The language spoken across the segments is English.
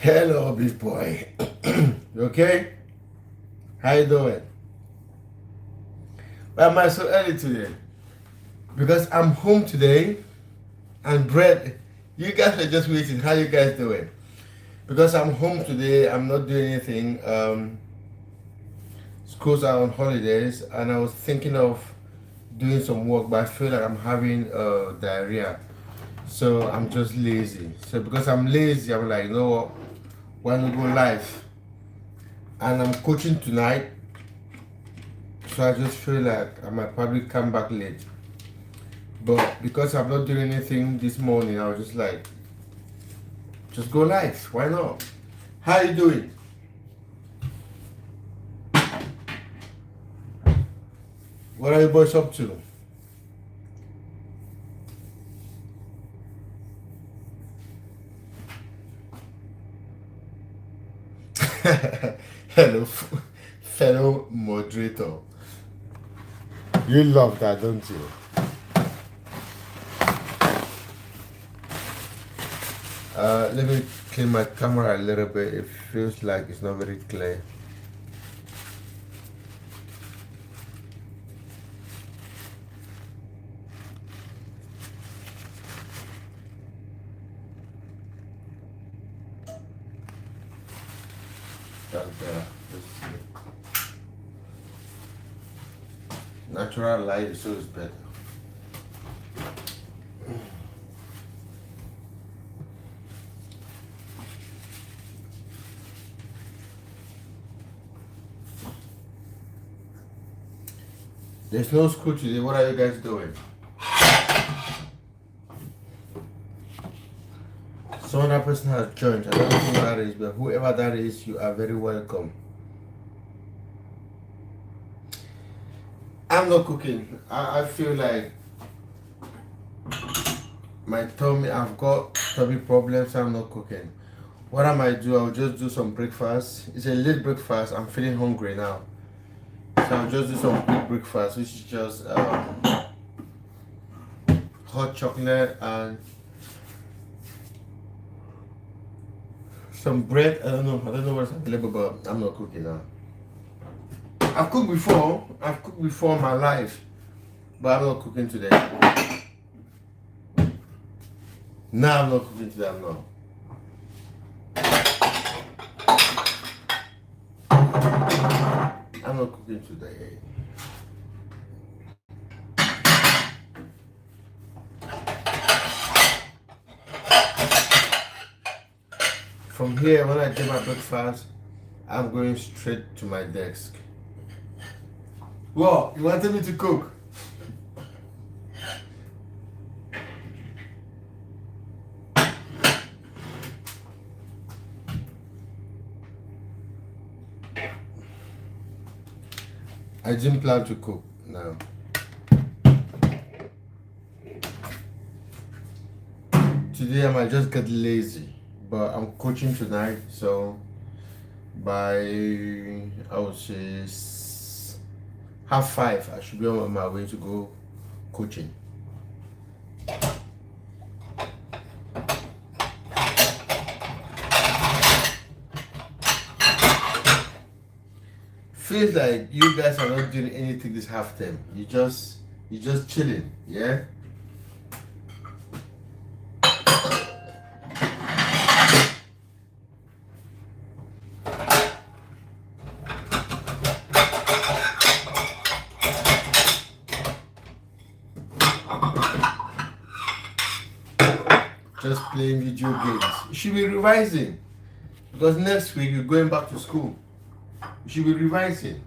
Hello, big boy. You okay? How you doing? Why am I so early today? Because I'm home today and bread. You guys are just waiting. How you guys doing? Because I'm home today, I'm not doing anything. Schools are on holidays, and I was thinking of doing some work, but I feel like I'm having diarrhea, so I'm just lazy. So because I'm lazy, I'm like, you know what? Why not go live? And I'm coaching tonight, so I just feel like I might probably come back late. But because I'm not doing anything this morning, I was just like, just go live. Why not? How you doing? What are you boys up to? Hello, fellow moderator. You love that, don't you? Let me clean my camera a little bit. It feels like it's not very clear. That's better. Let's see. Natural light, so it's better. There's no school today. What are you guys doing? Some other person has joined. I don't know who that is, but whoever that is, you are very welcome. I'm not cooking. I feel like my tummy, I've got tummy problems. I'm not cooking. What I might do, I'll just do some breakfast. It's a late breakfast. I'm feeling hungry now. So I'll just do some quick breakfast, which is just hot chocolate and some bread. I don't know what's available, but I'm not cooking now. I've cooked before. I've cooked before in my life, but I'm not cooking today. No, I'm not cooking today. I'm not. I'm not cooking today. From here, when I get my breakfast, I'm going straight to my desk. What? You wanted me to cook? I didn't plan to cook now. Today I might just get lazy, but I'm coaching tonight, so by I would say 5:30 I should be on my way to go coaching. Feels like you guys are not doing anything this half term. You just chilling, yeah? Just playing video games. You should be revising. Because next week you're going back to school. You should be revising.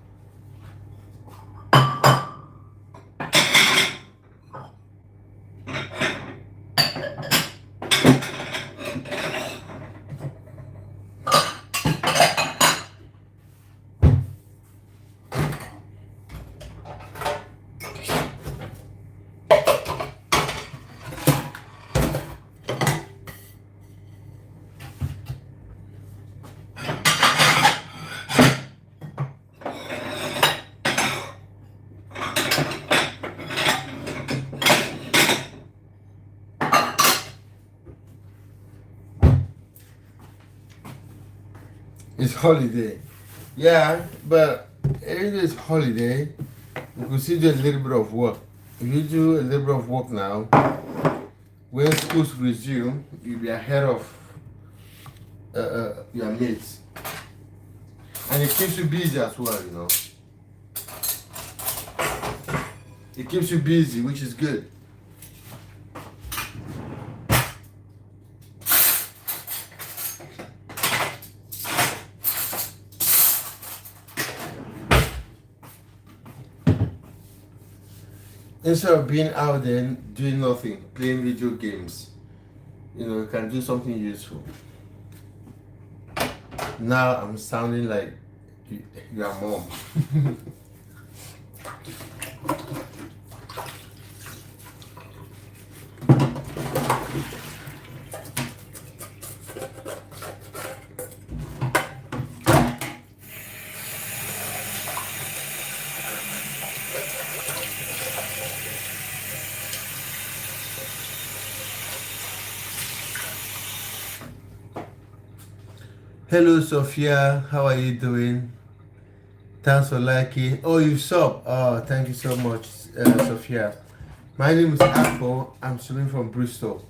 it's holiday. Yeah, but even though it's holiday, you could still do a little bit of work. If you do a little bit of work now, when schools resume, you'll be ahead of your mates. And it keeps you busy as well, you know. It keeps you busy, which is good. Instead of being out there doing nothing, playing video games, you know, you can do something useful. Now I'm sounding like your mom. Hello Sophia, how are you doing? Thanks for liking. Oh, you sub. Oh, thank you so much, Sophia. My name is Ako. I'm streaming from Bristol.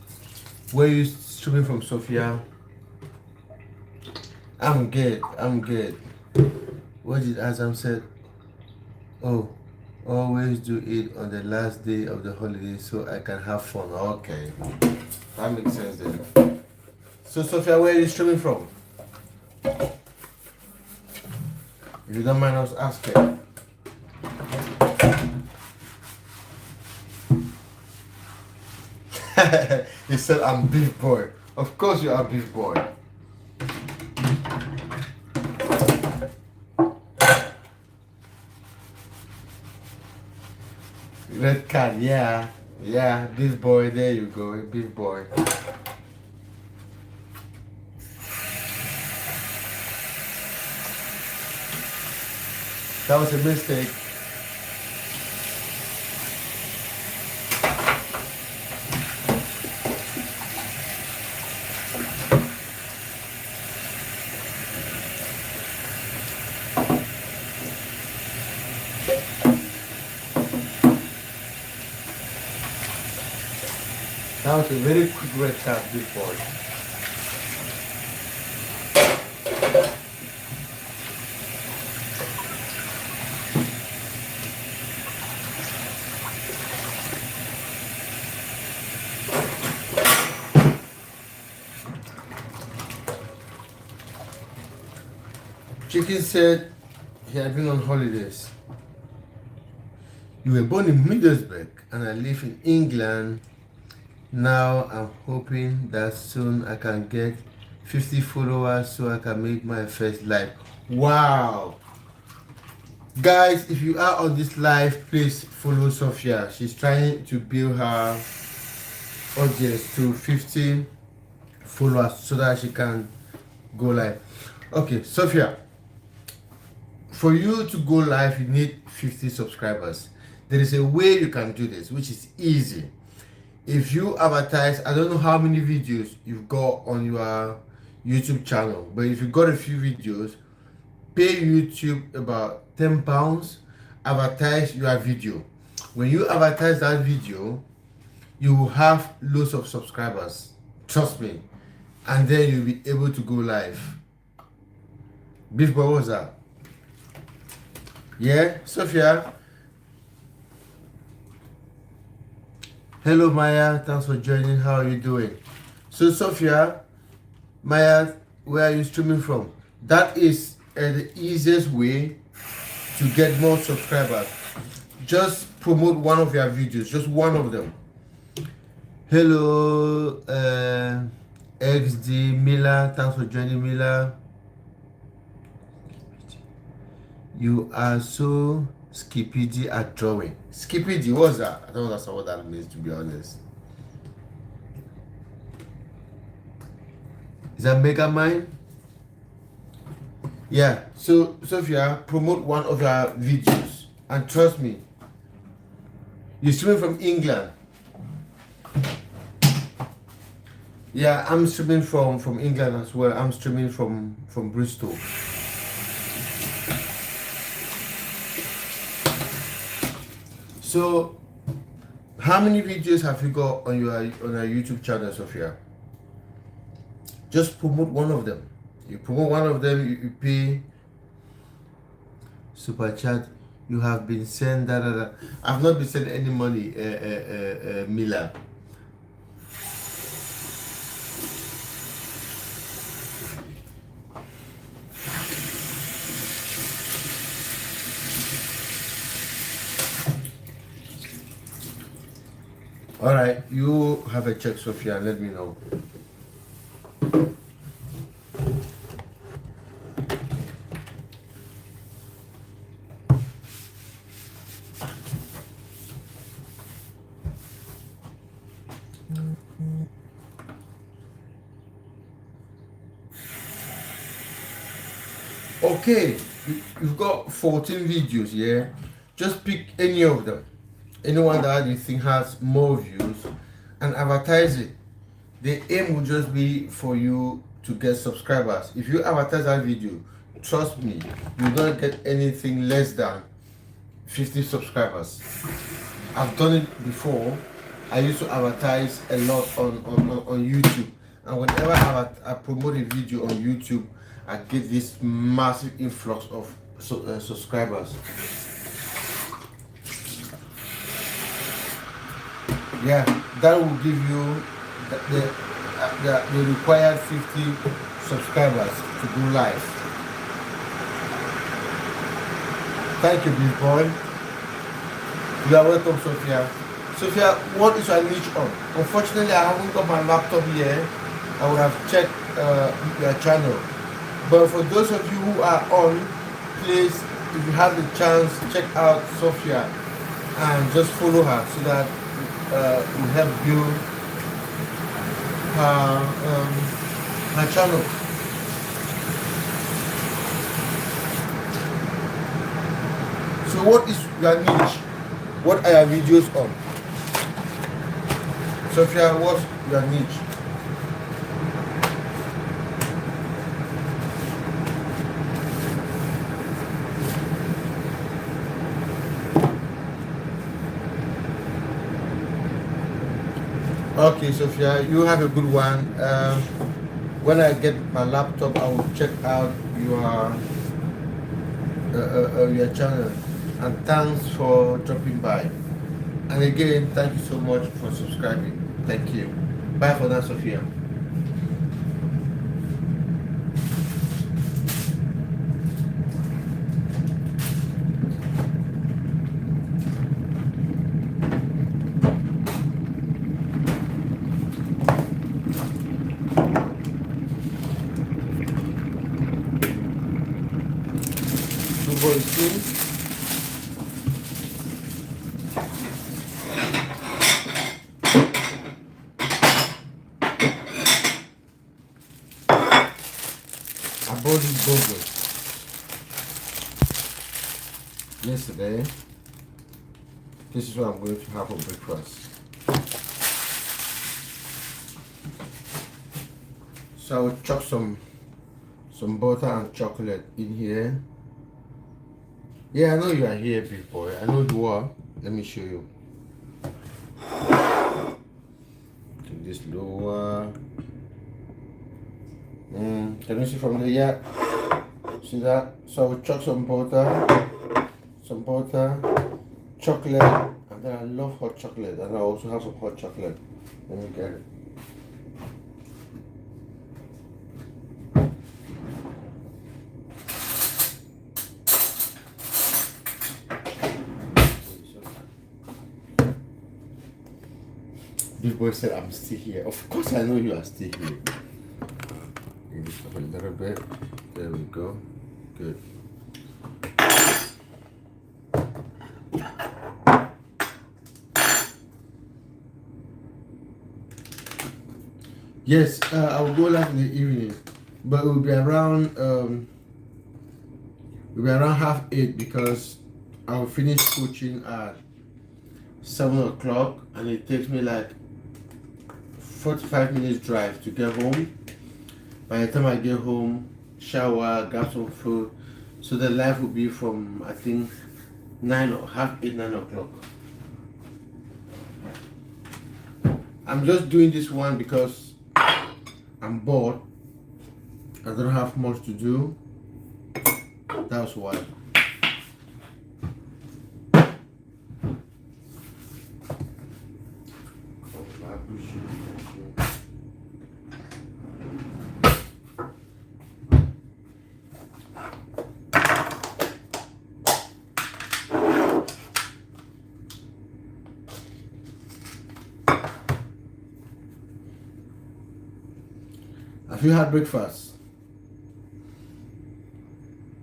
Where are you streaming from, Sophia? I'm good. I'm good. What did Azam said? Oh, always do it on the last day of the holiday so I can have fun. Okay, that makes sense then. So Sophia, where are you streaming from? If you don't mind us asking. He said I'm beef boy. Of course you are beef boy. Red card, yeah. Yeah, beef boy, there you go, beef boy. That was a mistake. That was a very quick red card before. Chicken said he had been on holidays. You were born in Middlesbrough and I live in England. Now I'm hoping that soon I can get 50 followers so I can make my first live. Wow! Guys, if you are on this live, please follow Sophia. She's trying to build her audience to 50 followers so that she can go live. Okay, Sophia. For you to go live, you need 50 subscribers. There is a way you can do this, which is easy. If you advertise, I don't know how many videos you've got on your YouTube channel, but if you've got a few videos, pay YouTube about £10, advertise your video. When you advertise that video, you will have loads of subscribers. Trust me. And then you'll be able to go live. Beef boy, what's that? Yeah, Sophia. Hello Maya, thanks for joining. How are you doing? So Sophia, Maya, where are you streaming from? That is the easiest way to get more subscribers. Just promote one of your videos, just one of them. Hello XD Mila, thanks for joining Mila. You are so skippy at drawing. Skippy, what's that? I don't understand what that means, to be honest. Is that Mega Mine? Yeah, so Sophia, promote one of your videos. And trust me, you're streaming from England. Yeah, I'm streaming from England as well. I'm streaming from Bristol. So, how many videos have you got on your YouTube channel, Sophia? Just promote one of them. You promote one of them, you pay super chat. You have been sent that. I've not been sent any money, Mila. All right, you have a check, Sophia, and let me know. Okay, you've got 14 videos, yeah? Just pick any of them. Anyone that you think has more views and advertise it. The aim will just be for you to get subscribers. If you advertise that video, trust me, you will not get anything less than 50 subscribers. I've done it before. I used to advertise a lot on YouTube, and whenever I promote a video on YouTube, I get this massive influx of subscribers. Yeah, that will give you the required 50 subscribers to go live. Thank you, big boy. You are welcome, Sophia. Sophia, what is your niche on? Unfortunately, I haven't got my laptop here. I would have checked your channel. But for those of you who are on, please, if you have the chance, check out Sophia and just follow her so that will help build her channel. So what is your niche? What are your videos on? Sophia, what's your niche? Okay, Sophia, you have a good one. When I get my laptop, I will check out your channel. And thanks for dropping by. And again, thank you so much for subscribing. Thank you. Bye for now, Sophia. Good boy, see? I bought this burger yesterday. This is what I'm going to have for breakfast. So I will chop some butter and chocolate in here. Yeah, I know you are here, big boy. I know you are. Let me show you. Take this lower. Can you see from the yeah? See that? So I will chop some butter, chocolate, and then I love hot chocolate, and I also have some hot chocolate. Let me get it. Big boy said I'm still here. Of course I know you are still here. A little bit. There we go. Good. Yes, I will go live in the evening, but it will be around 8:30 because I will finish coaching at 7 o'clock, and it takes me like 45 minutes drive to get home. By the time I get home, shower, grab some food, so the live will be from I think 9 o'clock. I'm just doing this one because I'm bored. I don't have much to do. That's why. Have you had breakfast?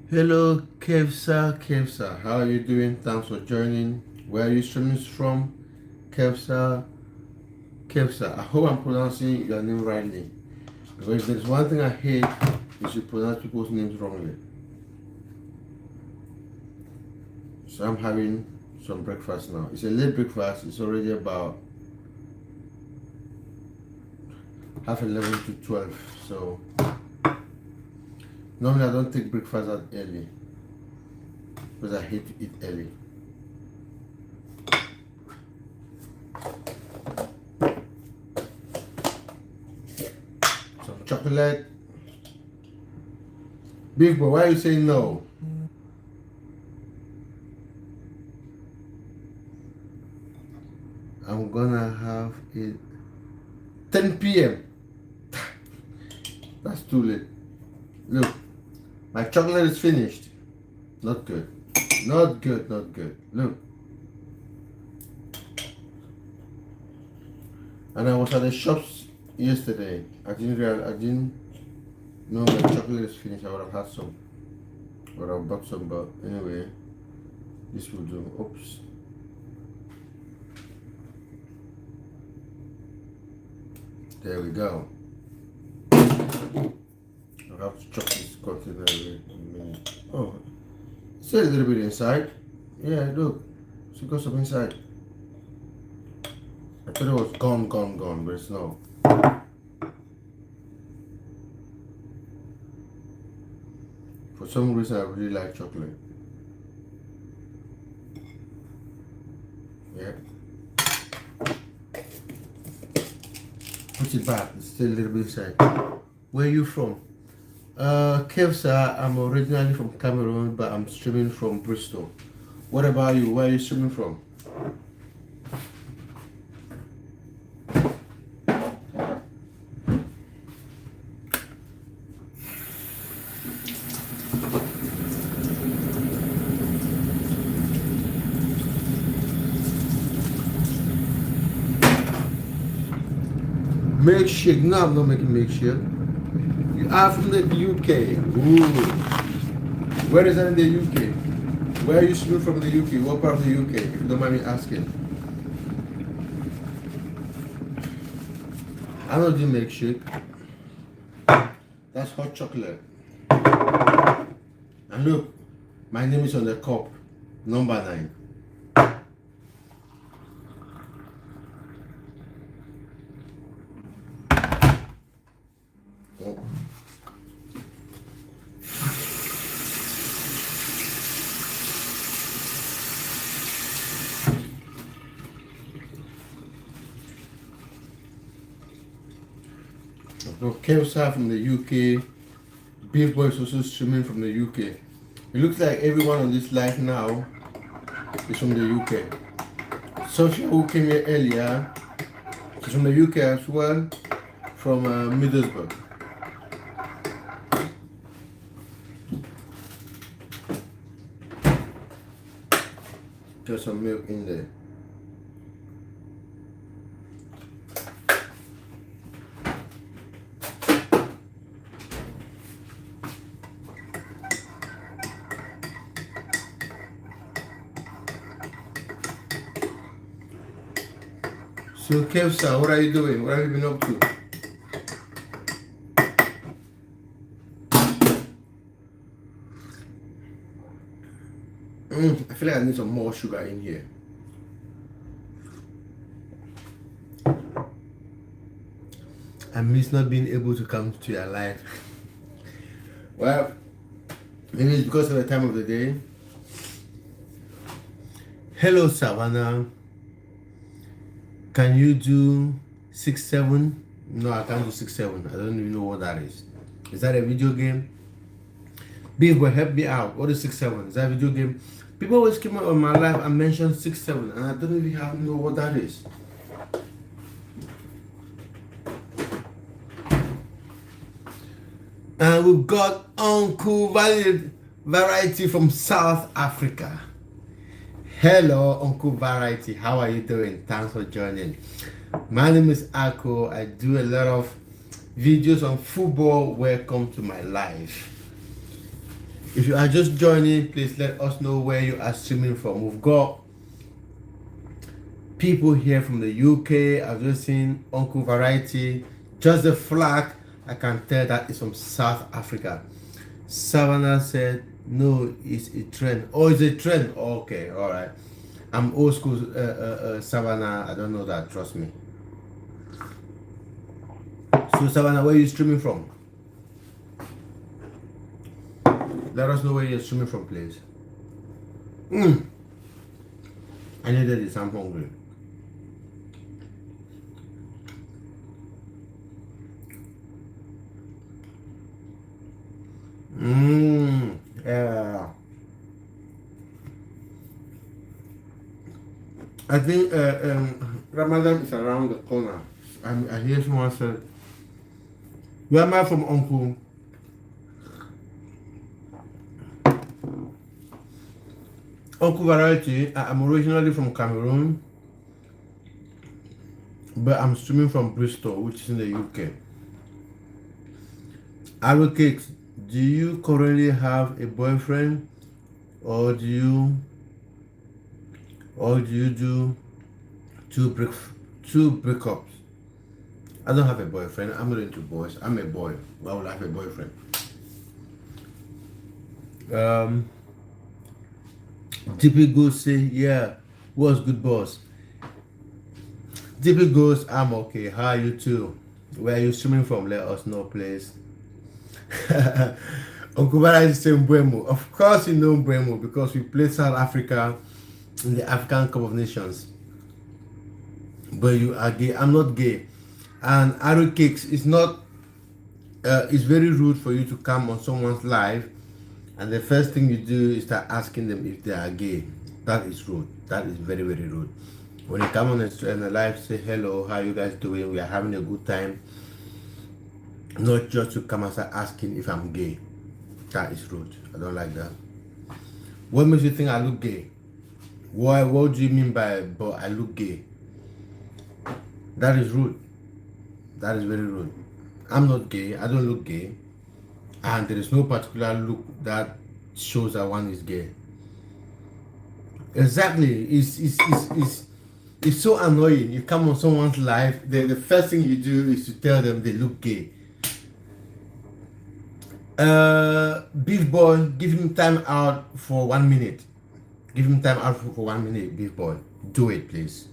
Hello, Kevsa. How are you doing? Thanks for joining. Where are you streaming from? Kevsa. I hope I'm pronouncing your name rightly. Because if there's one thing I hate, is you pronounce people's names wrongly. So I'm having some breakfast now. It's a late breakfast. It's already about 11:30 to 12. So normally I don't take breakfast that early because I hate to eat early. Some chocolate. Big boy, why are you saying no? I'm gonna have it 10 p.m. That's too late. Look, my chocolate is finished. Not good. Not good. Look. And I was at the shops yesterday. I didn't know my chocolate is finished. I would have had some. I would have bought some, but anyway, this will do. Oops. There we go. I'll have to chop this container in a minute. Oh, it's still a little bit inside. Yeah, look. It's got some inside. I thought it was gone, but it's not. For some reason, I really like chocolate. Yeah. Put it back. It's still a little bit inside. Where are you from? Kevsa, I'm originally from Cameroon, but I'm streaming from Bristol. What about you? Where are you streaming from? Milkshake? No, I'm not making milkshake. You are from the UK. Ooh. Where is that in the UK? Where are you streaming from the UK? What part of the UK? If you don't mind me asking. I don't do milkshake. That's hot chocolate. And look, my name is on the cup. Number 9. Kevsa from the UK. Beef Boy is also streaming from the UK. It looks like everyone on this live now is from the UK. Sophia, who came here earlier, she's from the UK as well, from Middlesbrough. There's some milk in there. So Kevsa, what are you doing? What have you been up to? I feel like I need some more sugar in here. I miss not being able to come to your life. Well, maybe it's because of the time of the day. Hello, Savannah. Can you do 6-7. No, I can't do 6-7. I don't even know what that is. Is that a video game? Beef boy, help me out. What is 6-7? Is that a video game? People always came out on my life and mentioned 6-7, and I don't even know what that is. And we've got Uncle Variety from South Africa. Hello, Uncle Variety. How are you doing? Thanks for joining. My name is Ako. I do a lot of videos on football. Welcome to my life. If you are just joining, please let us know where you are streaming from. We've got people here from the UK. I've just seen Uncle Variety. Just the flag, I can tell that is from South Africa. Savannah said, no, it's a trend. Oh, it's a trend. Okay, all right. I'm old school, Savannah. I don't know that. Trust me. So, Savannah, where are you streaming from? Let us know where you're streaming from, please. I needed this. I'm hungry. Yeah. I think Ramadan is around the corner. I hear someone say, where am I from, Uncle? Uncle Variety, I'm originally from Cameroon, but I'm streaming from Bristol, which is in the UK. Arrow Cakes, do you currently have a boyfriend, or do you do two breakups? I don't have a boyfriend. I'm not into boys. I'm a boy. Why would I have a boyfriend? DP Goes say, yeah, what's good, boss? DP Goes, I'm okay. How are you too? Where are you streaming from? Let us know, please. Uncle Bala is saying Mbwemo. Of course you know Mbwemo because we played South Africa in the African Cup of Nations. But you are gay. I'm not gay. And Arrow Cakes is not, it's very rude for you to come on someone's live and the first thing you do is start asking them if they are gay. That is rude. That is very, very rude. When you come on a live, say hello, how you guys doing? We are having a good time. Not just to come and start asking if I'm gay. That is rude. I don't like that. What makes you think I look gay? What do you mean by but I look gay? That is rude. That is very rude. I'm not gay. I don't look gay. And there is no particular look that shows that one is gay. Exactly. It's so annoying. You come on someone's live, the first thing you do is to tell them they look gay. Beef boy, give him time out for 1 minute. Give him time out for 1 minute, beef boy. Do it, please.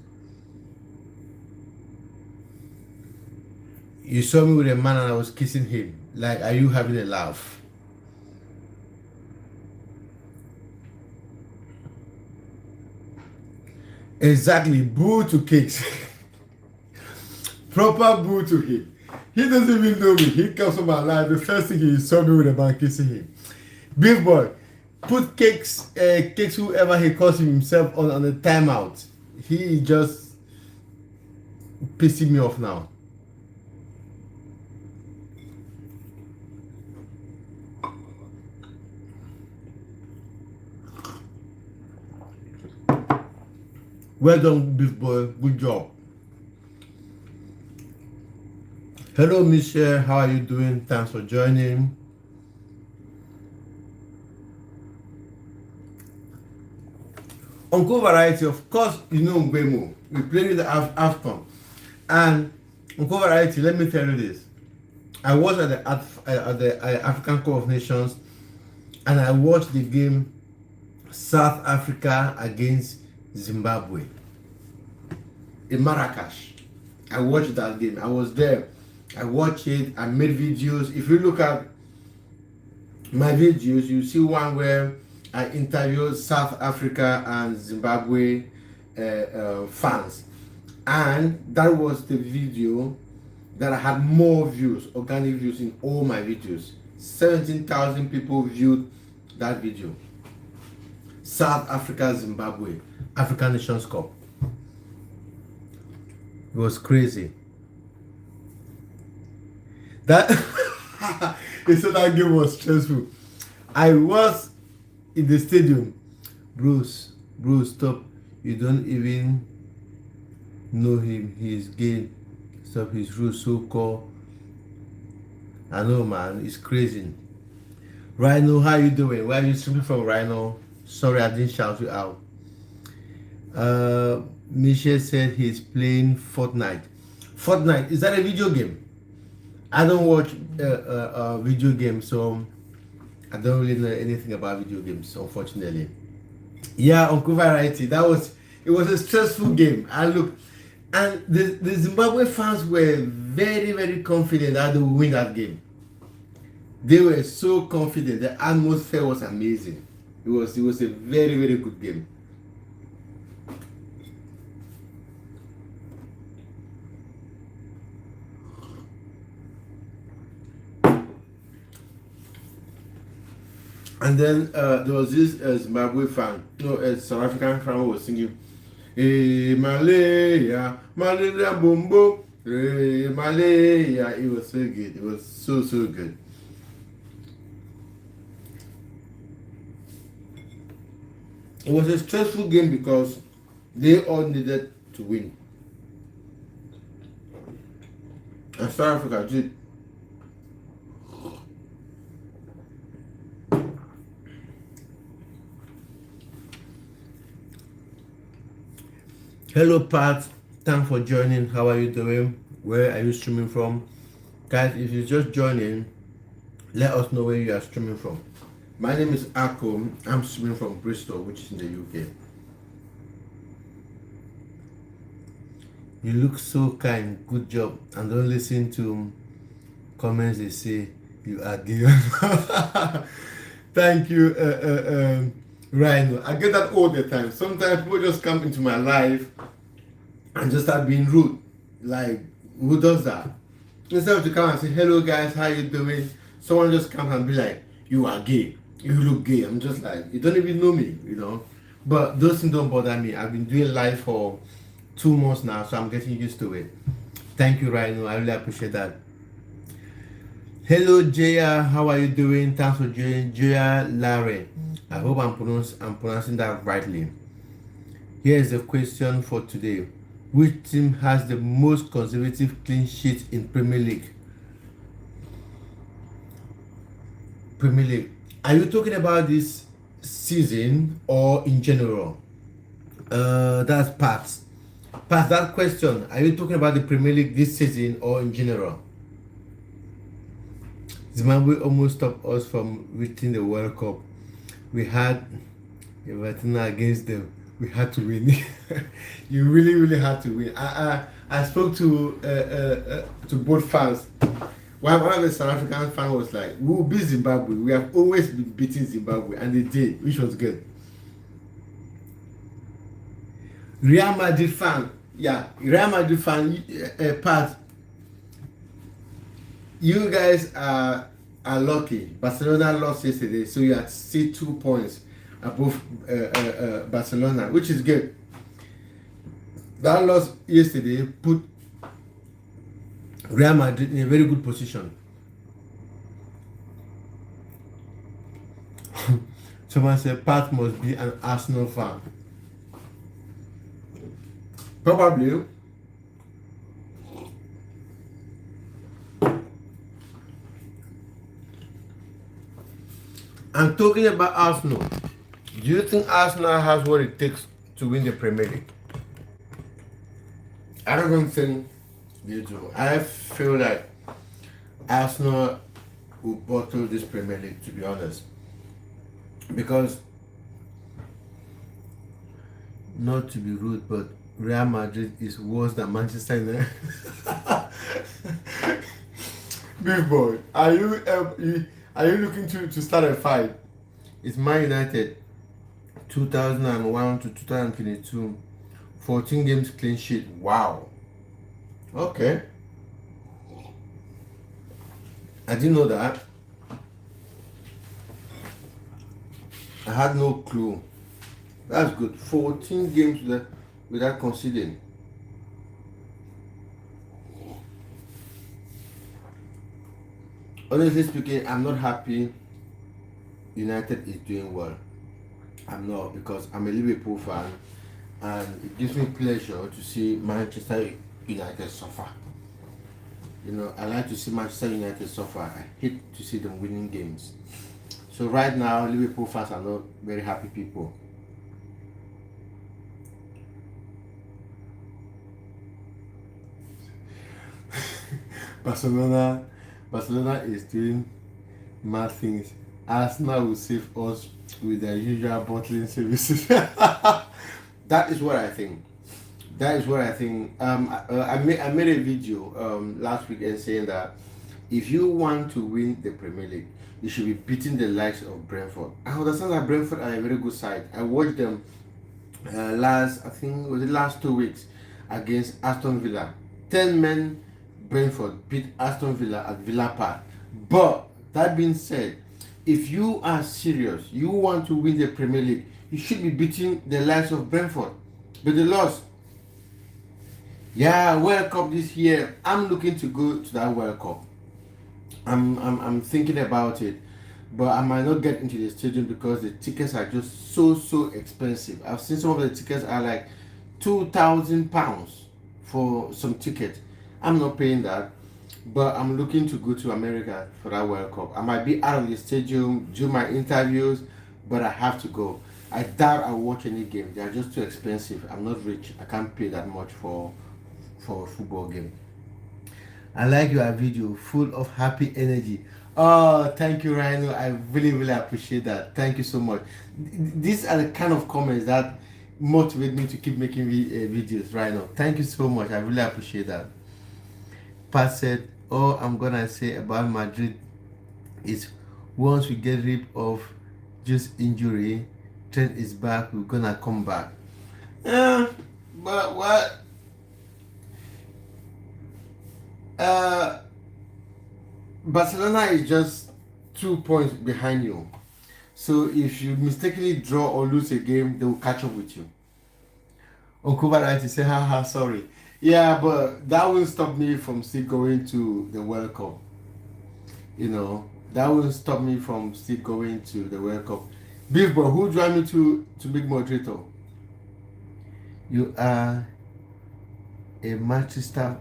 You saw me with a man and I was kissing him. Like, are you having a laugh? Exactly. Boo to Cakes. Proper boo to him. He doesn't even know me. He comes from my life. The first thing he saw me with a man kissing him. Big boy, put Cakes, whoever he calls himself on the timeout. He just pissing me off now. Well done, Beef Boy. Good job. Hello, Michelle. How are you doing? Thanks for joining. Uncle Variety, of course, you know Mbemo. We played with the AFCON. And Uncle Variety, let me tell you this. I was at the African Cup of Nations and I watched the game South Africa against Zimbabwe in Marrakesh. I watched that game. I was there. I watched it. I made videos. If you look at my videos, you see one where I interviewed South Africa and Zimbabwe fans, and that was the video that I had more views, organic views in all my videos. 17,000 people viewed that video. South Africa, Zimbabwe, African Nations Cup. It was crazy. That they said that game was stressful. I was in the stadium. Bruce, stop. You don't even know him. He's gay. Stop his rules, so called. I know, man. It's crazy. Rhino, how you doing? Where are you streaming from, Rhino? Sorry, I didn't shout you out. Michelle said he's playing Fortnite. Fortnite, is that a video game? I don't watch video games, so I don't really know anything about video games, unfortunately. Yeah, Uncle Variety, it was a stressful game. And the Zimbabwe fans were very, very confident that they would win that game. They were so confident. The atmosphere was amazing. It was a very, very good game. And then there was this Zimbabwe fan, a South African fan who was singing, "Hey Malaya, Malaya Bombo, hey Malaya." It was so good. It was so good. It was a stressful game because they all needed to win. And South Africa did. Hello Pat, thanks for joining. How are you doing? Where are you streaming from? Guys, if you're just joining, let us know where you are streaming from. My name is Ako. I'm streaming from Bristol, which is in the UK. You look so kind. Good job. And don't listen to comments they say you are gay. Thank you, Rhino. I get that all the time. Sometimes people just come into my life and just start being rude. Like, who does that? Instead of to come and say, hello guys, how you doing? Someone just comes and be like, you are gay. You look gay. I'm just like, you don't even know me, But those things don't bother me. I've been doing live for 2 months now, so I'm getting used to it. Thank you, Rhino. I really appreciate that. Hello, Jaya. How are you doing? Thanks for joining. Jaya Larry. I hope I'm pronouncing that rightly. Here's the question for today. Which team has the most conservative clean sheets in Premier League? Premier League. Are you talking about this season or in general? That's Pat. Pat, that question. Are you talking about the Premier League this season or in general? Zimbabwe almost stopped us from reaching the World Cup. We had everything against them. We had to win. You really, really had to win. I spoke to both fans. One of the South African fans was like, "We will beat Zimbabwe. We have always been beating Zimbabwe," and they did, which was good. Real Madrid fan, Pat. You guys are lucky. Barcelona lost yesterday, so you are still 2 points above Barcelona, which is good. That loss yesterday put Real Madrid in a very good position. Someone said Pat must be an Arsenal fan. Probably. I'm talking about Arsenal. Do you think Arsenal has what it takes to win the Premier League? I don't think they do. I feel like Arsenal will bottle this Premier League, to be honest. Because, not to be rude, but Real Madrid is worse than Manchester United. Big boy, are you looking to start a fight? It's Man United 2001 to 2022 14 games clean sheet. Wow. Okay. I didn't know that. I had no clue. That's good. 14 games without conceding. Honestly speaking, I'm not happy United is doing well. I'm not, because I'm a Liverpool fan and it gives me pleasure to see Manchester United suffer. You know, I like to see Manchester United suffer. I hate to see them winning games. So right now, Liverpool fans are not very happy people. Barcelona, Barcelona is doing mad things. Arsenal will save us with their usual bottling services. That is what I think. That is what I think. I made a video last weekend saying that if you want to win the Premier League, you should be beating the likes of Brentford. I understand that Brentford are a very good side. I watched them I think it was the last 2 weeks against Aston Villa. 10 men Brentford beat Aston Villa at Villa Park. But that being said, if you are serious, you want to win the Premier League, you should be beating the likes of Brentford. But they lost. Yeah, World Cup this year. I'm looking to go to that World Cup. I'm thinking about it, but I might not get into the stadium because the tickets are just so expensive. I've seen some of the tickets are like £2,000 for some tickets. I'm not paying that, but I'm looking to go to America for that World Cup. I might be out of the stadium, do my interviews, but I have to go. I doubt I'll watch any game. They are just too expensive. I'm not rich. I can't pay that much for a football game. I like your video, full of happy energy. Oh, thank you, Rhino. I really appreciate that. Thank you so much. These are the kind of comments that motivate me to keep making videos, Rhino. Thank you so much. I really appreciate that. Pat said, all I'm gonna say about Madrid is once we get rid of just injury, Trent is back, we're gonna come back. But what? Barcelona is just 2 points behind you. So if you mistakenly draw or lose a game, they will catch up with you. Uncle Barra to say, haha, sorry. Yeah, but that will stop me from still going to the World Cup. You know, that will stop me from still going to the World Cup. Beef, but who drive me to make moderator? You are a Manchester.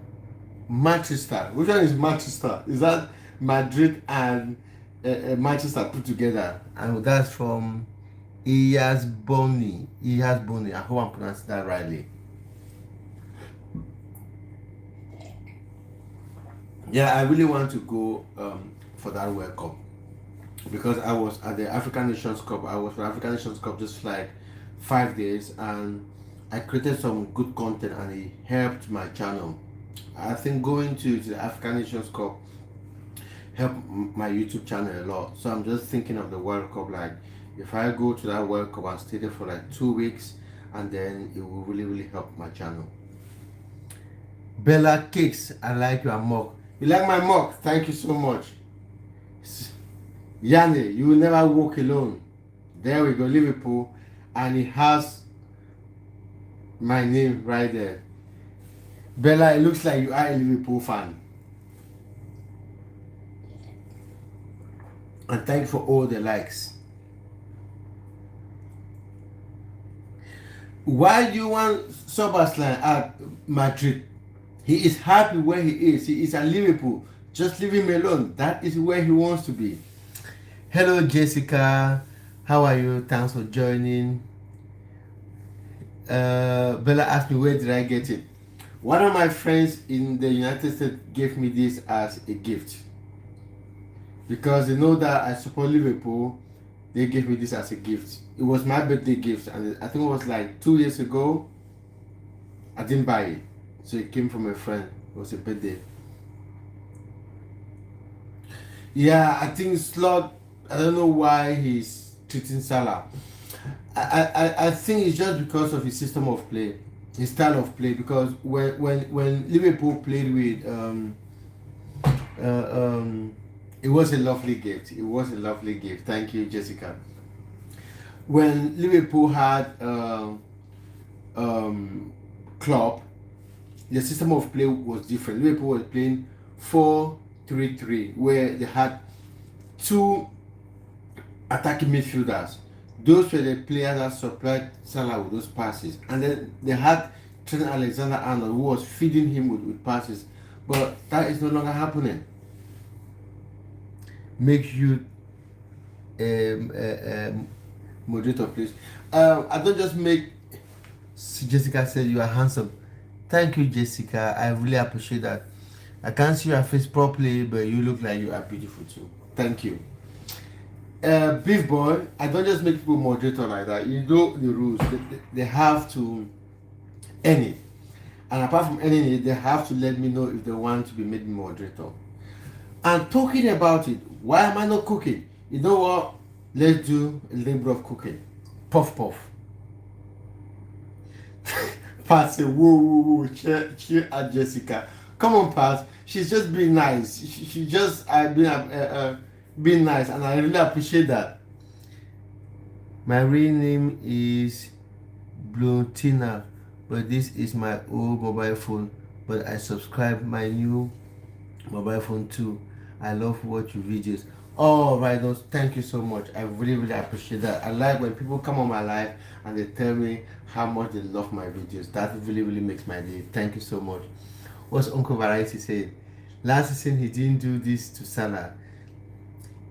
Which one is Manchester? Is that Madrid and Manchester put together? And that's from Iyas Boni. I hope I'm pronouncing that rightly. Yeah, I really want to go for that World Cup because I was at the African Nations Cup. I was for African Nations Cup just like 5 days, and I created some good content and it helped my channel. I think going to the African Nations Cup helped my YouTube channel a lot. So I'm just thinking of the World Cup, like if I go to that World Cup and stay there for like 2 weeks, and then it will really help my channel. Bella Cakes, I like your mug. You like my mug? Thank you so much. Yanni, you will never walk alone. There we go, Liverpool, and it has my name right there. Bella, it looks like you are a Liverpool fan. And thank you for all the likes. Why do you want Sobersland at Madrid? He is happy where he is. He is at Liverpool. Just leave him alone. That is where he wants to be. Hello, Jessica. How are you? Thanks for joining. Bella asked me, where did I get it? One of my friends in the United States gave me this as a gift. Because they know that I support Liverpool, they gave me this as a gift. It was my birthday gift, and I think it was like 2 years ago. I didn't buy it. So it came from a friend. It was a birthday. Yeah, I think Slot, I don't know why he's treating Salah. I think it's just because of his system of play. his style of play, because when Liverpool played with it was a lovely gift. It was a lovely gift. Thank you, Jessica. When Liverpool had Klopp, the system of play was different. Liverpool was playing 4-3-3, where they had two attacking midfielders. Those were the players that supplied Salah with those passes, and then they had Trent Alexander-Arnold, who was feeding him with passes. But that is no longer happening. Make you moderator, please. I don't just make. Jessica said you are handsome. Thank you, Jessica. I really appreciate that. I can't see your face properly, but you look like you are beautiful too. Thank you. Beef boy, I don't just make people moderator like that. You know the rules. They have to earn it. And apart from earning it, they have to let me know if they want to be made moderator. And talking about it, why am I not cooking? You know what? Let's do a little bit of cooking. Puff puff. Pat say, whoa, cheer at Jessica. Come on, Pat. She's just being nice. She just being nice, and I really appreciate that. My real name is Blutina, but this is my old mobile phone. But I subscribe my new mobile phone too. I love watching videos. Oh, right, thank you so much. I really appreciate that. I like when people come on my live and they tell me how much they love my videos. That really makes my day. Thank you so much. What's Uncle Variety saying? Last season he didn't do this to Salah.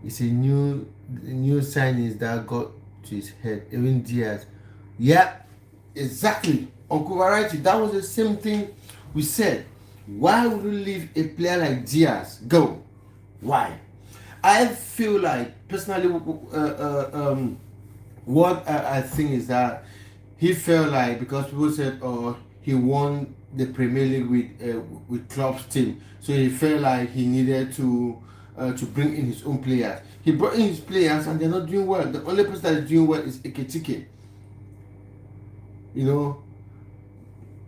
It's a new signings that got to his head. Even Diaz. Yeah, exactly. Uncle Variety, that was the same thing we said. Why would you leave a player like Diaz go? Why? I feel like personally, what I think is that he felt like, because people said, oh, he won the Premier League with Klopp's team, so he felt like he needed to bring in his own players. He brought in his players and they're not doing well. The only person that is doing well is Ekitike. You know,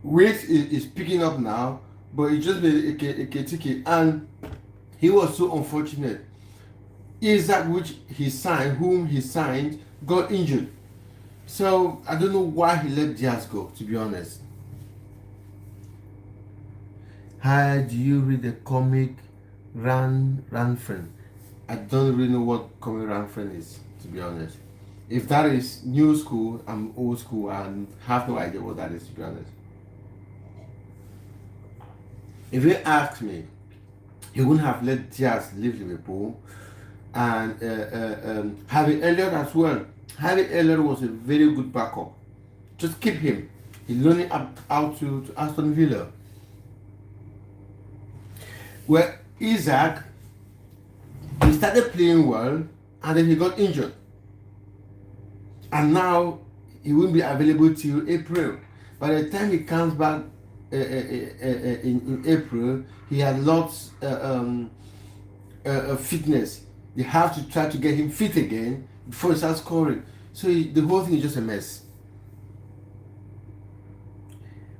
weight is picking up now, but it just been Ekitike, and he was so unfortunate. Isaac, whom he signed, got injured. So I don't know why he let Diaz go, to be honest. How do you read the comic Ranfren? I don't really know what comic Ranfren is, to be honest. If that is new school, I'm old school and have no idea what that is, to be honest. If you asked me, he wouldn't have let Diaz leave Liverpool. And Harvey Elliott as well. Harvey Elliott was a very good backup. Just keep him. He's learning out to Aston Villa. Well, Isaac, he started playing well and then he got injured. And now he won't be available till April. By the time he comes back in April, he had lost fitness. They have to try to get him fit again before he starts scoring. So the whole thing is just a mess.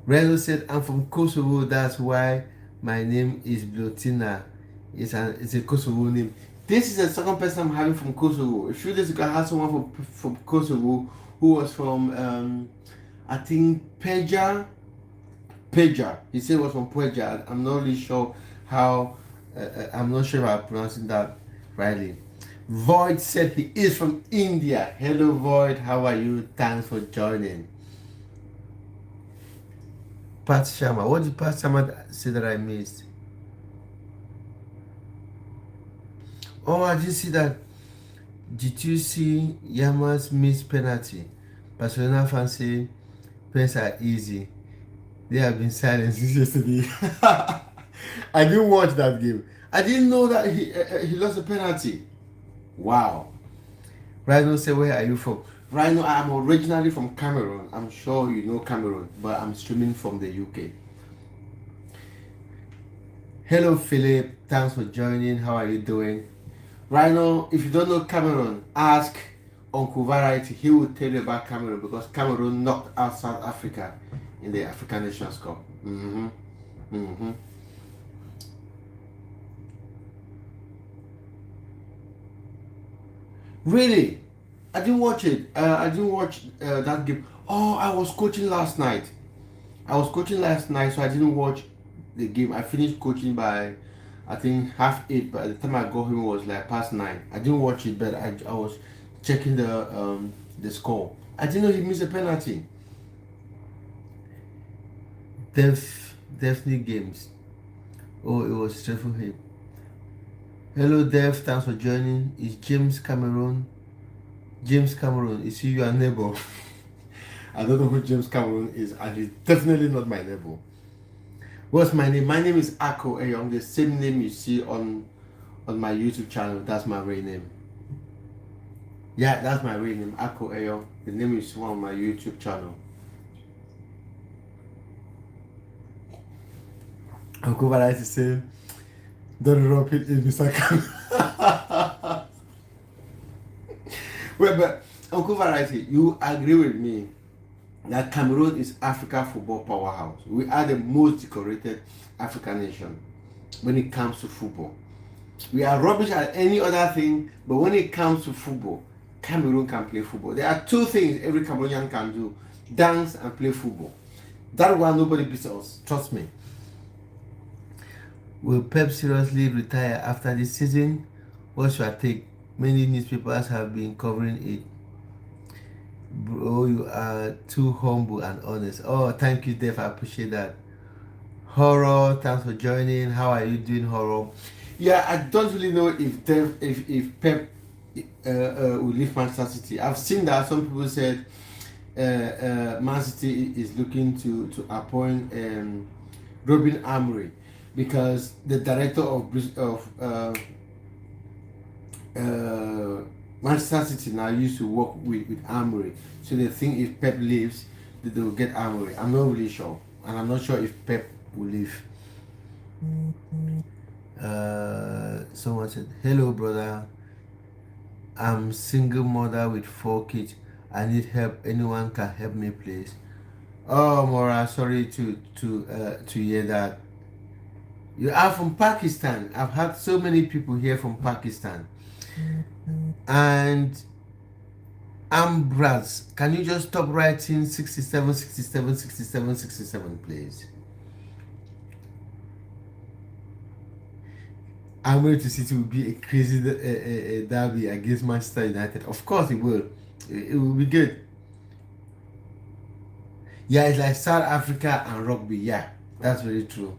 Reno said, I'm from Kosovo, that's why my name is Blutina. It's a Kosovo name. This is the second person I'm having from Kosovo. A few days ago, I had someone from Kosovo who was from, I think, Peja. He said he was from Peja. I'm not really sure how, I'm not sure if I'm pronouncing that rightly. Void said he is from India. Hello Void, how are you? Thanks for joining. Pat Sharma, what did Pat Sharma say that I missed? Oh, I didn't see that. Did you see Yamas missed penalty? Barcelona fans say pens are easy. They have been silent since yesterday. I didn't watch that game. I didn't know that he lost a penalty. Wow. Rhino said, where are you from? Rhino, I'm originally from Cameroon. I'm sure you know Cameroon, but I'm streaming from the UK. Hello Philip, thanks for joining. How are you doing? Rhino, if you don't know Cameroon, ask Uncle Variety. He will tell you about Cameroon, because Cameroon knocked out South Africa in the African Nations Cup. Really? I didn't watch it. I didn't watch that game. Oh, I was coaching last night. So I didn't watch the game. I finished coaching by, I think, 8:30. By the time I got home, it was like past 9. I didn't watch it, but I was checking the score. I didn't know he missed a penalty. Definitely games. Oh, it was stressful him. Hello, Dev. Thanks for joining. It's James Cameron. James Cameron, is he your neighbor? I don't know who James Cameron is, and he's definitely not my neighbor. What's my name? My name is Ako Eyong, the same name you see on my YouTube channel. That's my real name. Yeah, that's my real name, Ako Eyong. The name you see on my YouTube channel. Uncle Variety say, don't rub it in Mr. Cameron. Well, but Uncle Variety, you agree with me that Cameroon is Africa football powerhouse. We are the most decorated African nation when it comes to football. We are rubbish at any other thing, but when it comes to football, Cameroon can play football. There are two things every Cameroonian can do: dance and play football. That's why nobody beats us. Trust me. Will Pep seriously retire after this season? What's your take? Many newspapers have been covering it. Bro, you are too humble and honest. Oh, thank you, Dave. I appreciate that. Horror, thanks for joining. How are you doing, Horror? Yeah, I don't really know if Pep will leave Manchester City. I've seen that some people said Man City is looking to appoint Robin Amorim, because the director of Manchester City now used to work with Amorim, so they think if Pep leaves, that they will get Amorim. I'm not really sure, and I'm not sure if Pep will leave. Someone said, "Hello, brother. I'm single mother with 4 kids. I need help. Anyone can help me, please." Oh, Mora, sorry to hear that. You are from Pakistan. I've had so many people here from Pakistan. And Ambras, can you just stop writing 67, 67, 67, 67, please? I'm going to City will be a crazy derby against Manchester United. Of course it will. It will be good. Yeah, it's like South Africa and rugby. Yeah, that's very true.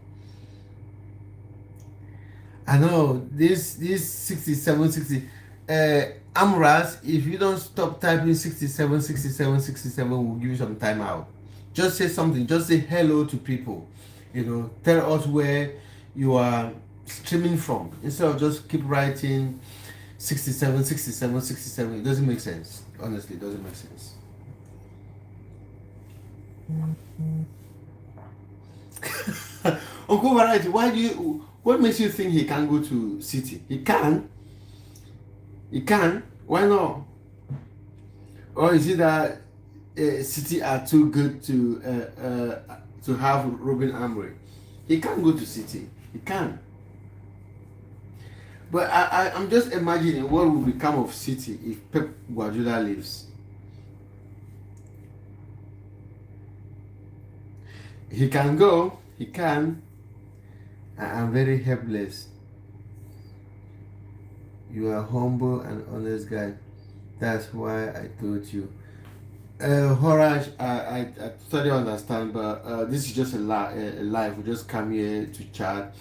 I know this 67, 60. Amras, if you don't stop typing 67, 67, 67, we'll give you some time out. Just say something. Just say hello to people. Tell us where you are streaming from, instead of just keep writing 67, 67, 67. It doesn't make sense. Honestly, it doesn't make sense. Uncle Variety, what makes you think he can go to City? He can. Why not? Or is it that City are too good to have Robin Amorim? He can go to City. He can. But I'm just imagining what will become of City if Pep Guardiola leaves. He can go. He can. I'm very helpless. You are humble and honest guy. That's why I told you. Horaj, I totally understand, but this is just a live. We just come here to chat.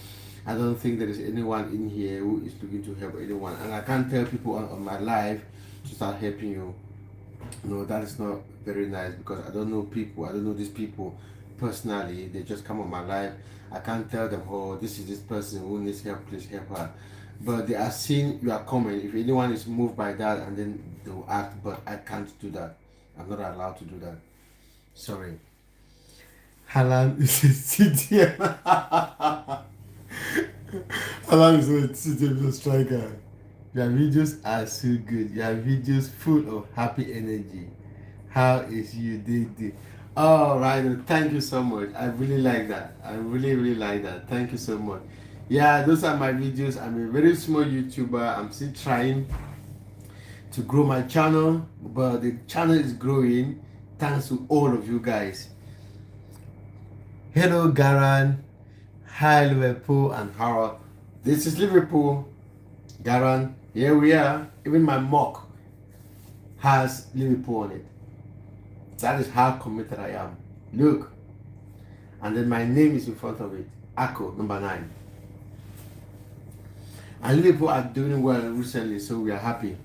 I don't think there is anyone in here who is looking to help anyone, and I can't tell people on my live to start helping you. No, that is not very nice, because I don't know people. I don't know these people personally. They just come on my live. I can't tell them, oh, this is this person who needs help, please help her. But they are seeing you are coming. If anyone is moved by that, and then they will act, but I can't do that. I'm not allowed to do that. Sorry. Halan is a city. Halan is a city striker. Your videos are so good. Your videos full of happy energy. How is you day? Oh, right. Thank you so much. I really like that. I really, really like that. Thank you so much. Yeah, those are my videos. I'm a very small YouTuber. I'm still trying to grow my channel, but the channel is growing thanks to all of you guys. Hello, Garan. Hi, Liverpool and Harold. This is Liverpool. Garan, here we are. Even my mock has Liverpool on it. That is how committed I am. Look. And then my name is in front of it. Ako, number 9. And Liverpool are doing well recently, so we are happy.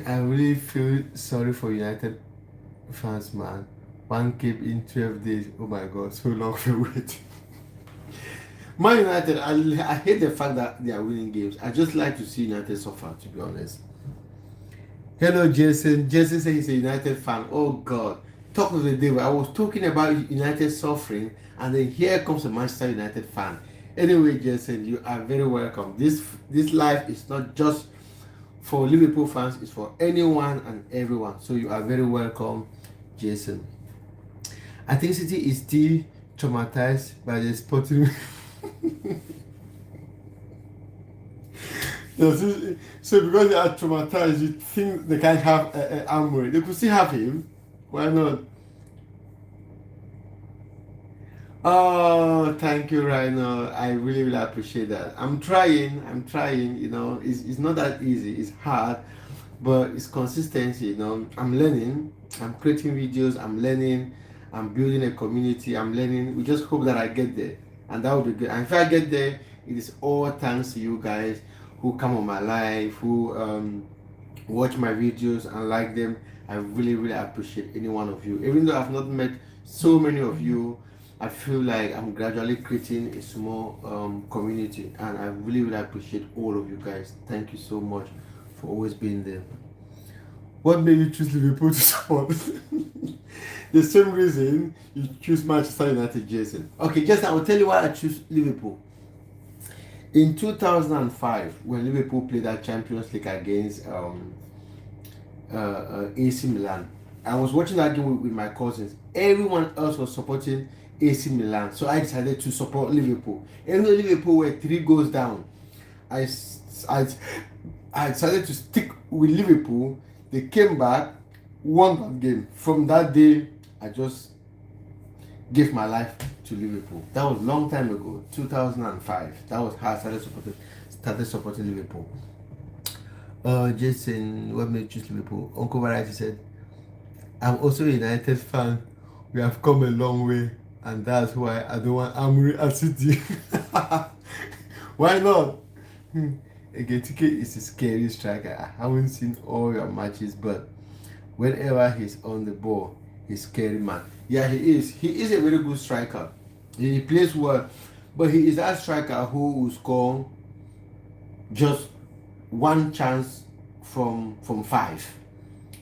I really feel sorry for United fans, man. One came in 12 days. Oh my God, so long for waiting. Man United, I hate the fact that they are winning games. I just like to see United suffer, to be honest. Hello, Jason. Jason says he's a United fan. Oh God. Talk of the devil. I was talking about United suffering, and then here comes a Manchester United fan. Anyway, Jason, you are very welcome. This life is not just for Liverpool fans, it's for anyone and everyone. So you are very welcome, Jason. I think City is still traumatized by the sporting. So because they are traumatized, you think they can't have Amory. They could still have him. Why not? Oh, thank you, Rhino. I really, really appreciate that. I'm trying, it's not that easy. It's hard, but it's consistency, I'm learning. I'm creating videos. I'm learning. I'm building a community. I'm learning. We just hope that I get there. And that would be good. And if I get there, it is all thanks to you guys who come on my live, who watch my videos and like them. I really, really appreciate any one of you. Even though I've not met so many of you, I feel like I'm gradually creating a small community, and I really, really appreciate all of you guys. Thank you so much for always being there. What made you choose Liverpool to support? The same reason you choose Manchester United, Jason. Okay, Jason, I will tell you why I choose Liverpool. In 2005, when Liverpool played that Champions League against AC Milan, I was watching that game with my cousins. Everyone else was supporting AC Milan, so I decided to support Liverpool. Even though Liverpool were 3 goals down, I decided to stick with Liverpool. They came back, won that game. From that day, I just gave my life to Liverpool. That was a long time ago, 2005. That was how I started supporting Liverpool. Jason, what made you choose Liverpool? Uncle Variety said, I'm also a United fan. We have come a long way, and that's why I don't want Amory at City. Why not? Eketike is a scary striker. I haven't seen all your matches, but whenever he's on the ball, he's scary, man. Yeah, he is. He is a very good striker. He plays well, but he is that striker who will score just one chance from 5.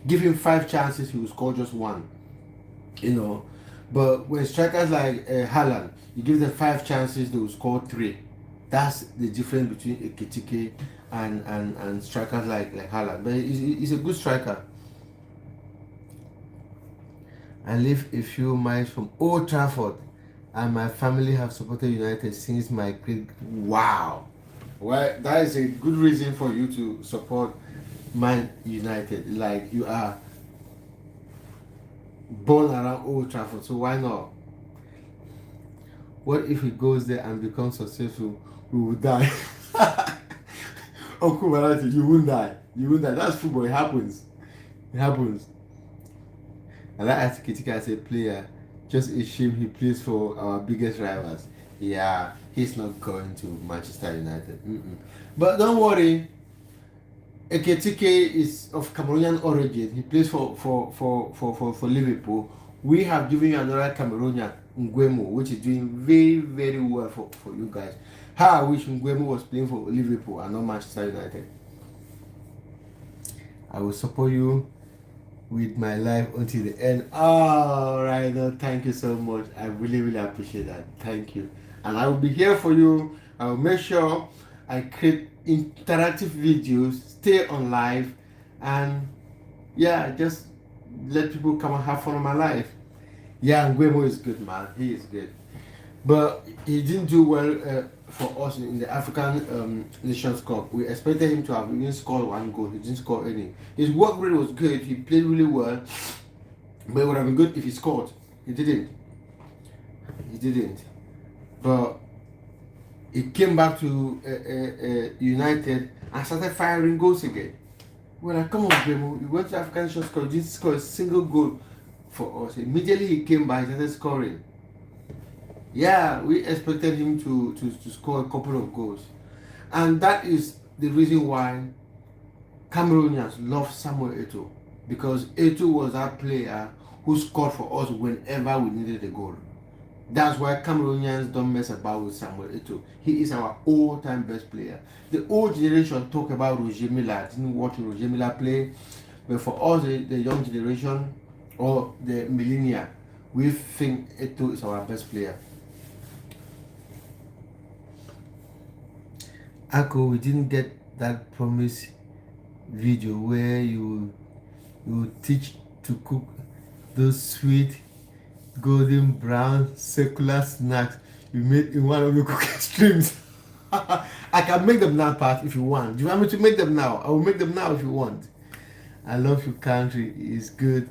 Give him 5 chances, he will score just 1. But when strikers like Haaland, you give them 5 chances, they will score 3. That's the difference between Eketike and strikers like Haaland. But he's a good striker. I live a few miles from Old Trafford, and my family have supported United since my great. Wow, well, that is a good reason for you to support Man United. Like, you are born around Old Trafford, so why not? What if he goes there and becomes successful? We will die. Uncle Variety, you won't die. You won't die. That's football. It happens. It happens. I like Eketike as a player. Just a shame he plays for our biggest rivals. Yeah, he's not going to Manchester United. But don't worry. Eketike is of Cameroonian origin. He plays for Liverpool. We have given you another Cameroonian, Nguemo, which is doing very, very well for you guys. How I wish Nguemo was playing for Liverpool and not Manchester United. I will support you with my life until the end. All right, thank you so much. I really, really appreciate that. Thank you. And I will be here for you. I will make sure I create interactive videos, stay on live, and yeah, just let people come and have fun in my life. Yeah, and Guemo is good, man. He is good. But he didn't do well for us in the African Nations Cup. We expected him to have even scored one goal. He didn't score any. His work rate was good. He played really well. But it would have been good if he scored. He didn't. He didn't. But he came back to United and started firing goals again. We're like, come on, Bemo. You went to African Nations Cup. You didn't score a single goal for us. Immediately he came back, he started scoring. Yeah, we expected him to score a couple of goals. And that is the reason why Cameroonians love Samuel Eto'o. Because Eto'o was that player who scored for us whenever we needed a goal. That's why Cameroonians don't mess about with Samuel Eto'o. He is our all-time best player. The old generation talk about Roger Milla. Didn't watch Roger Milla play. But for us, the young generation or the millennia, we think Eto'o is our best player. Ako, we didn't get that promise video where you teach to cook those sweet golden brown circular snacks you made in one of your cooking streams. I can make them now, Pat, if you want. Do you want me to make them now? I will make them now if you want. I love your country. It's good.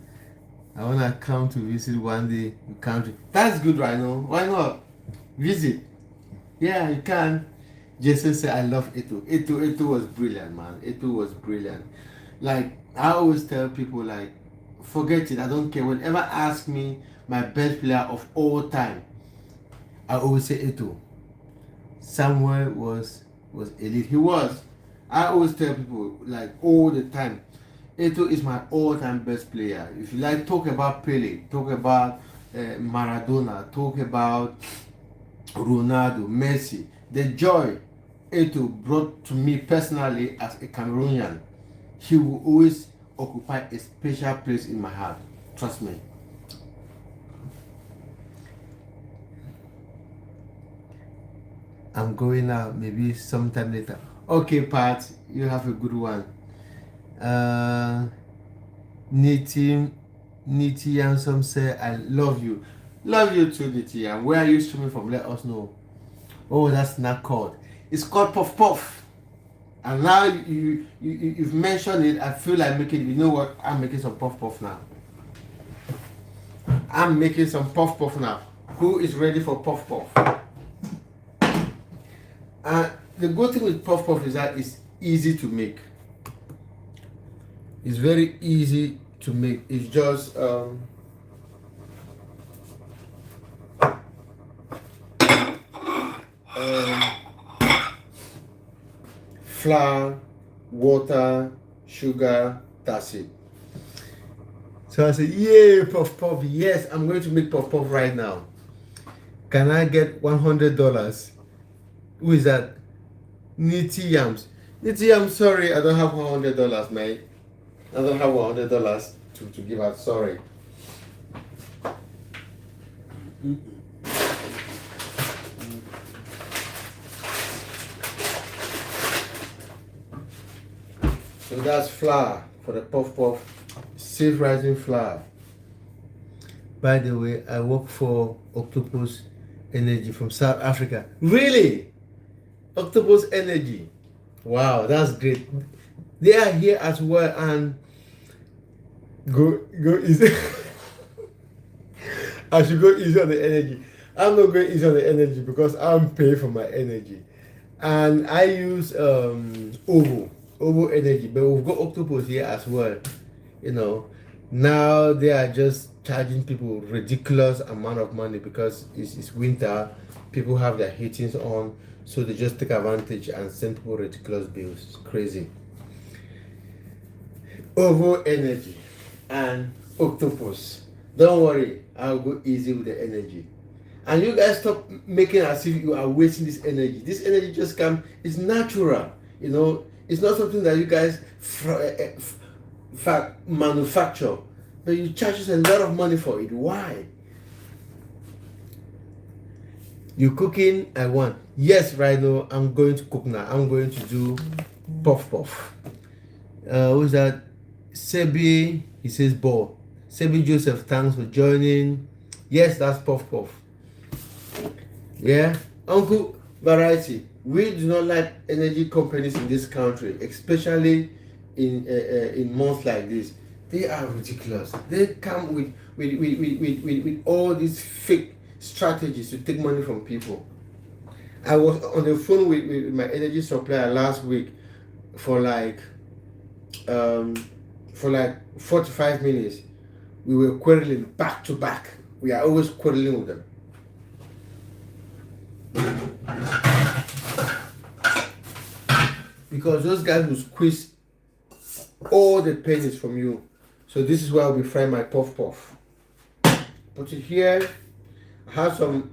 I want to come to visit one day your country. That's good right now. Why not? Visit. Yeah, you can. Jason said, I love Eto'o. Eto'o was brilliant, man. Eto'o was brilliant. Like, I always tell people, like, forget it. I don't care. Whenever ask me my best player of all time, I always say Eto'o. Samuel was elite. He was. I always tell people, like, all the time, Eto'o is my all-time best player. If you like, talk about Pele, talk about Maradona, talk about Ronaldo, Messi. The joy Eto'o brought to me personally as a Cameroonian, he will always occupy a special place in my heart. Trust me. I'm going out maybe sometime later. Okay, Pat, you have a good one. Niti Yansom say, I love you. Love you too, Niti. And where are you streaming from? Let us know. Oh, that's not called. It's called Puff Puff. And now you've mentioned it. I feel like making. You know what? I'm making some Puff Puff now. I'm making some Puff Puff now. Who is ready for Puff Puff? The good thing with Puff Puff is that it's easy to make. It's very easy to make. It's just flour, water, sugar, that's it. So I said, yay, Puff Puff. Yes, I'm going to make Puff Puff right now. Can I get $100? Who is that? Niti Yams. Niti Yams, sorry, I don't have $100, mate. I don't have $100 to give out, sorry. So that's flour for the Puff Puff, safe rising flour. By the way, I work for Octopus Energy from South Africa. Really? Octopus Energy. Wow, that's great. They are here as well, and go easy. I should go easy on the energy. I'm not going easy on the energy because I'm paying for my energy. And I use Ovo Energy, but we've got Octopus here as well. You know, now they are just charging people ridiculous amount of money because it's winter. People have their heatings on, so they just take advantage and send people ridiculous bills. It's crazy. Ovo Energy and Octopus. Don't worry, I'll go easy with the energy. And you guys stop making as if you are wasting this energy. This energy just comes, it's natural. You know, it's not something that you guys manufacture. But you charge us a lot of money for it. Why? You cooking? I want. Yes, right now I'm going to cook now. I'm going to do puff puff. Who's that? Sebi, he says ball. Sebi Joseph, thanks for joining. Yes, that's puff puff. Yeah, Uncle Variety. We do not like energy companies in this country, especially in months like this. They are ridiculous. They come with all these fake strategies to take money from people. I was on the phone with my energy supplier last week for like um, for like 45 minutes. We were quarreling back to back. We are always quarreling with them. Because those guys will squeeze all the pennies from you. So this is where I'll be frying my puff puff. Put it here. I have some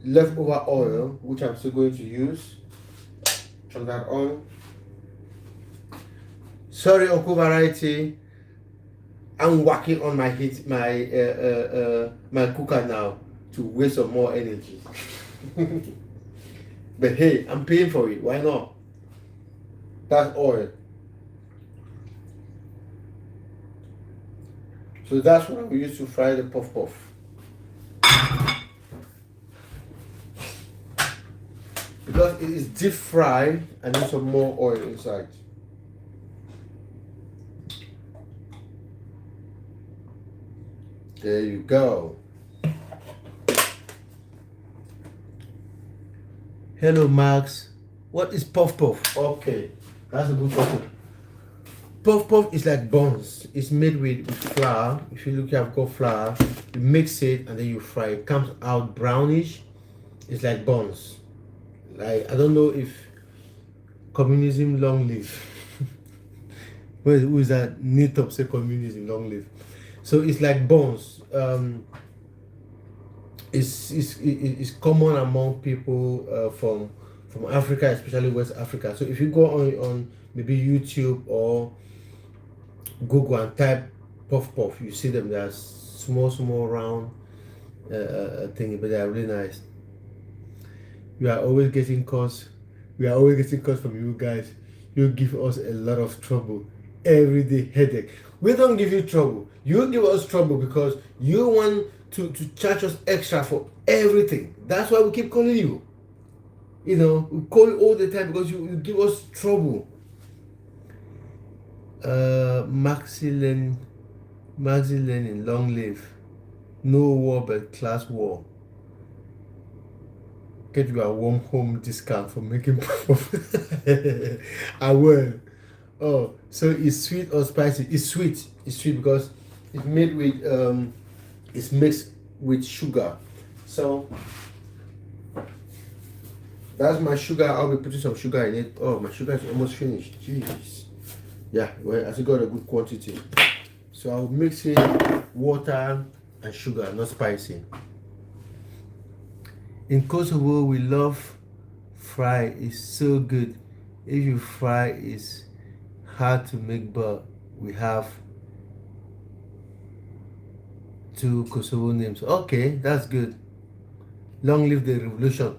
leftover oil which I'm still going to use. Turn that on. Sorry, Ako Variety. I'm working on my my cooker now to waste some more energy. But hey, I'm paying for it. Why not? That's oil. So that's what we use to fry the puff puff. Because it is deep fried, I need some more oil inside. There you go. Hello, Max. What is puff puff? Okay, that's a good question. Puff puff is like buns. It's made with flour. If you look, I've got flour. You mix it and then you fry. It comes out brownish. It's like buns. Like, I don't know if communism long live. Who is that? Nitop say communism long live. So it's like buns. It's common among people from Africa, especially West Africa. So if you go on maybe YouTube or Google and type puff puff, you see them. They're small round thing, but they are really nice. We are always getting calls. We are always getting calls from you guys. You give us a lot of trouble. Everyday headache. We don't give you trouble. You give us trouble because you want to charge us extra for everything. That's why we keep calling you. You know, we call you all the time because you give us trouble. Maxi Lenin, long live. No war but class war. Get you a warm home discount for making puff. I will. Oh, so it's sweet or spicy? It's sweet. It's sweet because it's made with it's mixed with sugar. So that's my sugar. I'll be putting some sugar in it. Oh, my sugar is almost finished. Jeez. Yeah, well, I still got a good quantity. So I'll mix it water and sugar, not spicy. In Kosovo, we love fry. It's so good. If you fry, it's hard to make, but we have 2 Kosovo names. Okay, that's good. Long live the revolution.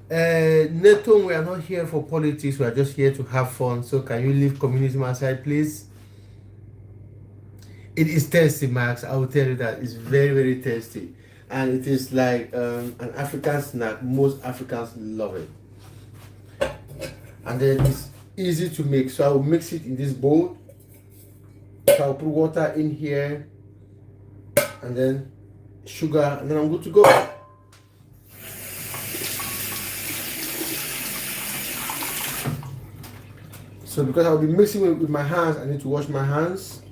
Neton, we are not here for politics. We are just here to have fun. So can you leave communism aside, please? It is tasty, Max. I will tell you that. It's very tasty. And it is like an African snack. Most Africans love it. And then it's easy to make. So I will mix it in this bowl. So I'll put water in here. And then sugar. And then I'm good to go. So because I'll be mixing with my hands, I need to wash my hands,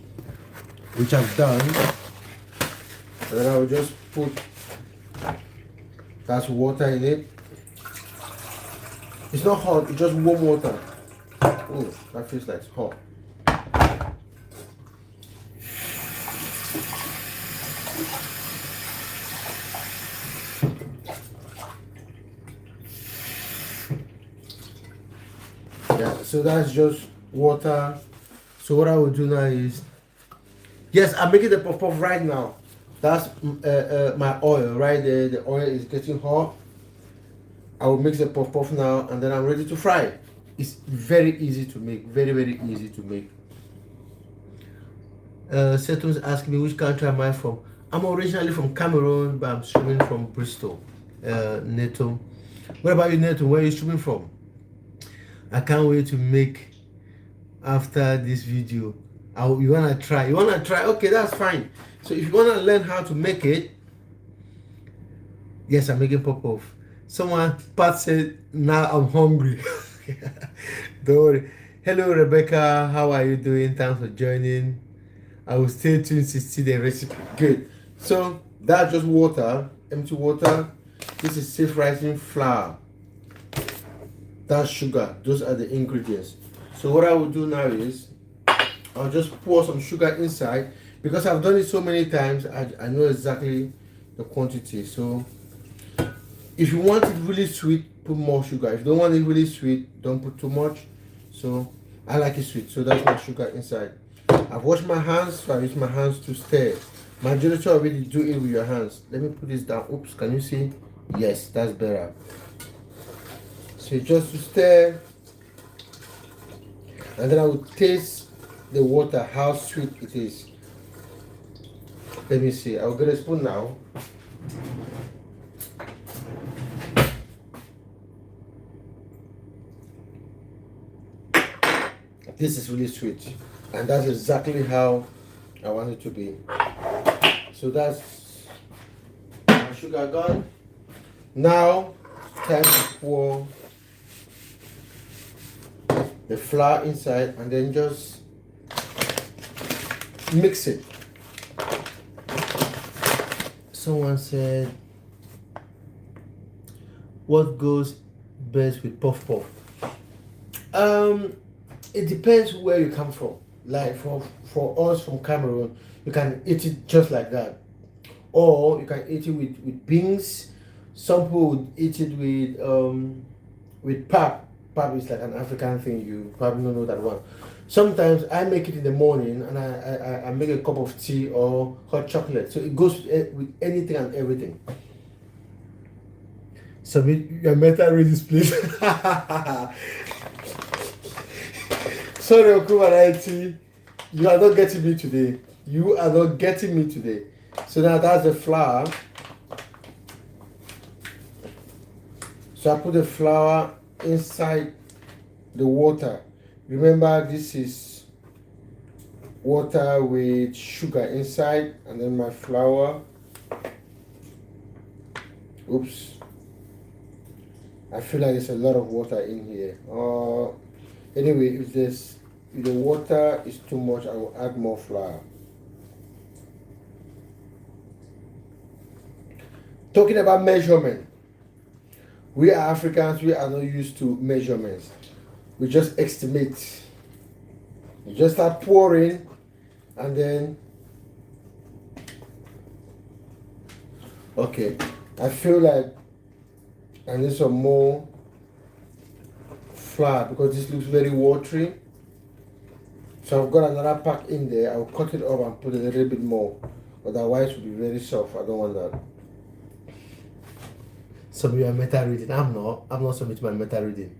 which I've done. And then I will just put that water in it. It's not hot, it's just warm water. Oh, that feels like it's hot. Yeah, so that's just water. So what I will do now is, yes, I'm making the puff puff right now. That's my oil right there. The oil is getting hot. I will mix the puff puff now, and then I'm ready to fry. It's very easy to make, very easy to make. Seton's asking me which country am I from. I'm originally from Cameroon, but I'm streaming from Bristol. Neto. What about you, Neto? Where are you streaming from? I can't wait to make after this video. You wanna try? You wanna try? Okay, that's fine. So if you wanna learn how to make it, yes, I'm making pop-off. Someone, Pat said, now I'm hungry. Don't worry. Hello, Rebecca. How are you doing? Thanks for joining. I will stay tuned to see the recipe. Good. So that's just water, empty water. This is safe rising flour. That's sugar. Those are the ingredients. So what I will do now is I'll just pour some sugar inside. Because I've done it so many times, I know exactly the quantity. So if you want it really sweet, put more sugar. If you don't want it really sweet, don't put too much. So I like it sweet, so that's my sugar inside. I've washed my hands, so I use my hands to stir. Majority already do it with your hands. Let me put this down. Oops, can you see? Yes, that's better. So just to stir, and then I will taste the water, how sweet it is. Let me see. I'll get a spoon now. This is really sweet, and that's exactly how I want it to be. So that's my sugar gone. Now time to pour the flour inside and then just mix it. Someone said, what goes best with puff puff? It depends where you come from. Like for us from Cameroon, you can eat it just like that, or you can eat it with beans. Some people would eat it with pap. Pap is like an African thing. You probably don't know that one. Sometimes I make it in the morning and I make a cup of tea or hot chocolate. So it goes with anything and everything. Submit your metal readings, please. Sorry, Okumarati, you are not getting me today. You are not getting me today. So now that's the flour. So I put the flour inside the water. Remember, this is water with sugar inside, and then my flour. Oops. I feel like there's a lot of water in here. Anyway, if the water is too much, I will add more flour. Talking about measurement, we are Africans, we are not used to measurements. We just estimate. You just start pouring, and then, okay, I feel like I need some more flour because this looks very watery. So I've got another pack in there. I'll cut it up and put a little bit more. Otherwise it will be very soft. I don't want that. Submit my meta reading. I'm not submitting my meta reading.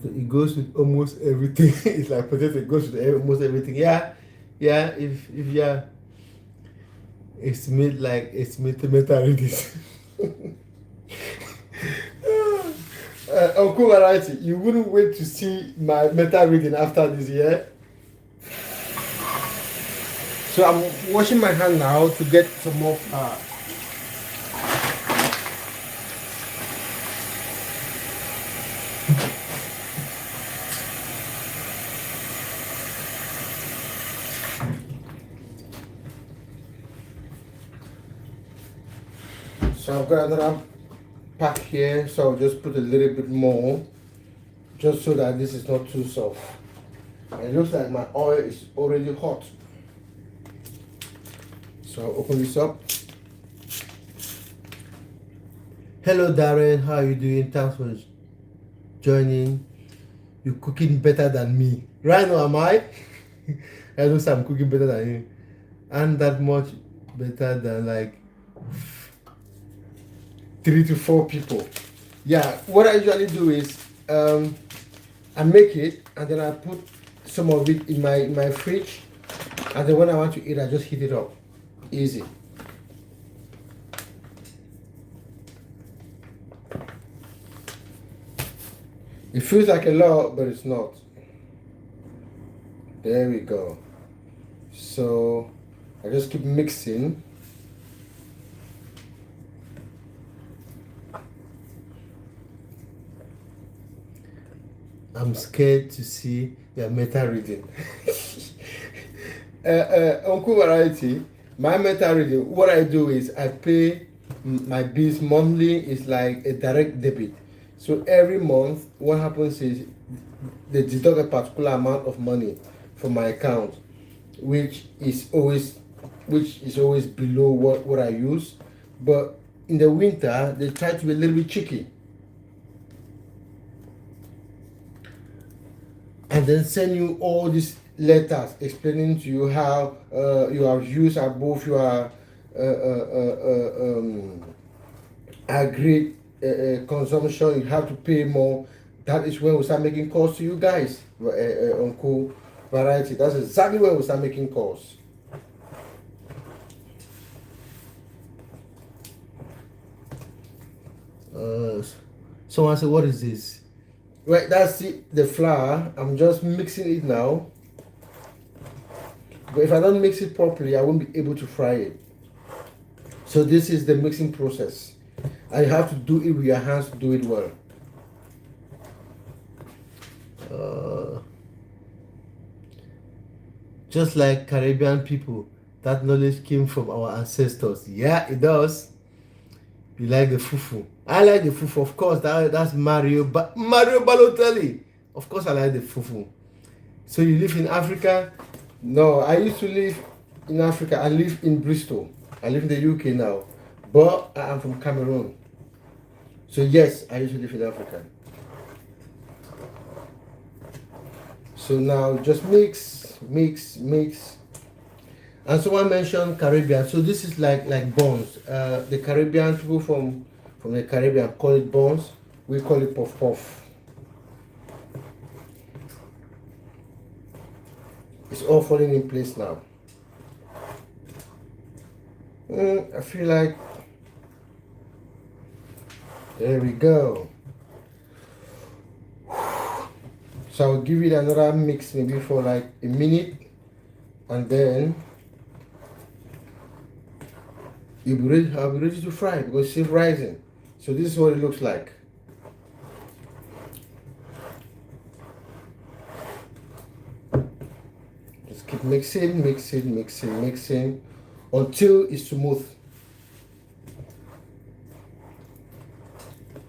It goes with almost everything. It's like potato, it goes with almost everything. Yeah. If estimate the meta readings. Uncle Variety, you wouldn't wait to see my meta reading after this year. So I'm washing my hand now to get some more flour. So I've got another pack here, so I'll just put a little bit more, just so that this is not too soft. And it looks like my oil is already hot. So I'll open this up. Hello Darren, how are you doing? Thanks for joining. You're cooking better than me. Right now, am I? I know I'm cooking better than you. And that much better than like 3 to 4 people. Yeah, what I usually do is I make it and then I put some of it in my fridge, and then when I want to eat I just heat it up. Easy. It feels like a lot, but it's not. There we go. So I just keep mixing. I'm scared to see your meta reading. Uncle Variety, my meta reading, what I do is I pay my bills monthly. Is like a direct debit. So every month, what happens is they deduct a particular amount of money from my account, which is always below what I use. But in the winter, they try to be a little bit cheeky, and then send you all these letters explaining to you how your views above your agreed consumption. You have to pay more. That is when we start making calls to you guys, Uncle Variety. That's exactly when we start making calls. Someone said, "What is this?" Right, that's it, the flour. I'm just mixing it now. But if I don't mix it properly, I won't be able to fry it. So this is the mixing process. And you have to do it with your hands to do it well. Just like Caribbean people, that knowledge came from our ancestors. Yeah, it does. You like the fufu. I like the fufu, of course. That's Mario Balotelli. Of course, I like the fufu. So you live in Africa? No, I used to live in Africa. I live in Bristol. I live in the UK now, but I am from Cameroon. So yes, I used to live in Africa. So now just mix. And someone mentioned Caribbean. So this is like buns. The Caribbean people from the Caribbean call it buns. We call it puff puff. It's all falling in place now. I feel like there we go. So I'll give it another mix maybe for like a minute, and then I'll be ready to fry because it's still rising. So this is what it looks like. Just keep mixing until it's smooth.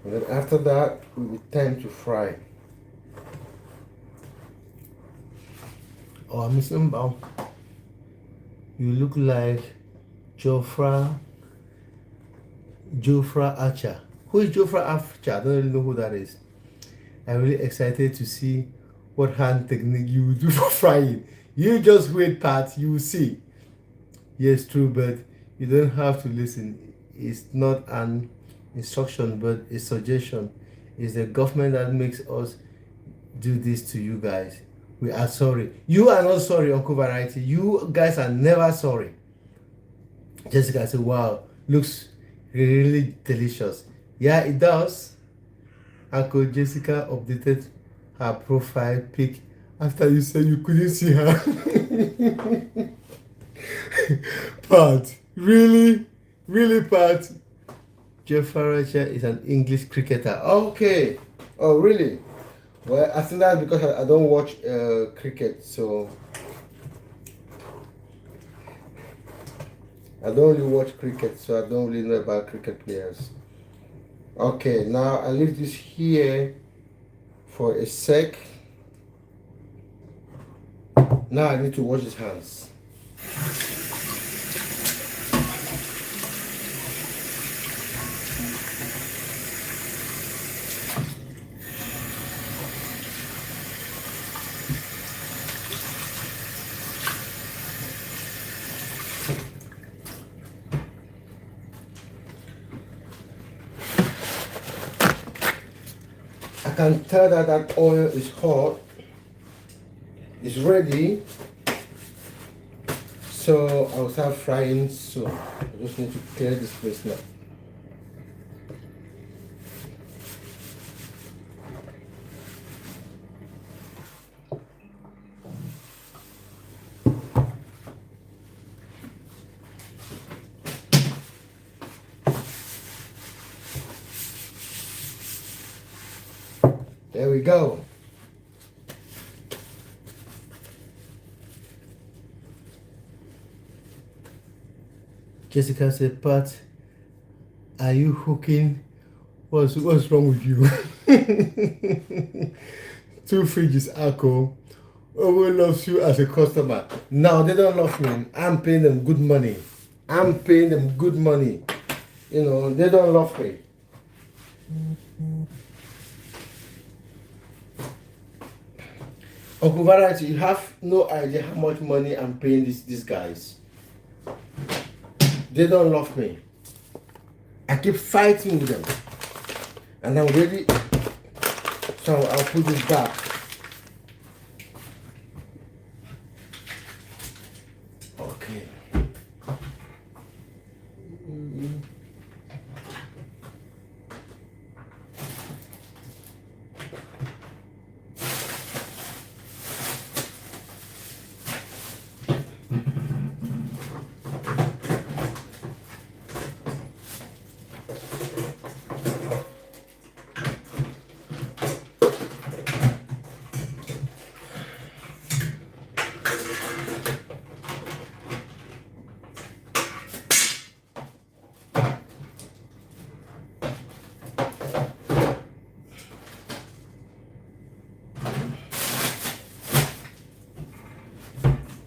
And then after that, it will be time to fry. Oh, Miss Mbao, you look like Jofra Archer. Who is Jofra Archer? I don't really know who that is. I'm really excited to see what hand technique you will do for frying. You just wait, Pat, you will see. Yes, true, but you don't have to listen. It's not an instruction, but a suggestion. It's the government that makes us do this to you guys. We are sorry. You are not sorry, Uncle Variety. You guys are never sorry. Jessica said, wow, looks really delicious. Yeah, it does. Uncle Jessica updated her profile pic after you said you couldn't see her. Pat, really, Pat? Jeff Faracher is an English cricketer. Okay. Oh, really? Well, I think that's because I don't watch cricket, so I don't really watch cricket, so I don't really know about cricket players. Okay, now I leave this here for a sec. Now I need to wash his hands. can tell that that oil is hot. It's ready. So I'll start frying soon. I just need to clear this place now. There we go. Jessica said, Pat, are you hooking? What's wrong with you? Two fridges, Ako. Everyone loves you as a customer. No, they don't love me. I'm paying them good money. I'm paying them good money. You know, they don't love me. Uncle Variety, you have no idea how much money I'm paying these guys. They don't love me. I keep fighting with them. And I'm ready. So I'll put this back. Okay.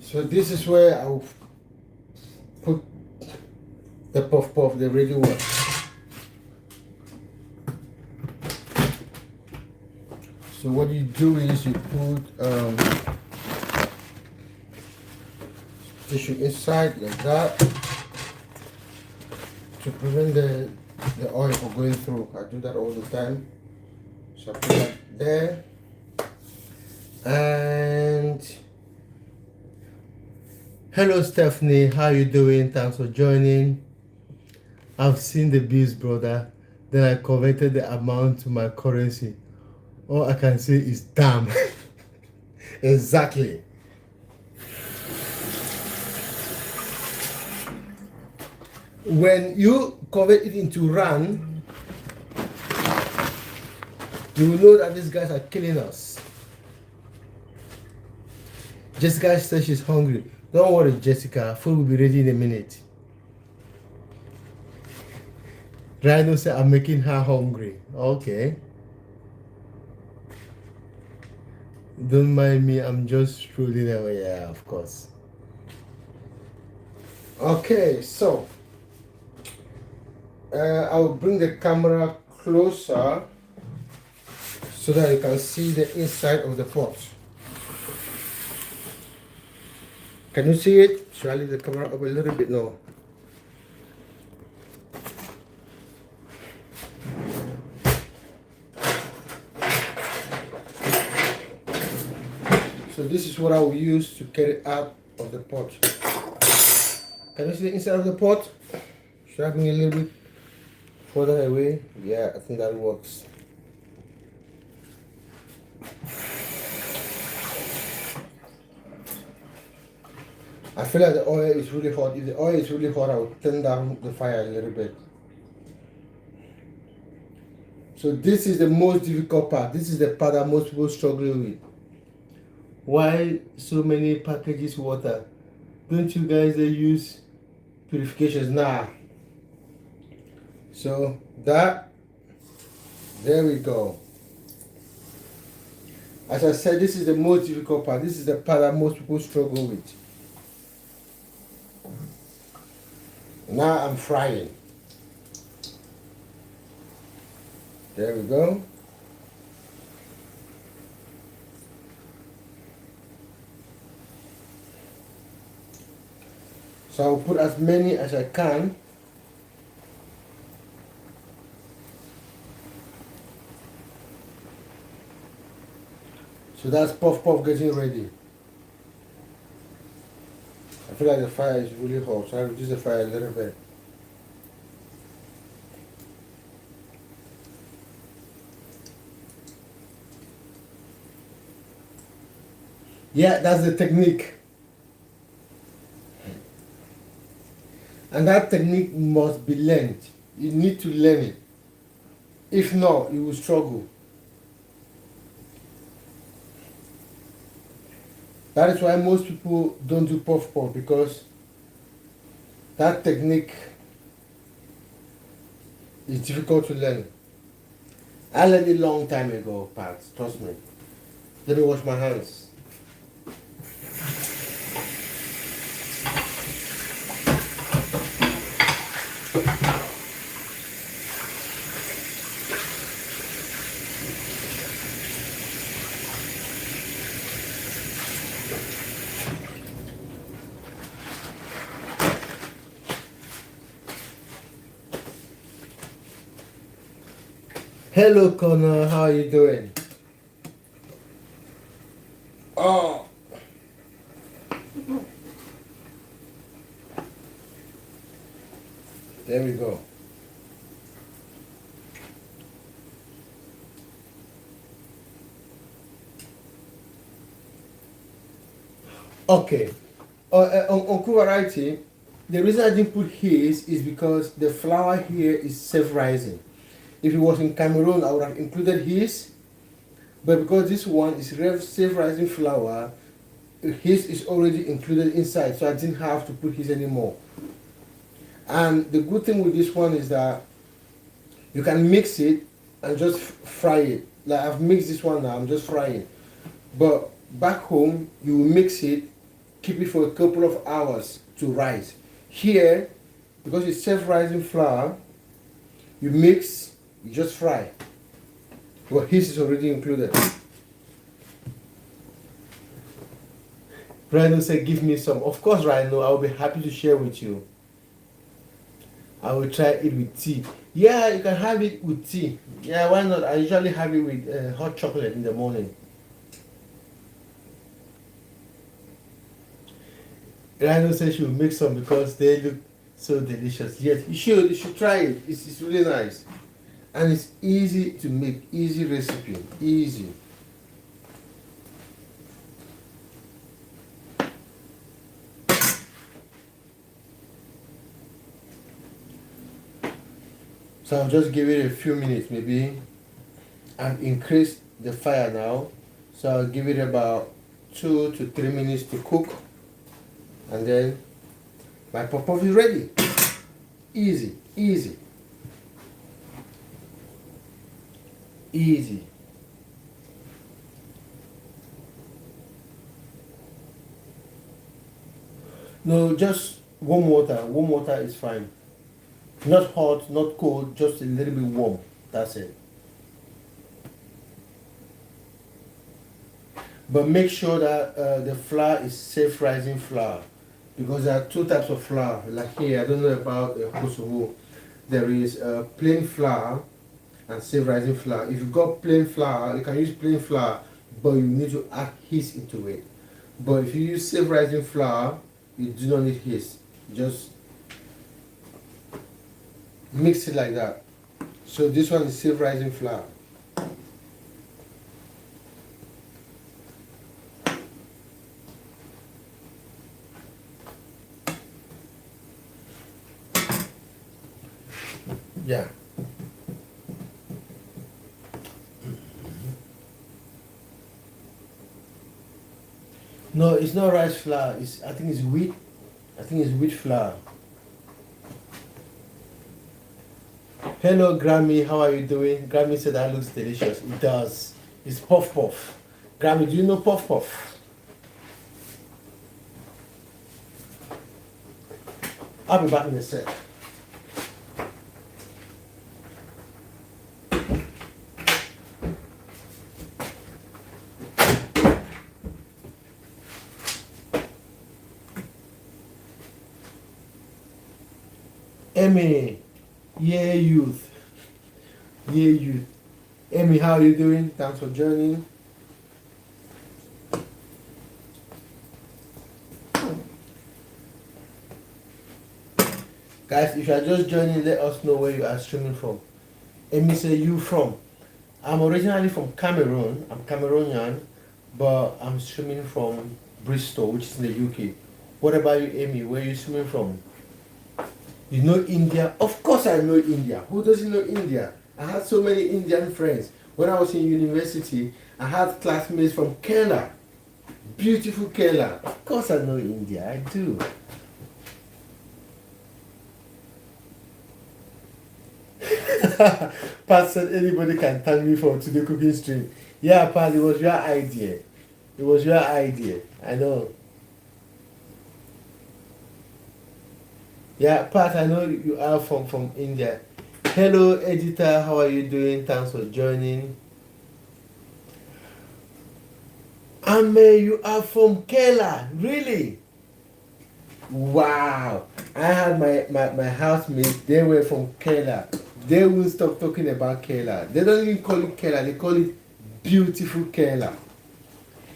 So this is where I'll put the puff puff, the ready one. So what you do is you put tissue inside like that to prevent the oil from going through. I do that all the time. So I put that there. And hello Stephanie, how you doing? Thanks for joining. I've seen the bills, brother. Then I converted the amount to my currency. All I can say is damn. Exactly. When you convert it into rand, you will know that these guys are killing us. Jessica says she's hungry. Don't worry, Jessica. Food will be ready in a minute. Rhino said I'm making her hungry. Okay. Don't mind me. I'm just strolling away. Yeah, of course. Okay, so I'll bring the camera closer so that you can see the inside of the pot. Can you see it? Should I leave the camera up a little bit? No. So this is what I will use to get it out of the pot. Can you see the inside of the pot? Should I bring it a little bit further away? Yeah, I think that works. I feel like the oil is really hot. If the oil is really hot, I will turn down the fire a little bit. So this is the most difficult part. This is the part that most people struggle with. Why so many packages water? Don't you guys use purifications? Nah. So there we go. As I said, this is the most difficult part. This is the part that most people struggle with. Now I'm frying. There we go. So I'll put as many as I can. So that's puff puff getting ready. I feel like the fire is really hot, so I reduce the fire a little bit. Yeah, that's the technique. And that technique must be learned. You need to learn it. If not, you will struggle. That is why most people don't do puff puff, because that technique is difficult to learn. I learned it a long time ago, Pat. Trust me. Let me wash my hands. Hello, Connor. How are you doing? Oh. There we go. Okay. On variety, the reason I didn't put his is because the flour here is self-rising. If it was in Cameroon, I would have included his, but because this one is self-rising flour, his is already included inside, so I didn't have to put his anymore. And the good thing with this one is that you can mix it and just fry it. Like I've mixed this one now, I'm just frying. But back home, you will mix it, keep it for a couple of hours to rise. Here, because it's self-rising flour, you mix, you just fry. But his is already included. Rhino said, give me some. Of course, Rhino, I will be happy to share with you. I will try it with tea. Yeah, you can have it with tea. Yeah, why not? I usually have it with hot chocolate in the morning. Rhino says she will make some because they look so delicious. Yes, you should try it. It's really nice. And it's easy to make, easy recipe, easy. So I'll just give it a few minutes maybe. I've increased the fire now. So I'll give it about 2 to 3 minutes to cook. And then my puff-puff is ready. Easy, easy. Easy. No, just warm water. Warm water is fine. Not hot, not cold, just a little bit warm. That's it. But make sure that the flour is self-rising flour, because there are two types of flour. Like here, I don't know about Kosovo. There is plain flour and self-rising flour. If you've got plain flour, you can use plain flour, but you need to add yeast into it. But if you use self-rising flour, you do not need yeast. Just mix it like that. So this one is self-rising flour. Yeah. No, it's not rice flour. I think it's wheat. I think it's wheat flour. Hello, Grammy. How are you doing? Grammy said that looks delicious. It does. It's puff puff. Grammy, do you know puff puff? I'll be back in a sec. Emmy, yeah, youth. Yeah, youth. Emmy, how are you doing? Thanks for joining. Guys, if you are just joining, let us know where you are streaming from. Amy say you from. I'm originally from Cameroon. I'm Cameroonian, but I'm streaming from Bristol, which is in the UK. What about you, Amy? Where are you streaming from? You know India? Of course I know India. Who doesn't know India? I had so many Indian friends. When I was in university, I had classmates from Kerala. Beautiful Kerala. Of course I know India. I do. Pat said anybody can thank me for today cooking stream. Yeah, Pat, it was your idea. It was your idea. I know. Yeah, Pat, I know you are from India. Hello, editor. How are you doing? Thanks for joining. Ame, you are from Kerala. Really? Wow. I had my housemates, they were from Kerala. They will stop talking about Kerala. They don't even call it Kerala, they call it beautiful Kerala.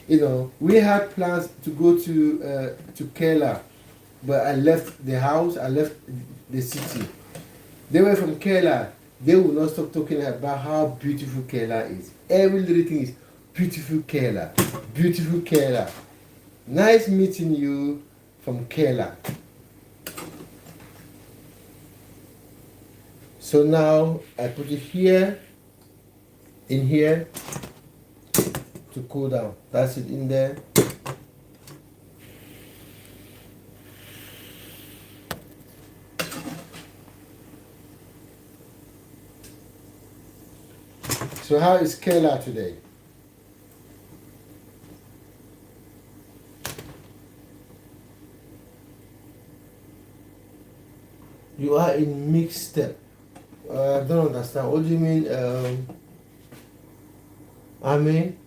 You know, we had plans to go to Kerala, but I left the house, I left the city. They were from Kerala. They will not stop talking about how beautiful Kerala is. Every little thing is beautiful Kerala. Beautiful Kerala. Nice meeting you from Kerala. So now I put it here, in here, to cool down. That's it in there. So how is Kerala today? You are in mixed step. I don't understand. What do you mean? I mean,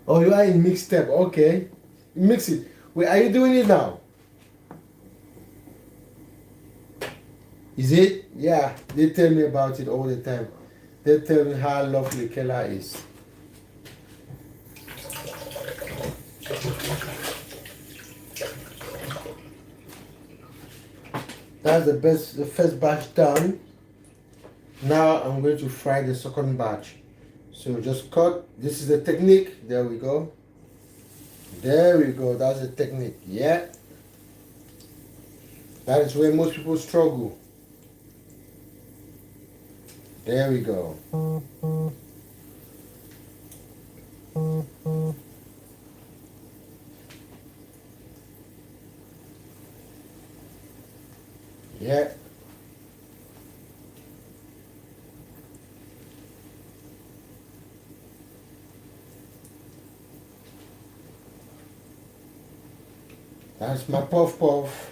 oh, you are in mixed step. Okay, mix it. Wait, are you doing it now? Is it? Yeah, they tell me about it all the time. They tell me how lovely Kerala is. That's the first batch done. Now I'm going to fry the second batch. So just cut. This is the technique. There we go. There we go. That's the technique. Yeah. That is where most people struggle. There we go. Yeah. That's my puff puff.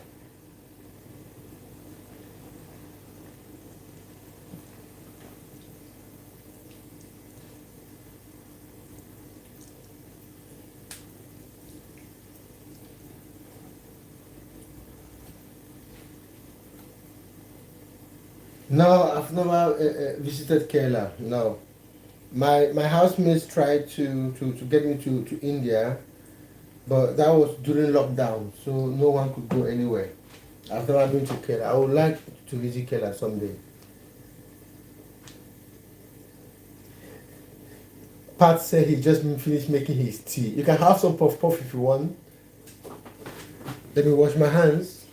No, I've never visited Kerala. No. My housemates tried to get me to India, but that was during lockdown, so no one could go anywhere. I've never been to Kerala. I would like to visit Kerala someday. Pat said he just finished making his tea. You can have some puff puff if you want. Let me wash my hands.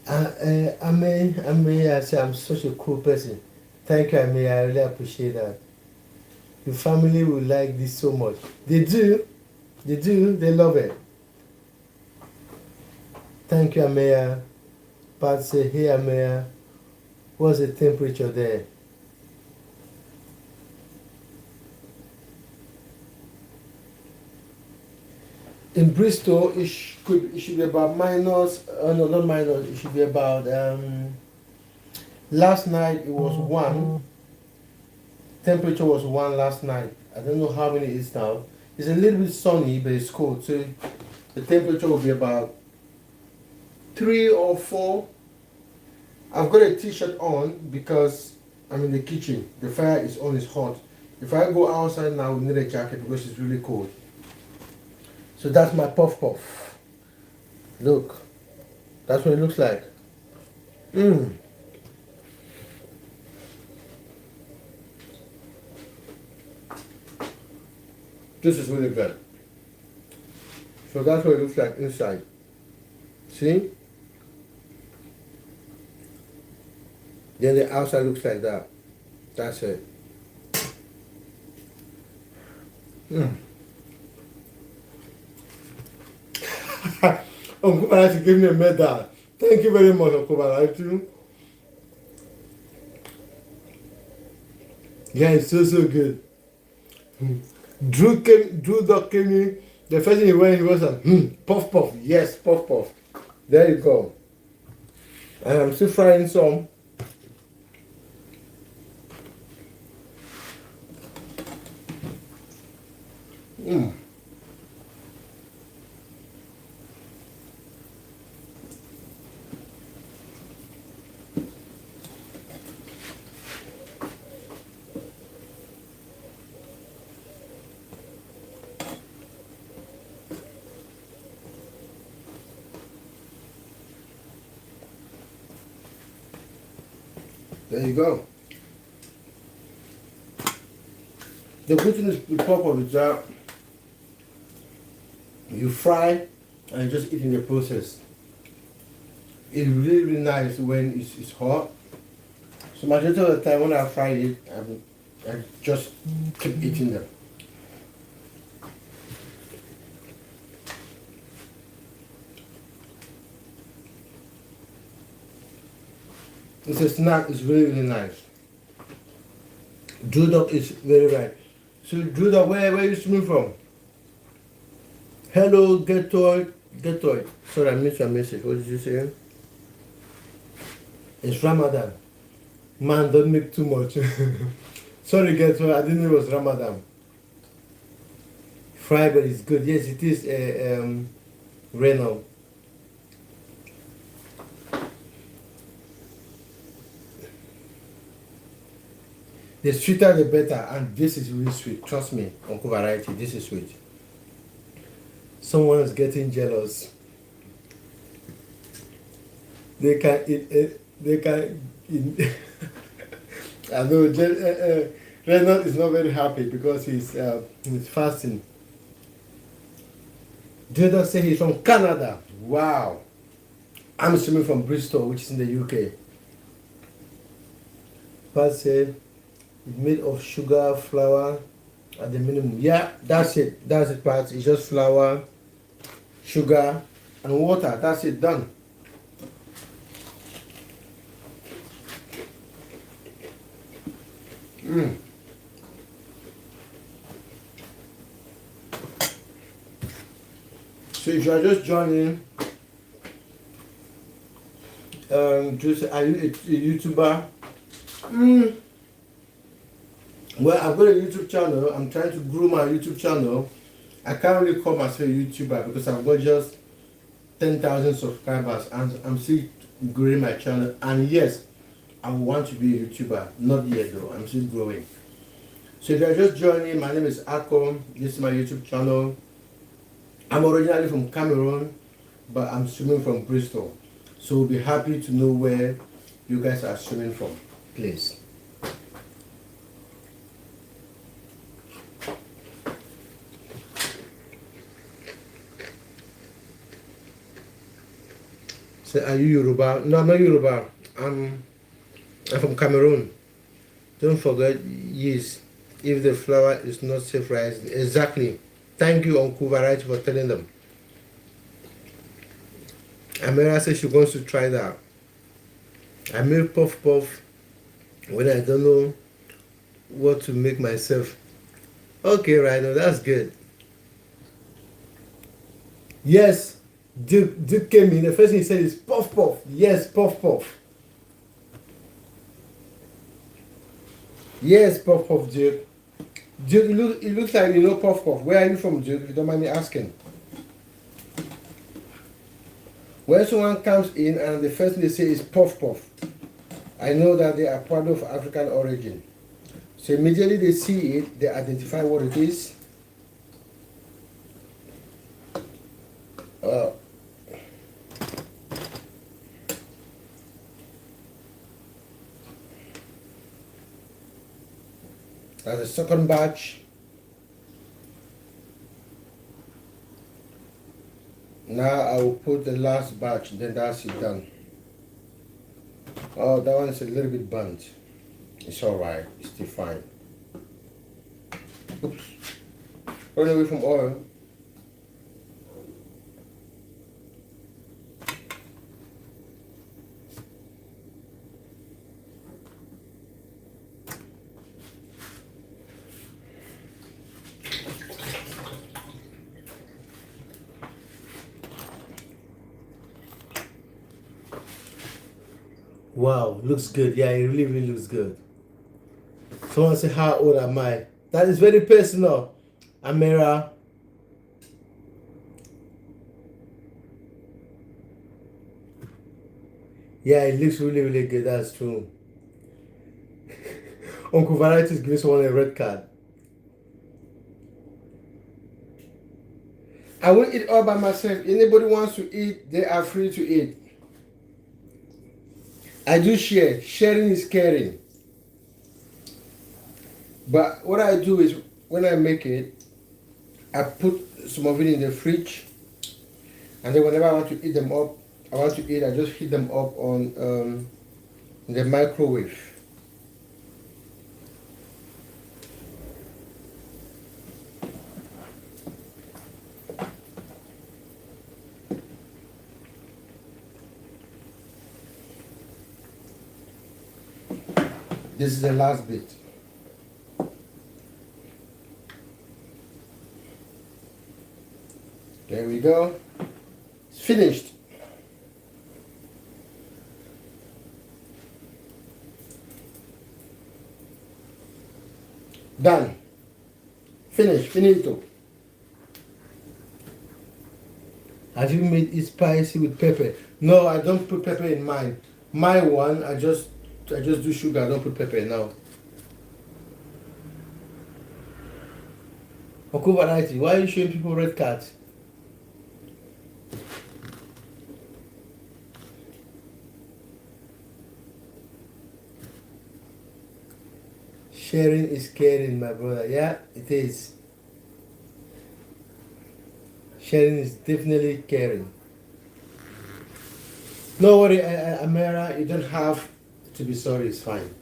I say I'm such a cool person. Thank you, Ame. I really appreciate that. Your family will like this so much. They do. They do. They love it. Thank you, Amaya. Pat say, hey, Amaya, what's the temperature there? In Bristol, it should be about minus. No, not minus. It should be about. Last night it was one. Temperature was one last night. I don't know how many it is now. It's a little bit sunny, but it's cold. So the temperature will be about 3 or 4. I've got a t-shirt on because I'm in the kitchen. The fire is on, it's hot. If I go outside now, we need a jacket because it's really cold. So that's my puff puff. Look, that's what it looks like. Mmm. This is really good. So that's what it looks like inside. See? Then the outside looks like that. That's it. Uncle Balaji gave me a medal. Thank you very much, Uncle Balaji. Yeah, it's so good. Drew Dog came in. The first thing he went, he was like, puff puff. Yes, puff puff. There you go. And I'm still frying some. There you go. The good thing is with popcorn is that you fry and you just eat in the process. It's really, really nice when it's hot. So majority of the time when I fry it, I just keep eating them. It's a snack, it's really, really nice. Drew is very right. So Drew, where are you coming from? Hello, get toy. Sorry, I missed your message. What did you say? It's Ramadan. Man, don't make too much. Sorry, get toy. I didn't know it was Ramadan. Fried, but it's good. Yes, it is. Reno. The sweeter the better, and this is really sweet. Trust me, Uncle Variety, this is sweet. Someone is getting jealous. They can eat it. They can eat. I know Reynald is not very happy because he's fasting. Jordan say he's from Canada. Wow. I'm assuming from Bristol, which is in the UK. Pat said it's made of sugar, flour at the minimum. Yeah, that's it. That's it, Pat. It's just flour, sugar, and water. That's it, done. So if you are just joining, just are you a YouTuber? Well, I've got a YouTube channel. I'm trying to grow my YouTube channel. I can't really call myself a YouTuber because I've got just 10,000 subscribers and I'm still growing my channel. And yes, I want to be a YouTuber. Not yet though. I'm still growing. So if you're just joining, my name is Ako. This is my YouTube channel. I'm originally from Cameroon, but I'm streaming from Bristol. So we'll be happy to know where you guys are streaming from, please. Say, are you Yoruba? No, I'm not Yoruba. I'm from Cameroon. Don't forget yeast. If the flour is not safe rising. Exactly. Thank you, Uncle Variety, for telling them. Amira says she wants to try that. I make puff puff when I don't know what to make myself. Okay, Rhino, that's good. Yes, Duke came in. The first thing he said is puff puff. Yes, puff puff. Yes, puff puff, Duke. Duke, it looks like you know puff puff. Where are you from, Duke? If you don't mind me asking. When someone comes in and the first thing they say is puff puff, I know that they are part of African origin. So immediately they see it, they identify what it is. That's the second batch. Now I will put the last batch, then that's it done. Oh, that one is a little bit burnt. It's alright, it's still fine. Oops. Run away from oil. Wow, looks good. Yeah, it really, really looks good. Someone say, how old am I? That is very personal, Amira. Yeah, it looks really, really good. That's true. Uncle Variety is giving someone a red card. I won't eat all by myself. Anybody wants to eat, they are free to eat. I do share. Sharing is caring. But what I do is when I make it, I put some of it in the fridge, and then whenever I want to eat them up, I just heat them up on the microwave. This is the last bit. There we go. It's finished. Done. Finished. Finito. Have you made it spicy with pepper? No, I don't put pepper in mine. My one, I just do sugar. I don't put pepper now. Ako Variety, why are you showing people red cards? Sharing is caring, my brother. Yeah, it is. Sharing is definitely caring. No worry, Amira, you don't have to be sorry, it's fine.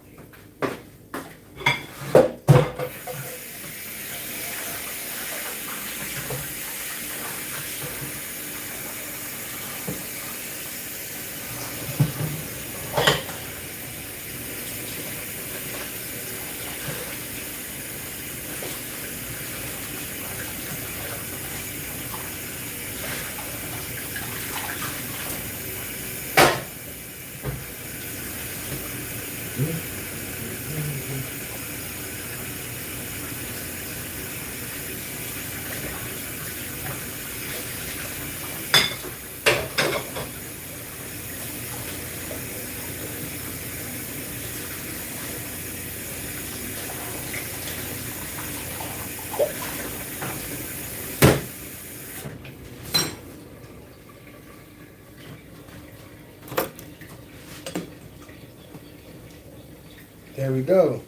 There we go.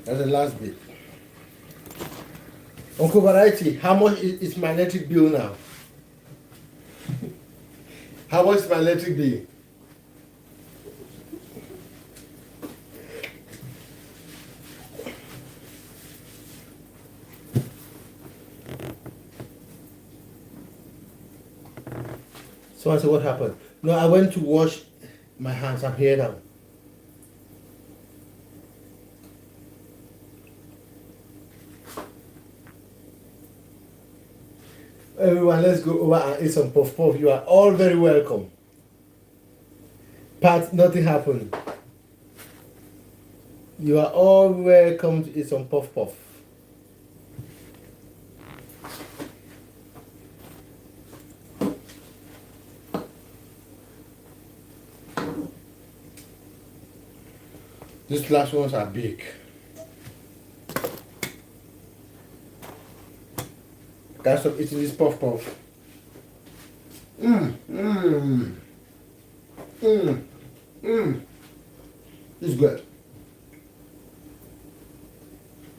That's the last bit. Uncle Variety, how much is my electric bill now? How much is my electric bill? So I said, what happened? No, I went to wash my hands. I'm here now. Everyone, let's go over and eat some puff puff. You are all very welcome. Pat, nothing happened. You are all welcome to eat some puff puff. These last ones are big. Can't stop eating this puff puff. It's good.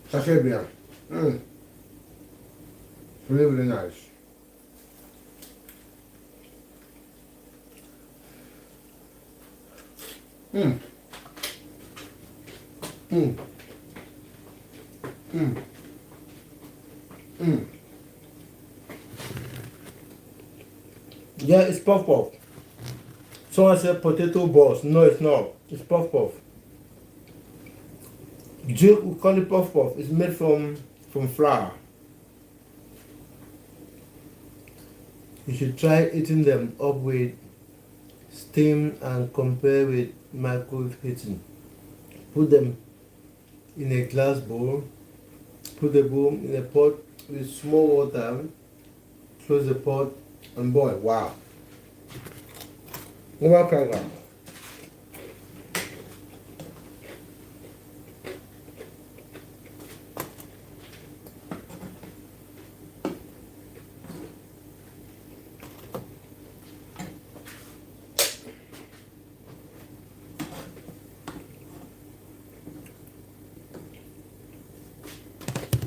Sachet bien. Really, really nice. Yeah, it's puff puff. Someone said potato balls. No, it's not. It's puff puff. Jill will call it puff puff. It's made from flour. You should try eating them up with steam and compare with microwave heating. Put them in a glass bowl. Put the bowl in a pot with small water. Close the pot and boil. Wow. Welcome.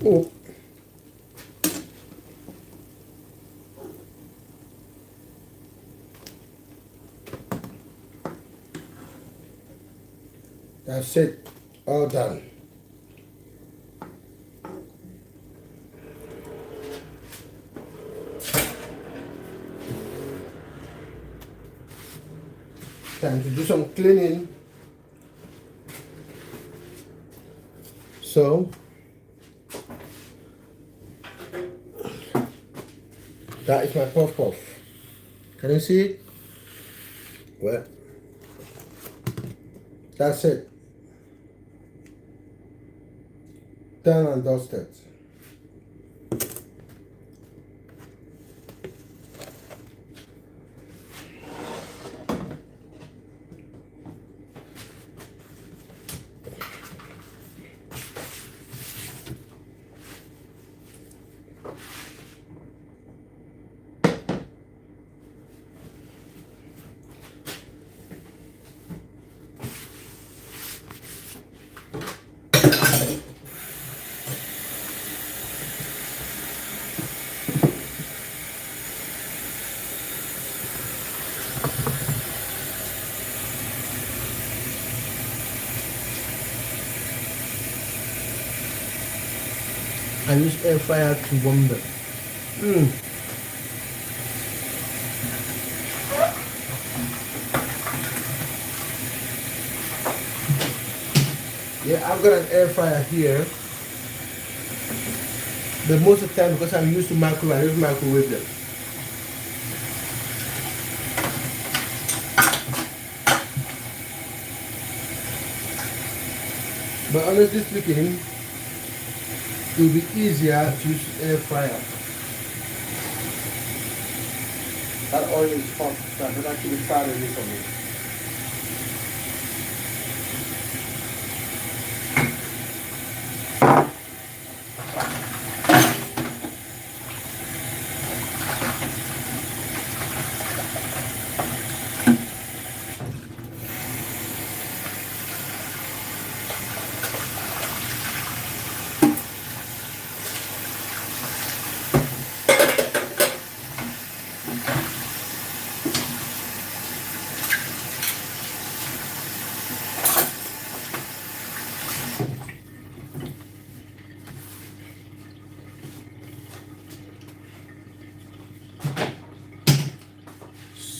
Oh. That's it. All done. Time to do some cleaning. So that is my puff puff. Can you see it? Well, that's it. Done and dusted. I use air fryer to warm them. Yeah, I've got an air fryer here. But most of the time, because I'm used to microwave, I just microwave them. But honestly speaking, it will be easier to use air fryer. That oil is hot, so I can actually fry away from it.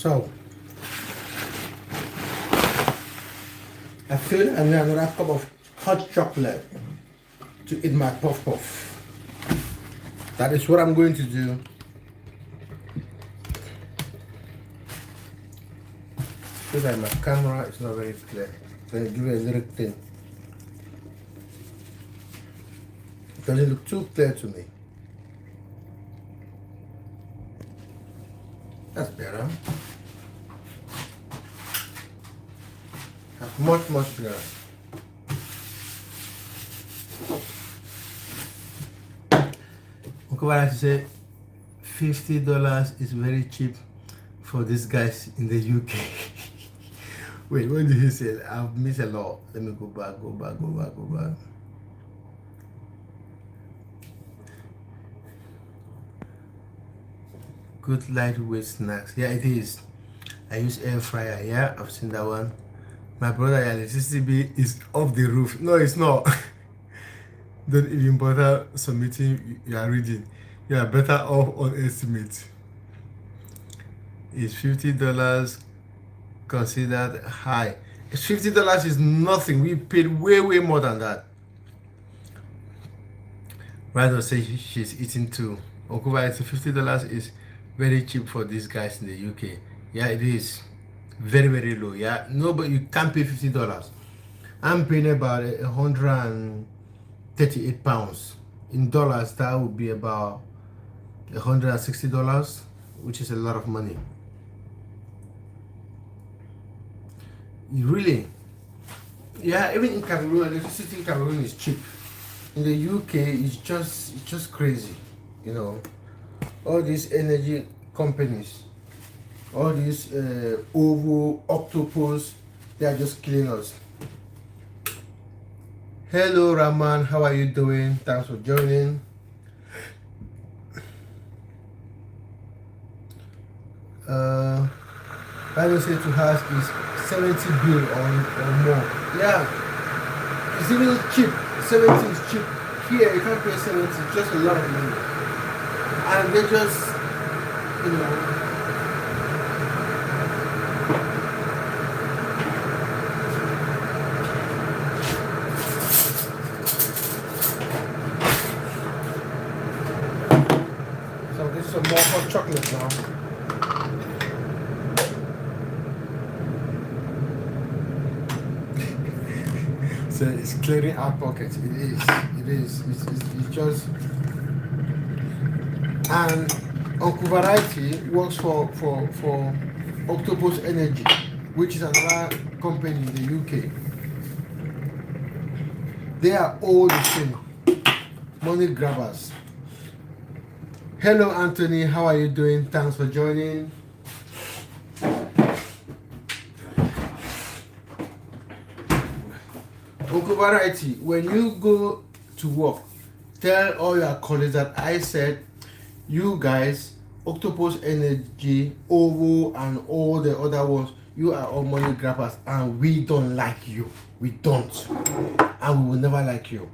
So I feel I need another cup of hot chocolate to eat my puff puff. That is what I'm going to do. Feel like my camera is not very clear. Let me give it a little thing. It doesn't look too clear to me. That's better. That's much better. Uncle Wala said $50 is very cheap for these guys in the UK. Wait, what did he say? I've missed a lot. Let me go back. Good lightweight snacks. Yeah, it is. I use air fryer. Yeah, I've seen that one. My brother, your electricity bill is off the roof. No, it's not. Don't even bother submitting your reading. You are better off on estimate. Is $50 considered high? $50 is nothing. We paid way more than that. Rado says she's eating too. Okuba, $50 is very cheap for these guys in the UK. Yeah, it is very low. Yeah, no, but you can't pay $50. I'm paying about 138 pounds. In dollars, that would be about $160, which is a lot of money. Really? Yeah, even in Cameroon, electricity in Cameroon is cheap. In the UK, it's just crazy, you know. All these energy companies, all these ovo, octopus, they are just killing us. Hello Rahman, how are you doing? Thanks for joining. I will say to us is 70 bill or more. Yeah, it's even cheap. 70 is cheap. Here you can't pay 70, it's just a lot of money. And they just, you know, so get some more hot chocolate now. So it's clearing our pockets. It is. It's just. And Uncle Variety works for Octopus Energy, which is another company in the UK. They are all the same. Money grabbers. Hello Anthony, how are you doing? Thanks for joining. Uncle Variety, when you go to work, tell all your colleagues that I said you guys, Octopus Energy, Ovo, and all the other ones, you are all money grabbers, and we don't like you. We don't. And we will never like you.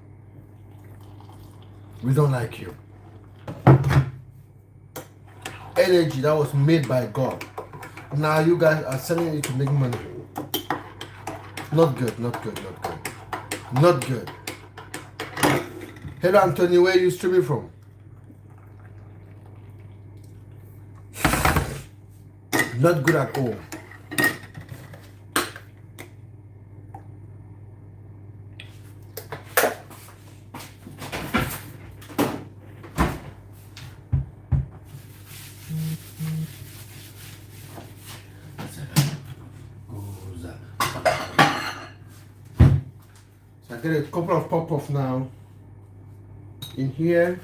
We don't like you. Energy that was made by God. Now you guys are selling it to make money. Not good. Not good. Hello Anthony, where are you streaming from? Not good at all. So I get a couple of pop-off now in here.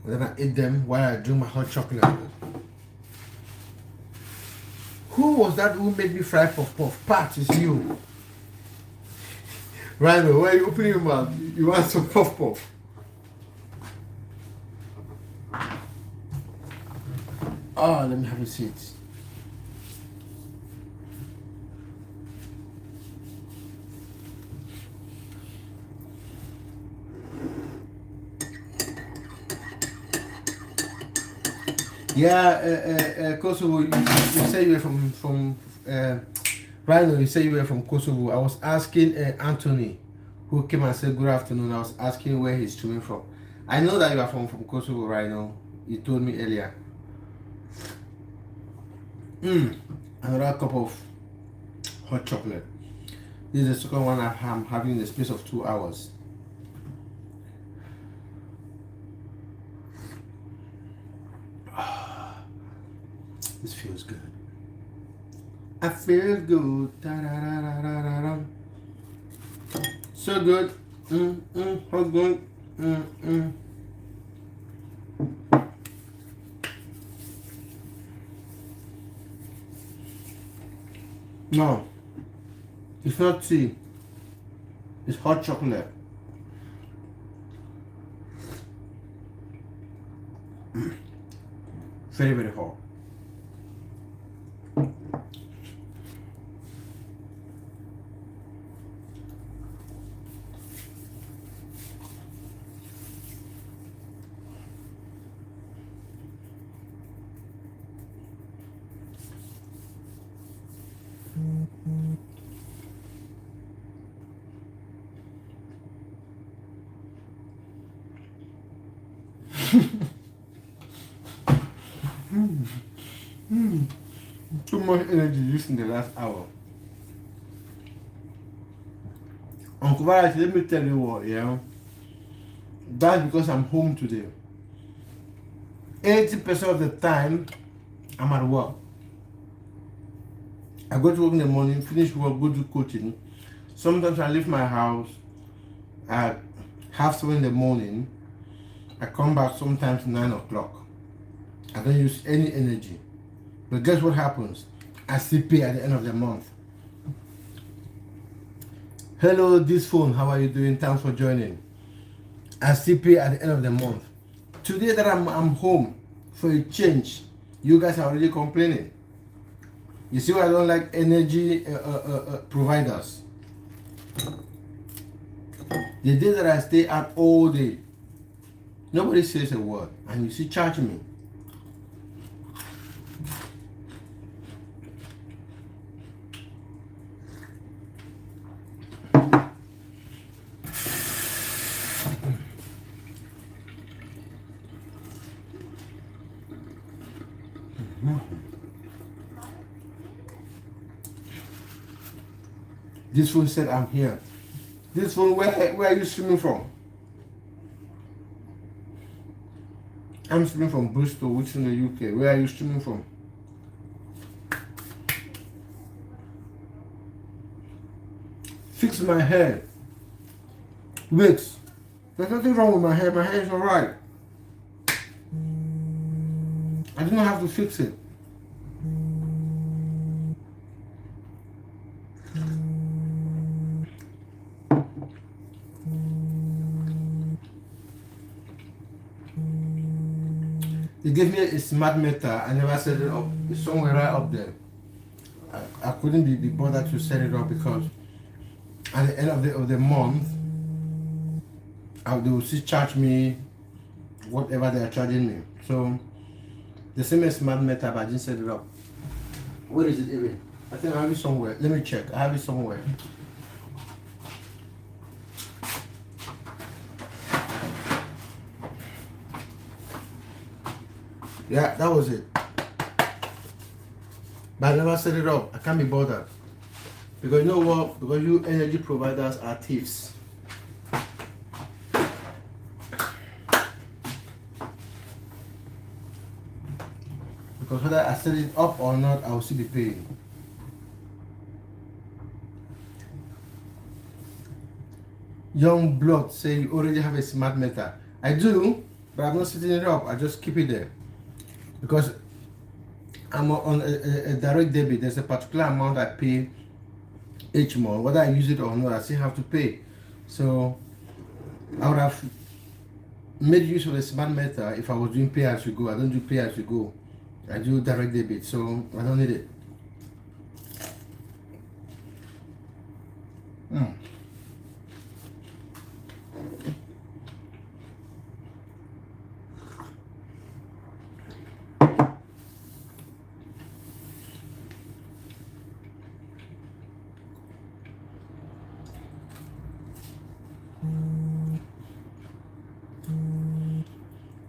And then I eat them while I drink my hot chocolate. Who was that who made me fry puff puff? Pat, it's you. Rhino, why are you opening your mouth? You want some puff puff? Oh, let me have a seat. Yeah, Kosovo. You say you were from Rhino. You say you were from Kosovo. I was asking Anthony, who came and said good afternoon. I was asking where he's streaming from. I know that you are from Kosovo, Rhino. You told me earlier. Another cup of hot chocolate. This is the second one I'm having in the space of 2 hours. This feels good. I feel good. Da-da-da-da-da-da. So good. So good. No, it's not tea. It's hot chocolate. Very, very hot. Too much energy used in the last hour. Uncle Variety, let me tell you what, yeah. That's because I'm home today. 80% of the time, I'm at work. I go to work in the morning, finish work, go do coaching. Sometimes I leave my house at 7:30 in the morning. I come back sometimes 9 o'clock. I don't use any energy. But guess what happens? I still pay at the end of the month. Hello, this phone, how are you doing? Thanks for joining. I still pay at the end of the month. Today that I'm home for a change, you guys are already complaining. You see why I don't like energy providers. The day that I stay out all day, nobody says a word, and you see charge me. This phone said I'm here. This phone, where are you streaming from? I'm streaming from Bristol, which is in the UK. Where are you streaming from? Fix my hair. Wigs. There's nothing wrong with my hair. My hair is alright. I do not have to fix it. They gave me a smart meter. I never set it up. It's somewhere right up there. I couldn't be bothered to set it up because at the end of the month, they will still charge me whatever they are charging me. So the same as smart meter, but I didn't set it up. Where is it even? I think I have it somewhere. Let me check. I have it somewhere. Yeah, that was it. But I never set it up. I can't be bothered. Because you know what? Because you energy providers are thieves. Because whether I set it up or not, I will still be paying. Young Blood say you already have a smart meter. I do, but I'm not setting it up. I just keep it there. Because I'm on a direct debit. There's a particular amount I pay each month. Whether I use it or not, I still have to pay. So I would have made use of the smart meter if I was doing pay as you go. I don't do pay as you go. I do direct debit, so I don't need it.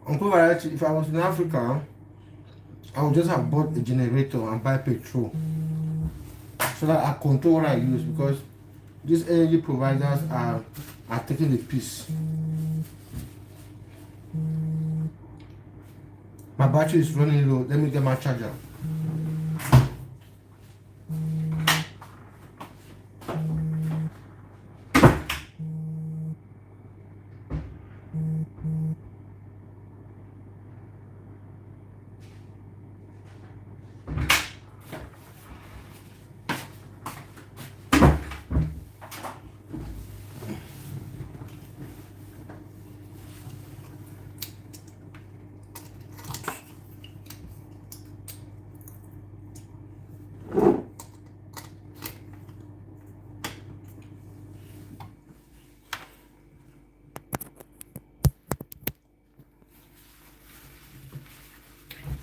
Uncle Variety, if I was in Africa, I would just have bought a generator and buy petrol so that I control what I use, because these energy providers are taking the piece. My battery is running low. Let me get my charger.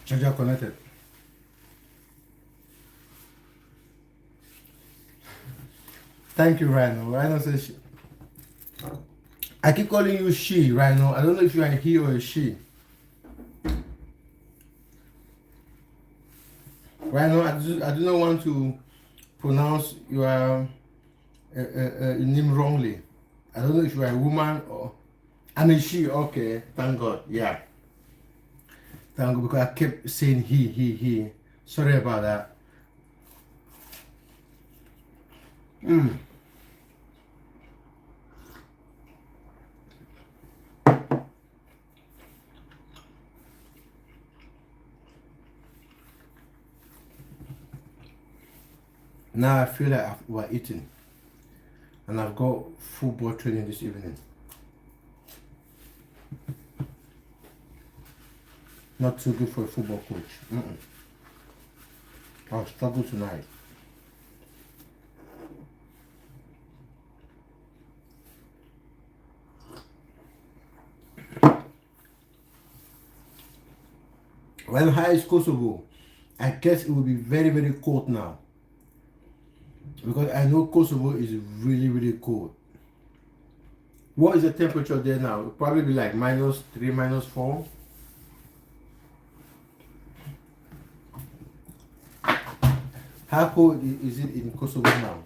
Charger connected. Thank you, Rhino. Rhino says, I keep calling you she, Rhino. I don't know if you are a he or a she. Rhino, I do not want to pronounce your name wrongly. I don't know if you are a woman or... I'm a she. Okay, thank God. Yeah. Thank God, because I kept saying he. Sorry about that. Now I feel like we're eating, and I've got football training this evening. Not too good for a football coach. I'll struggle tonight. Well, how is Kosovo? I guess it will be very, very cold now, because I know Kosovo is really, really cold. What is the temperature there now? It'll probably be like -3, -4. How cold is it in Kosovo now?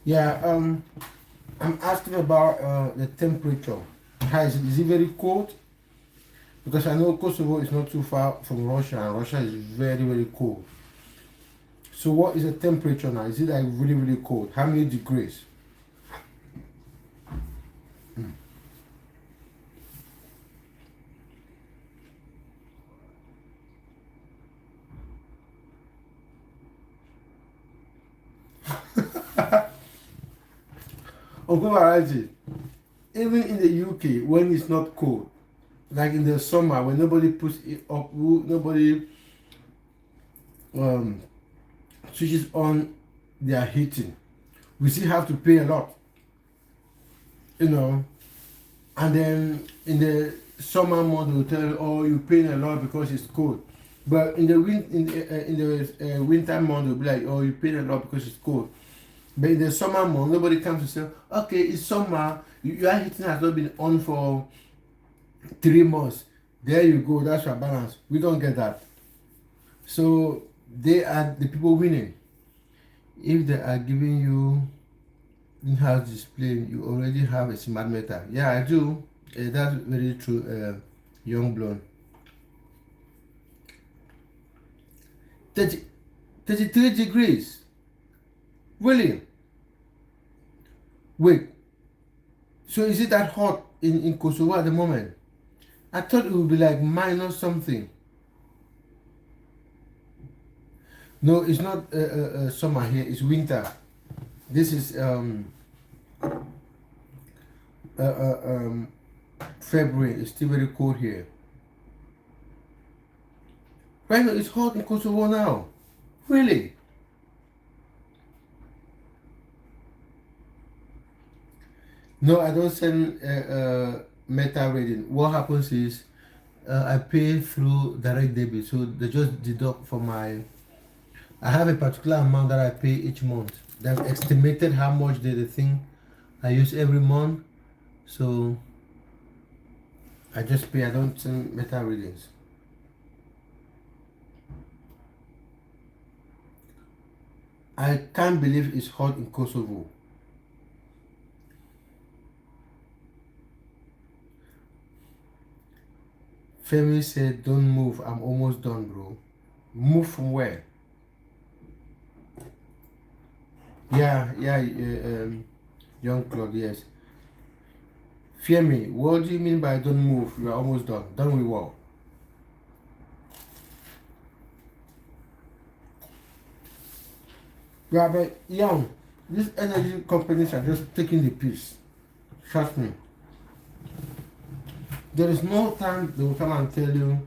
Yeah, I'm asking about the temperature. How is it? Is it very cold? Because I know Kosovo is not too far from Russia, and Russia is very, very cold. So what is the temperature now? Is it like really, really cold? How many degrees? Uncle Maraji, even in the UK, when it's not cold, like in the summer, when nobody puts it up, nobody switches on their heating, we still have to pay a lot, you know. And then in the summer month, they will tell you, oh, you're paying a lot because it's cold. But in the winter month, they'll be like, oh, you're paying a lot because it's cold. But in the summer month, nobody comes to say, okay, it's summer, your heating has not been on for 3 months. There you go, that's your balance. We don't get that. So they are the people winning. If they are giving you in-house display, you already have a smart meter. Yeah, I do. That's very true, young blonde. 33 degrees. Really? Wait. So is it that hot in Kosovo at the moment? I thought it would be like minus something. No, it's not summer here. It's winter. This is uh, uh, um, February. It's still very cold here. Right now, it's hot in Kosovo now. Really? No, I don't send meta reading. What happens is I pay through direct debit, so they just deduct from my. I have a particular amount that I pay each month. They've estimated how much the thing I use every month, so I just pay. I don't send meta readings. I can't believe it's hot in Kosovo. Femi said, "Don't move. I'm almost done, bro." Move from where? Yeah, young Claude, yes. Femi, what do you mean by don't move? You are almost done. Done with what? Yeah, but young, these energy companies are just taking the piece. Trust me. There is no time they will come and tell you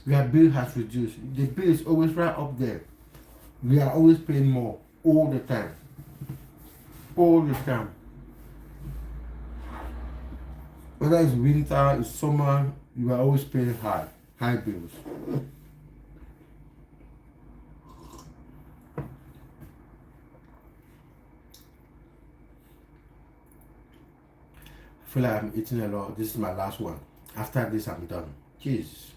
your bill has reduced. The bill is always right up there. We are always paying more all the time. All the time. Whether it's winter, it's summer, you are always paying high bills. I feel like I'm eating a lot. This is my last one. After this, I'm done. Jeez.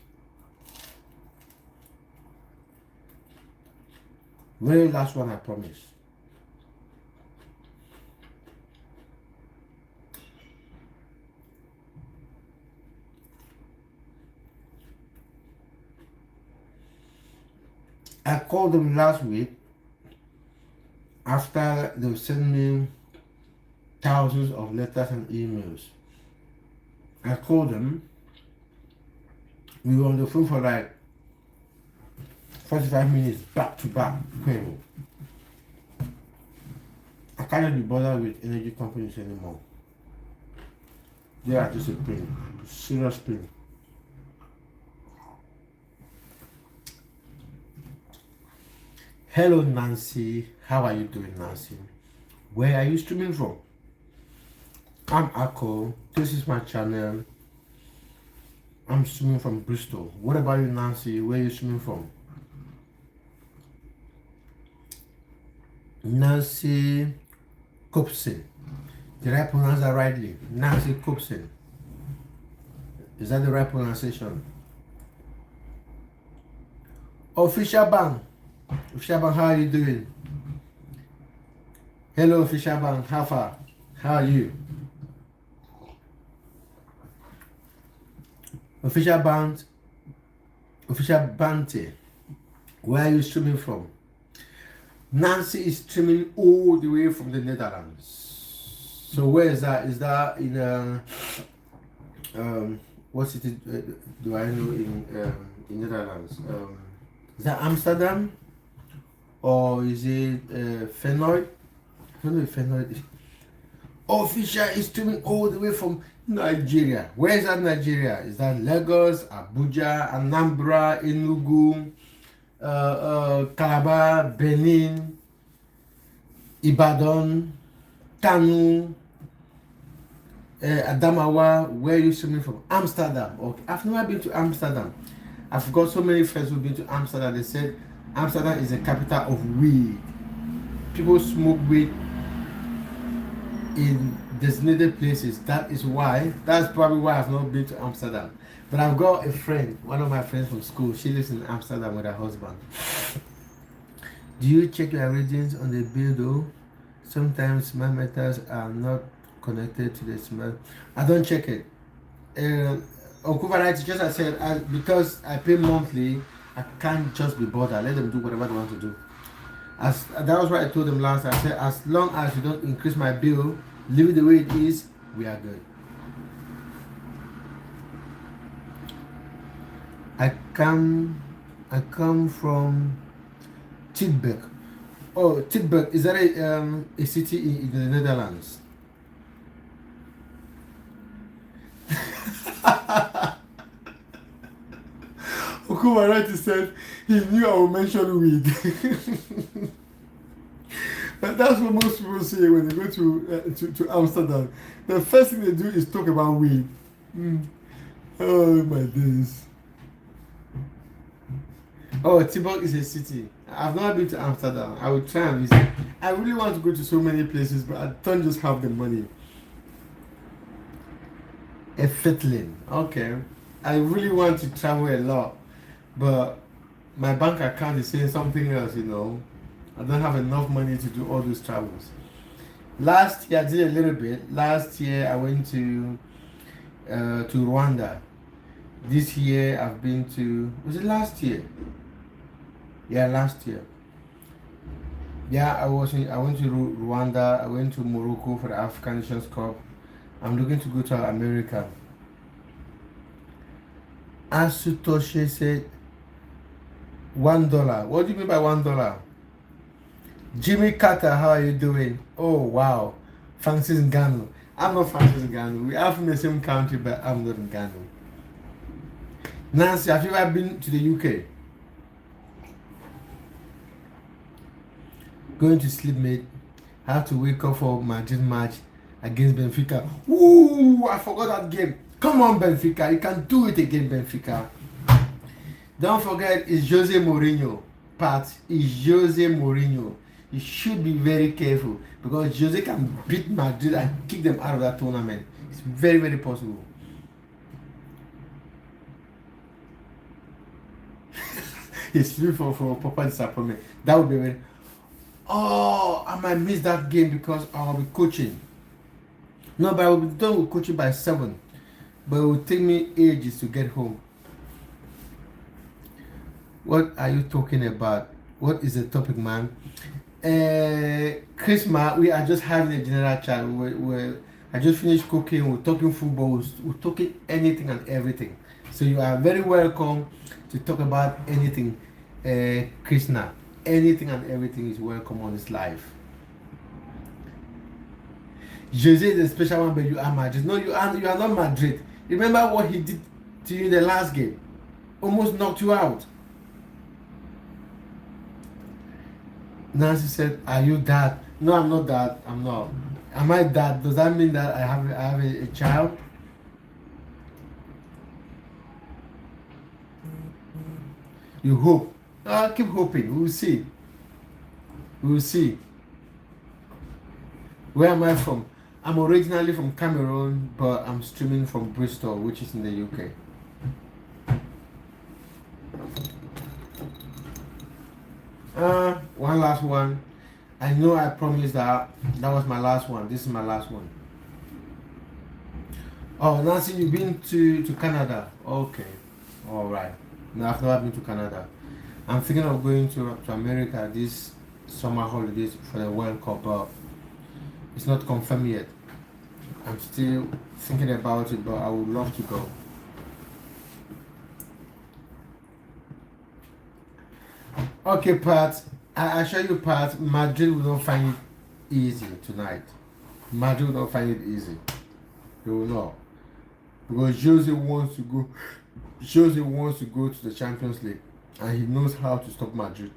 Very last one, I promise. I called them last week after they sent me thousands of letters and emails. I called them. We were on the phone for like 45 minutes back to back. I can't be bothered with energy companies anymore. They are just a pain, serious pain. Hello Nancy, how are you doing, Nancy? Where are you streaming from? I'm Ako. This is my channel. I'm streaming from Bristol. What about you, Nancy? Where are you streaming from? Nancy Copson. Did I pronounce that rightly? Nancy Copson. Is that the right pronunciation? Official Bang. Official Bang, how are you doing? Hello, Official Bang. How far? How are you? Official Band, Official Bante, where are you streaming from? Nancy is streaming all the way from the Netherlands. So where is that? Is that in what city do I know in Netherlands? Is that Amsterdam or is it Feyenoord? I don't know if Feyenoord is. Official is streaming all the way from Nigeria. Where is that Nigeria? Is that Lagos, Abuja, Anambra, Enugu, Calabar, Benin, Ibadan, Kanu, Adamawa? Where are you streaming from? Amsterdam. Okay, I've never been to Amsterdam. I've got so many friends who've been to Amsterdam. They said Amsterdam is the capital of weed. People smoke weed in designated places. That's probably why I've not been to Amsterdam. But I've got a friend, one of my friends from school. She lives in Amsterdam with her husband. Do you check your readings on the bill though? Sometimes my meters are not connected to the smell. I don't check it. Okuvarite, just as I said, because I pay monthly, I can't just be bothered. Let them do whatever they want to do. That was what I told them last. I said, as long as you don't increase my bill, leave it the way it is, we are good. I come from Tilburg. Oh, Tilburg, is that a city in the Netherlands? Okuma Wright said he knew I would mention weed. But that's what most people say when they go to Amsterdam. The first thing they do is talk about weed. Mm. Oh my days. Oh, Tilburg is a city. I've not been to Amsterdam. I would try and visit. I really want to go to so many places, but I don't just have the money. A fiddling. Okay. I really want to travel a lot, but my bank account is saying something else, you know. I don't have enough money to do all those travels. Last year I did a little bit. Last year I went to Rwanda. This year I've been to, was it last year? Yeah, last year. Yeah, I went to Rwanda. I went to Morocco for the African Nations Cup. I'm looking to go to America. Asutoshe said $1. What do you mean by $1? Jimmy Carter, how are you doing? Oh wow. Francis Ngannou. I'm not Francis Ngannou. We are from the same country, but I'm not Ngannou. Nancy, have you ever been to the UK? Going to sleep, mate. I have to wake up for Madrid match against Benfica. Ooh, I forgot that game. Come on, Benfica. You can do it again, Benfica. Don't forget, it's Jose Mourinho. Pat, it's Jose Mourinho. You should be very careful because Jose can beat Madrid and kick them out of that tournament. It's very, very possible. It's free for proper disappointment. That would be very. Oh, I might miss that game because I'll be coaching. No, but I will be done with coaching by 7. But it will take me ages to get home. What are you talking about? What is the topic, man? Christmas, we are just having a general chat. I just finished cooking, we're talking football, we're talking anything and everything. So you are very welcome to talk about anything, Krishna. Anything and everything is welcome on this live. Jose is a special one, but you are Madrid. No, you are not Madrid. Remember what he did to you in the last game? Almost knocked you out. Nancy said, "Are you dad?" No, I'm not dad. I'm not. Am I dad? Does that mean that I have a child? You hope. Keep hoping. We'll see. We'll see. Where am I from? I'm originally from Cameroon, but I'm streaming from Bristol, which is in the UK. One last one. I know I promised that was my last one. This is my last one. Oh, Nancy, you've been to Canada. Okay. All right. No, I've never been to Canada. I'm thinking of going to America this summer holidays for the World Cup, but it's not confirmed yet. I'm still thinking about it, but I would love to go. Okay, Pat. I assure you, Pat, Madrid will not find it easy tonight. Madrid will not find it easy. They will not. Because Jose wants to go. Jose wants to go to the Champions League, and he knows how to stop Madrid.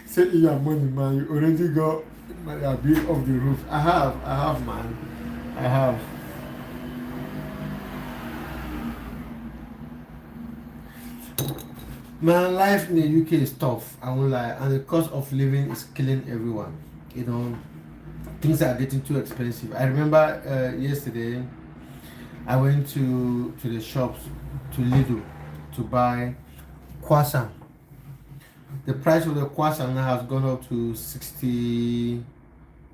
Say your money, man. You already got a bit off the roof. I have, man. I have. Man, life in the UK is tough. I won't lie, and the cost of living is killing everyone. You know, things are getting too expensive. I remember yesterday, I went to the shops, to Lidl, to buy croissant. The price of the croissant now has gone up to 60,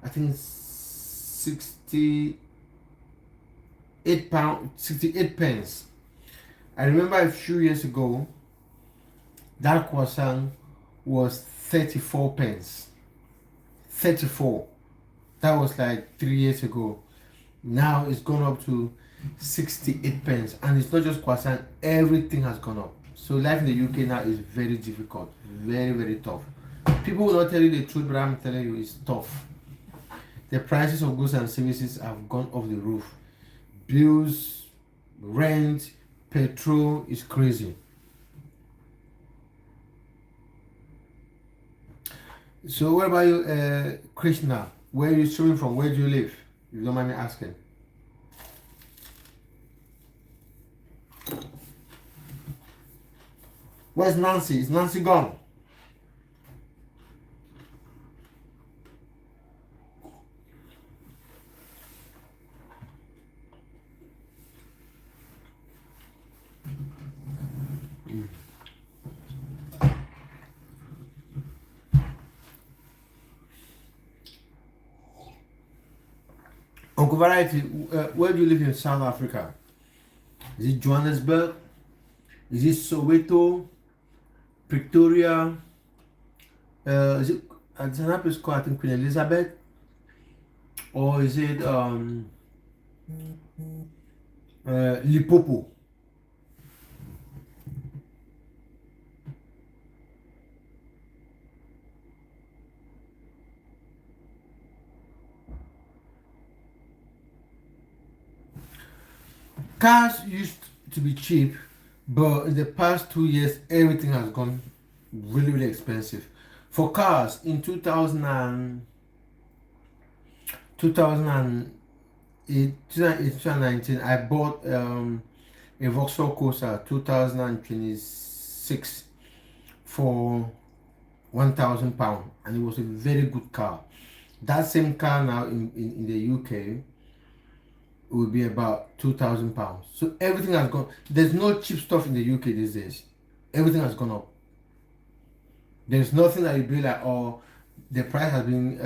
I think 68 pound, 68 pence. I remember a few years ago, that croissant was 34 pence. 34. That was like 3 years ago. Now it's gone up to 68 pence, and it's not just croissant, everything has gone up. So life in the UK now is very difficult, very, very tough. People will not tell you the truth, but I'm telling you, it's tough. The prices of goods and services have gone off the roof. Bills, rent, petrol is crazy. So what about you, Krishna? Where are you streaming from? Where do you live? If you don't mind me asking. Where's Nancy? Is Nancy gone? Uncle Variety, where do you live in South Africa? Is it Johannesburg? Is it Soweto? Pretoria? Is it another place called, I think, Queen Elizabeth? Or is it Limpopo? Cars used to be cheap, but in the past 2 years, everything has gone really, really expensive. For cars, in 2019, I bought a Vauxhall Corsa 2026 for £1,000, and it was a very good car. That same car now in the UK, it would be about £2,000. So everything has gone. There's no cheap stuff in the UK these days. Everything has gone up. There's nothing that you be like, oh, the price has been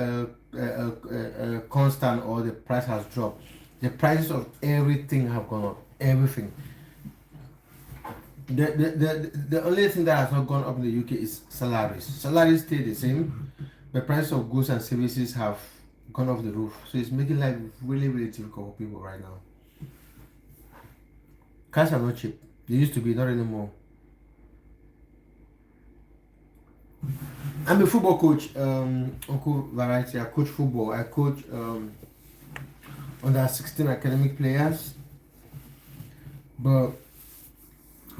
constant, or the price has dropped. The prices of everything have gone up. Everything. The only thing that has not gone up in the UK is salaries. Salaries stay the same. The price of goods and services have gone off the roof. So it's making life really, really difficult for people right now. Cars are not cheap. They used to be, not anymore. I'm a football coach, Uncle Variety. I coach football. I coach under 16 academic players. But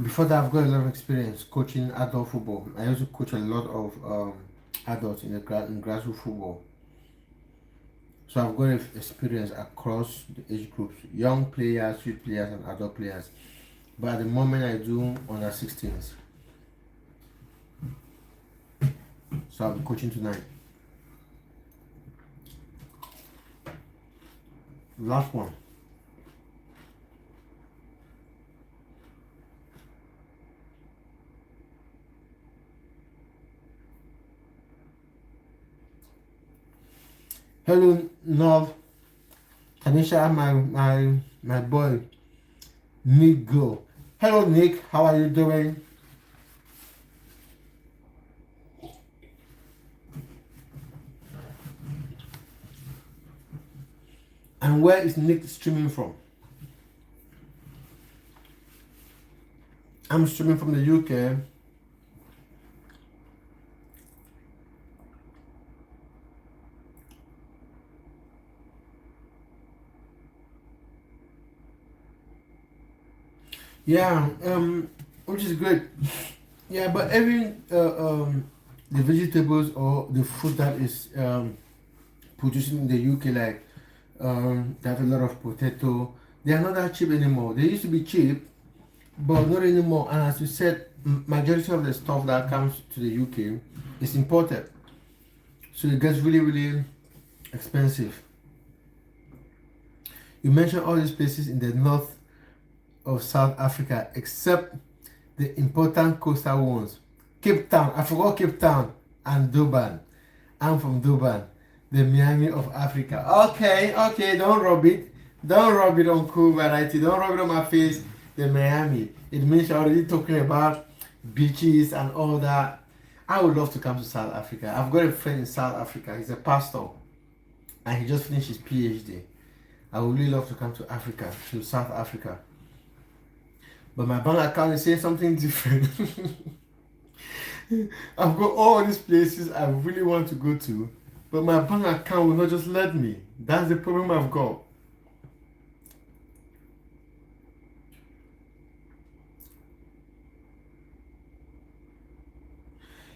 before that, I've got a lot of experience coaching adult football. I also coach a lot of adults in grassroots football. So I've got experience across the age groups, young players, youth players, and adult players. But at the moment, I do under 16s. So I'll be coaching tonight. Last one. Hello, North. Tanisha, my boy, Nick Go. Hello, Nick. How are you doing? And where is Nick streaming from? I'm streaming from the UK. Yeah, which is great. Yeah, but every the vegetables or the food that is produced in the UK, like they have a lot of potato. They are not that cheap anymore. They used to be cheap, but not anymore. And as you said, majority of the stuff that comes to the UK is imported, so it gets really, really expensive. You mentioned all these places in the north of South Africa, except the important coastal ones. Cape Town, I forgot Cape Town, and Durban. I'm from Durban, the Miami of Africa. Okay, don't rub it. Don't rub it on Cool Variety. Don't rub it on my face. The Miami. It means you're already talking about beaches and all that. I would love to come to South Africa. I've got a friend in South Africa. He's a pastor, and he just finished his PhD. I would really love to come to Africa, to South Africa. But my bank account is saying something different. I've got all these places I really want to go to, but my bank account will not just let me. That's the problem I've got.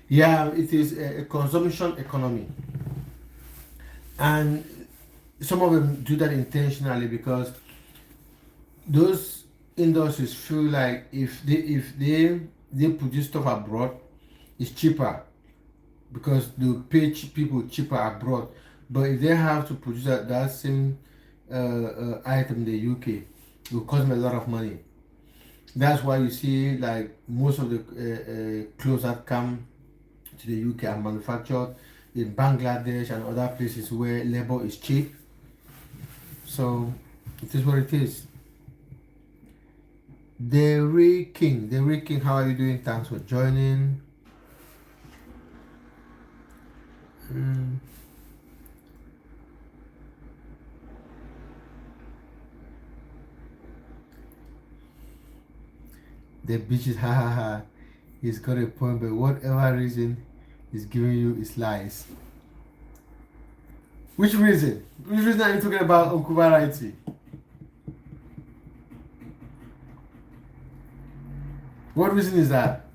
Yeah, it is a consumption economy. And some of them do that intentionally because those industries feel like if they produce stuff abroad, it's cheaper because they pay people cheaper abroad. But if they have to produce that same item in the UK, it will cost them a lot of money. That's why you see like most of the clothes that come to the UK are manufactured in Bangladesh and other places where labor is cheap. So it is what it is. The Ray King, how are you doing? Thanks for joining. The bitches, ha ha ha. He's got a point, but whatever reason he's giving you is lies. Which reason? Which reason are you talking about, Uncle Variety? What reason is that?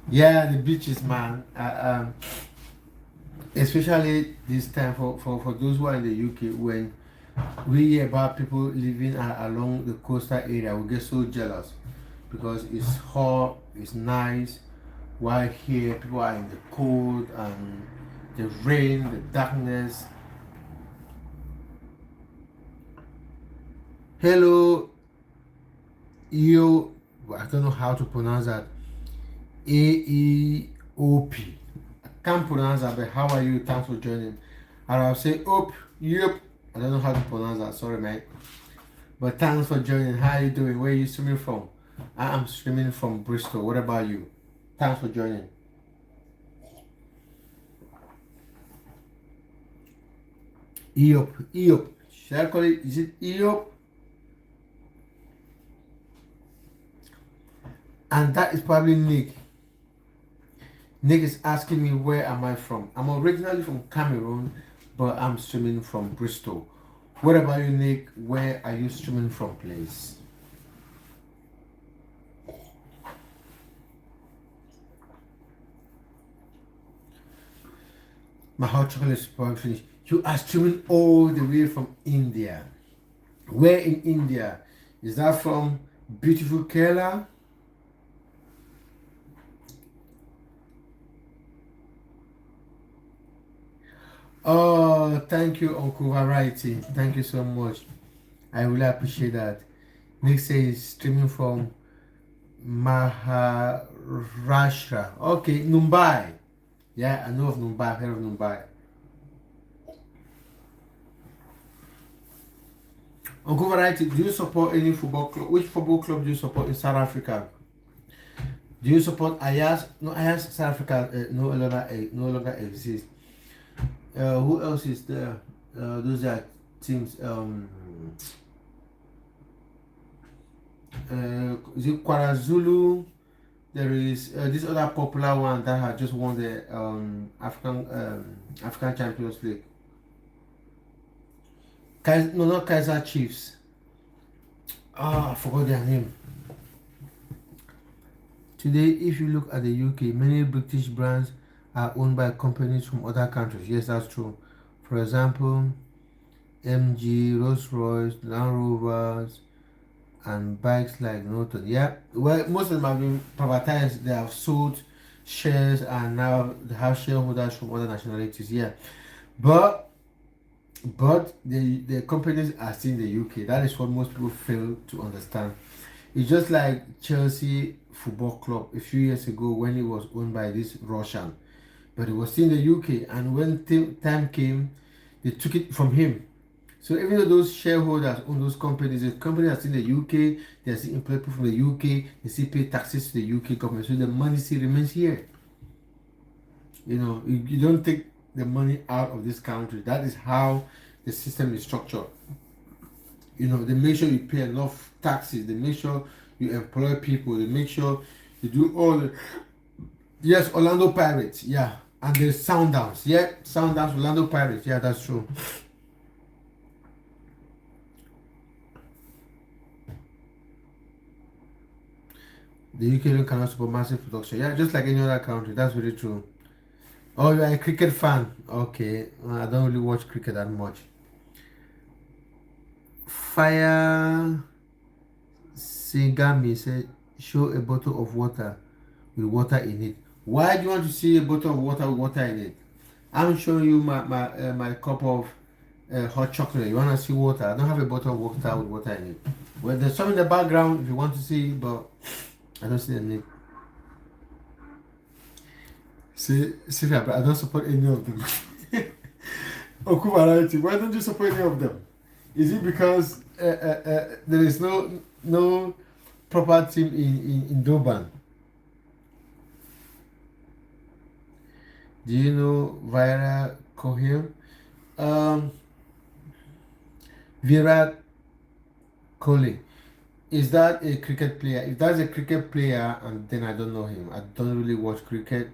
Yeah, the beaches, man. Especially this time for those who are in the UK, when we hear about people living along the coastal area, we get so jealous because it's hot, it's nice. While here, people are in the cold and the rain, the darkness. Hello, I don't know how to pronounce that. AEOP. I can't pronounce that, but how are you? Thanks for joining. And I'll say op, yep. I don't know how to pronounce that, sorry mate. But thanks for joining. How are you doing? Where are you streaming from? I am streaming from Bristol. What about you? Thanks for joining. EOP. Should I call it? Is it EOP? And that is probably Nick. Nick is asking me where am I from. I'm originally from Cameroon, but I'm streaming from Bristol. What about you, Nick? Where are you streaming from, please? My hot chocolate is probably finished. You are streaming all the way from India. Where in India? Is that from beautiful Kerala? Oh, thank you, Uncle Variety. Thank you so much. I really appreciate that. Nick says streaming from Maharashtra. Okay, Mumbai. Yeah, I know of Mumbai. I've heard of Mumbai. Uncle Variety, do you support any football club? Which football club do you support in South Africa? Do you support Ayas? No, Ayas South Africa no longer exists. Who else is there? Those are teams. Is it KwaZulu? There is this other popular one that had just won the African Champions League. No, not Kaiser Chiefs. I forgot their name. Today, if you look at the UK, many British brands are owned by companies from other countries. Yes, that's true. For example, MG, Rolls-Royce, Land Rovers, and bikes like Norton. Yeah, well, most of them have been privatized. They have sold shares and now they have shareholders from other nationalities. Yeah, but the companies are still in the UK. That is what most people fail to understand. It's just like Chelsea Football Club a few years ago when it was owned by this Russian, but it was still in the UK. And when time came, they took it from him. So even though those shareholders own those companies, the company are still in the UK, they are still employed people from the UK, they still pay taxes to the UK government, so the money still remains here. You know, you don't take the money out of this country. That is how the system is structured. You know, they make sure you pay enough taxes. They make sure you employ people. They make sure you do all the. Yes, Orlando Pirates. Yeah, and there's Sundowns. Yeah, Sundowns, Orlando Pirates. Yeah, that's true. The UK cannot support massive production. Yeah, just like any other country. That's very true. Oh, you're a cricket fan. Okay, I don't really watch cricket that much. Fire Singami said, show a bottle of water with water in it. Why do you want to see a bottle of water with water in it? I'm showing you my cup of hot chocolate. You want to see water? I don't have a bottle of water with water in it. Well, there's some in the background if you want to see, but I don't see the need. See, I don't support any of them. Oku variety. Why don't you support any of them? Is it because there is no proper team in Durban? Do you know Virat Kohli? Virat Kohli. Is that a cricket player? If that's a cricket player, and then I don't know him. I don't really watch cricket.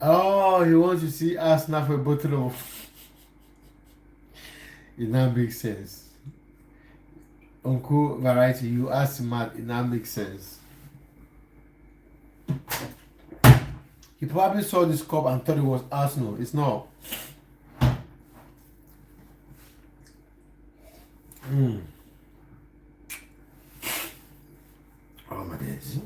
Oh, he wants to see us snap a bottle of. It now makes sense. Uncle Variety, you are smart. It now makes sense. He probably saw this cup and thought it was Arsenal. It's not. Oh my days.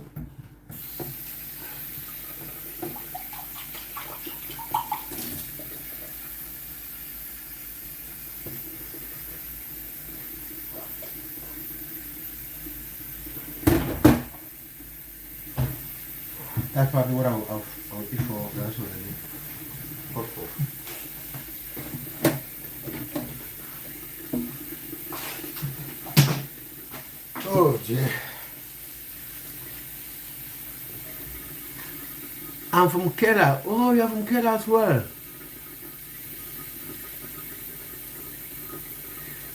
That's probably what I'll eat for the rest of the day. Hot pot. Oh dear. I'm from Kerala. Oh, you're from Kerala as well.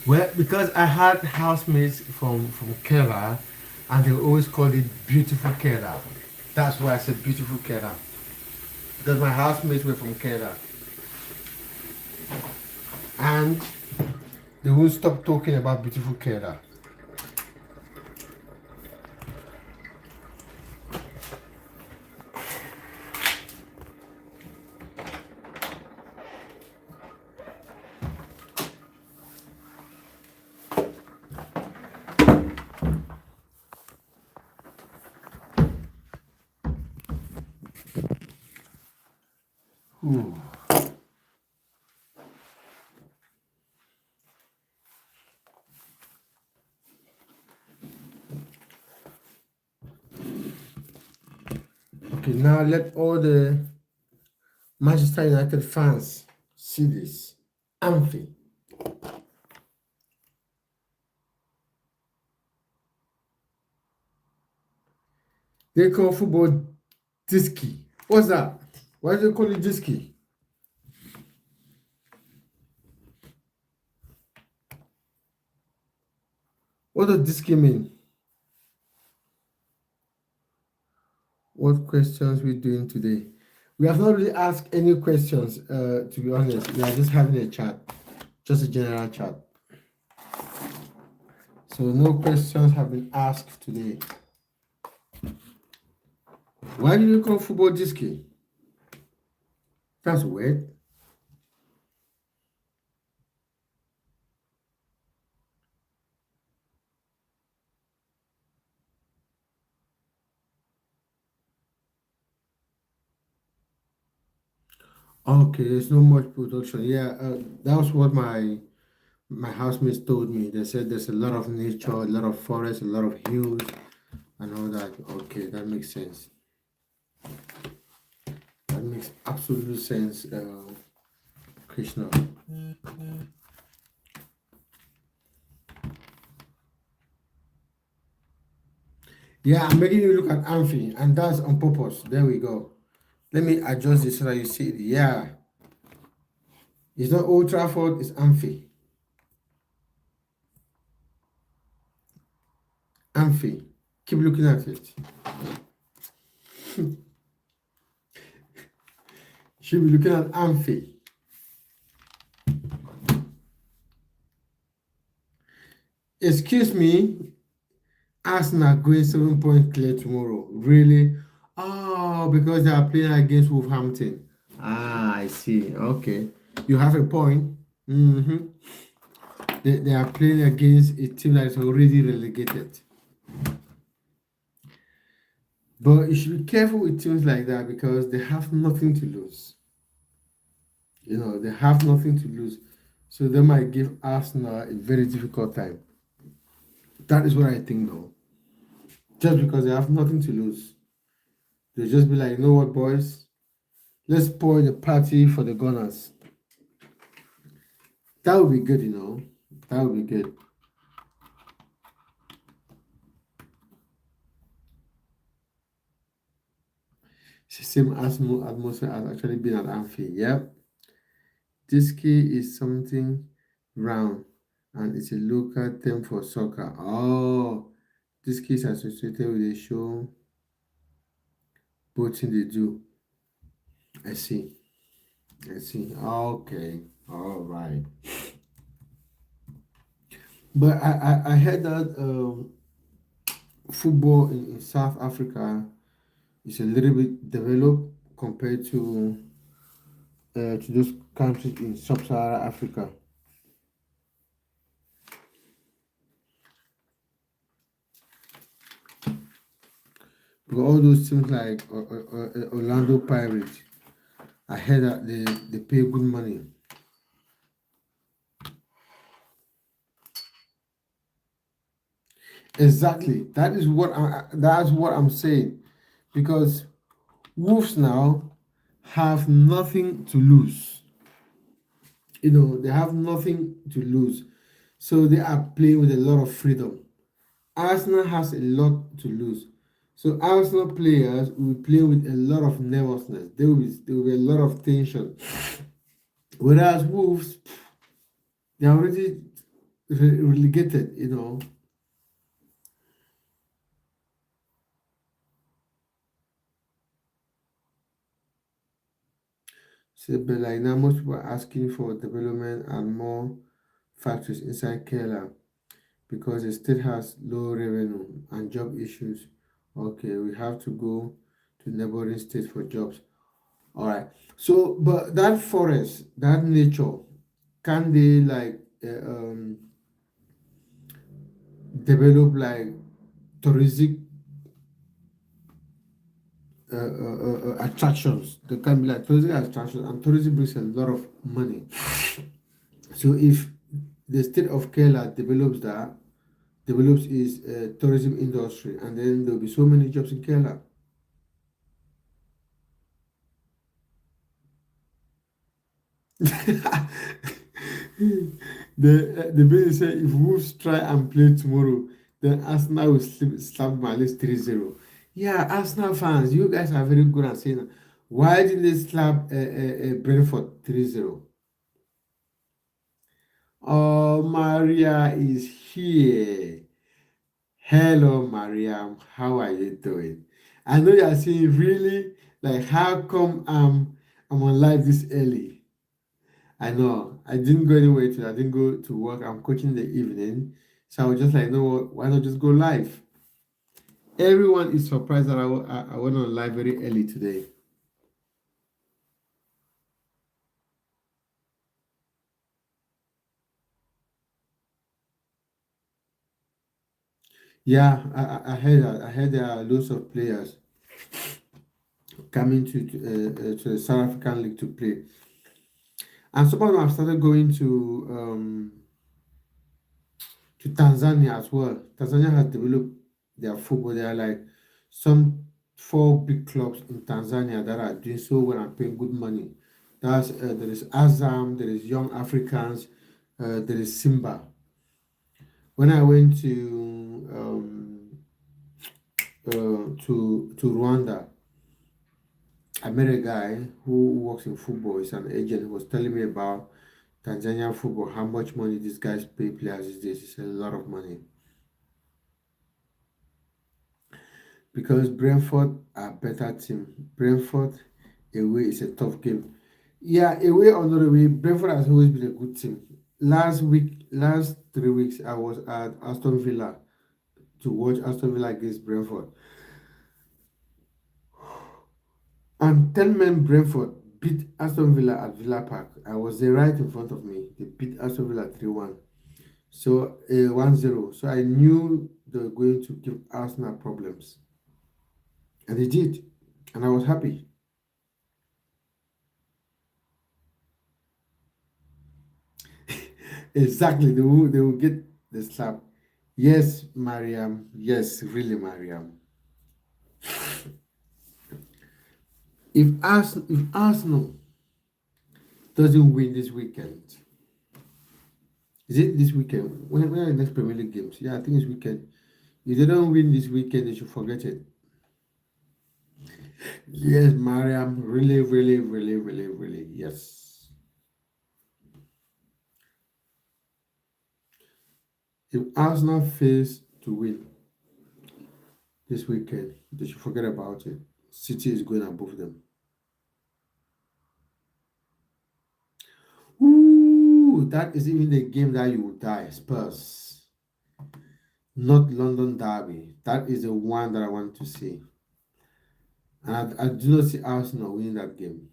Well, because I had housemates from Kerala, and they always called it beautiful Kerala. That's why I said beautiful Kerala. Because my housemates were from Kerala. And they won't stop talking about beautiful Kerala. Ooh. Okay, now let all the Manchester United fans see this. Amphi. They call football disky. What's that? Why do they call it disky? What does disky mean? What questions we doing today? We have not really asked any questions, to be honest. We are just having a chat, just a general chat. So no questions have been asked today. Why do you call football disky? That's weird. Okay, there's no much production. Yeah, that was what my housemates told me. They said there's a lot of nature, a lot of forest, a lot of hills, and all that. Okay, that makes sense. That makes absolute sense, Krishna. Yeah, I'm making you look at Amphi, and that's on purpose. There we go. Let me adjust this so that you see it. Yeah. It's not Old Trafford, it's Amphi. Amphi. Keep looking at it. Should be looking at Amphi. Excuse me, Arsenal going 7 points clear tomorrow. Really? Oh, because they are playing against Wolverhampton. Ah, I see. Okay. You have a point. Mm-hmm. They are playing against a team that is already relegated. But you should be careful with teams like that because they have nothing to lose. You know, they have nothing to lose. So they might give Arsenal a very difficult time. That is what I think though. Just because they have nothing to lose. They'll just be like, you know what, boys? Let's spoil the party for the Gunners. That would be good, you know. That would be good. It's the same atmosphere as actually being at Amphi. Yep. Disky is something round and it's a local term for soccer. Oh, Disky is associated with a show boating they do. I see. I see. Okay. All right. But I heard that football in South Africa is a little bit developed compared to those countries in sub-Saharan Africa. Because all those teams like Orlando Pirates, I heard that they pay good money. Exactly. That's what I'm saying. Because Wolves now have nothing to lose. You know, they have nothing to lose. So they are playing with a lot of freedom. Arsenal has a lot to lose. So Arsenal players will play with a lot of nervousness. There will be a lot of tension. Whereas Wolves, they're already relegated, you know. So, but like now, most people are asking for development and more factories inside Kerala because the state has low revenue and job issues. Okay, we have to go to neighboring states for jobs. All right. So, but that forest, that nature, can they like develop like touristic attractions? They can be like touristic attractions, and tourism brings a lot of money. So, if the state of Kerala develops its tourism industry, and then there'll be so many jobs in Kerala. The baby said if Wolves try and play tomorrow, then Arsenal will slap them at least 3-0. Yeah, Arsenal fans, you guys are very good at saying that. Why did they slap Brentford 3-0? Oh, Maria is here. Hello, Mariam. How are you doing? I know you are saying, really? Like, how come I'm on live this early? I know. I didn't go anywhere today. I didn't go to work. I'm coaching in the evening. So I was just like, you know what? Why not just go live? Everyone is surprised that I went on live very early today. Yeah, I heard that. I heard there are lots of players coming to the South African League to play. And some of them have started going to Tanzania as well. Tanzania has developed their football. There are like some four big clubs in Tanzania that are doing so well and paying good money. There is Azam, there is Young Africans, there is Simba. When I went to Rwanda, I met a guy who works in football. He's an agent. He was telling me about Tanzanian football, how much money these guys pay players these days. It's a lot of money. Because Brentford are better team. Brentford away is a tough game. Yeah, away or not away, Brentford has always been a good team. Last 3 weeks, I was at Aston Villa to watch Aston Villa against Brentford. And 10 men Brentford beat Aston Villa at Villa Park. I was there right in front of me. They beat Aston Villa 3-1. So 1-0. So I knew they were going to give Arsenal problems. And they did. And I was happy. Exactly. They will get the slap. Yes, Mariam. Yes, really, Mariam. If Arsenal doesn't win this weekend, is it this weekend? When are the next Premier League games? Yeah, I think it's weekend. If they don't win this weekend, they should forget it. Yes, Mariam. Really, really, really, really, really. Yes. If Arsenal fails to win this weekend, they should forget about it. City is going above them. Ooh, that is even the game that you will die. Spurs, not London Derby. That is the one that I want to see. And I do not see Arsenal winning that game.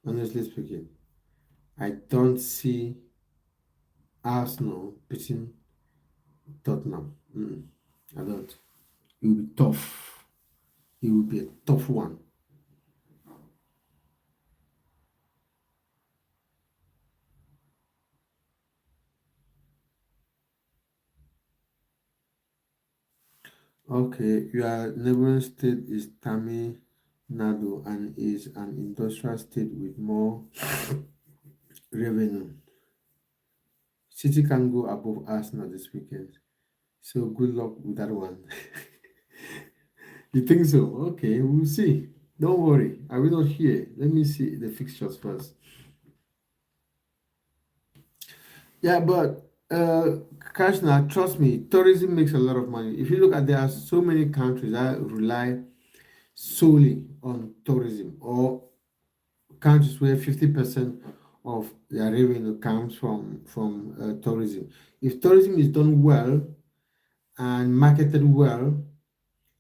Honestly speaking, I don't see Arsenal beating Tottenham. I don't. It will be tough. It will be a tough one. Okay, your neighboring state is Tamil Nadu and is an industrial state with more revenue. City can go above Arsenal this weekend. So good luck with that one. You think so? Okay, we'll see. Don't worry. I will not hear. Let me see the fixtures first. Yeah, but Kashna, trust me, tourism makes a lot of money. If you look at, there are so many countries that rely solely on tourism, or countries where 50% of their revenue comes from tourism. If tourism is done well and marketed well,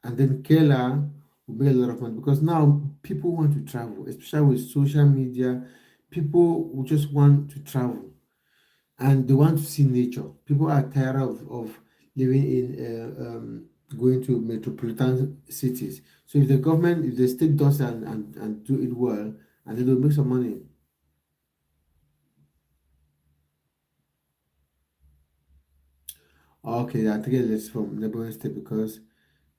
and then Kerala will make a lot of money, because now people want to travel, especially with social media. People will just want to travel and they want to see nature. People are tired of living in going to metropolitan cities. So if the government, if the state does and do it well, and then they'll make some money. Okay, I take it less from neighboring state because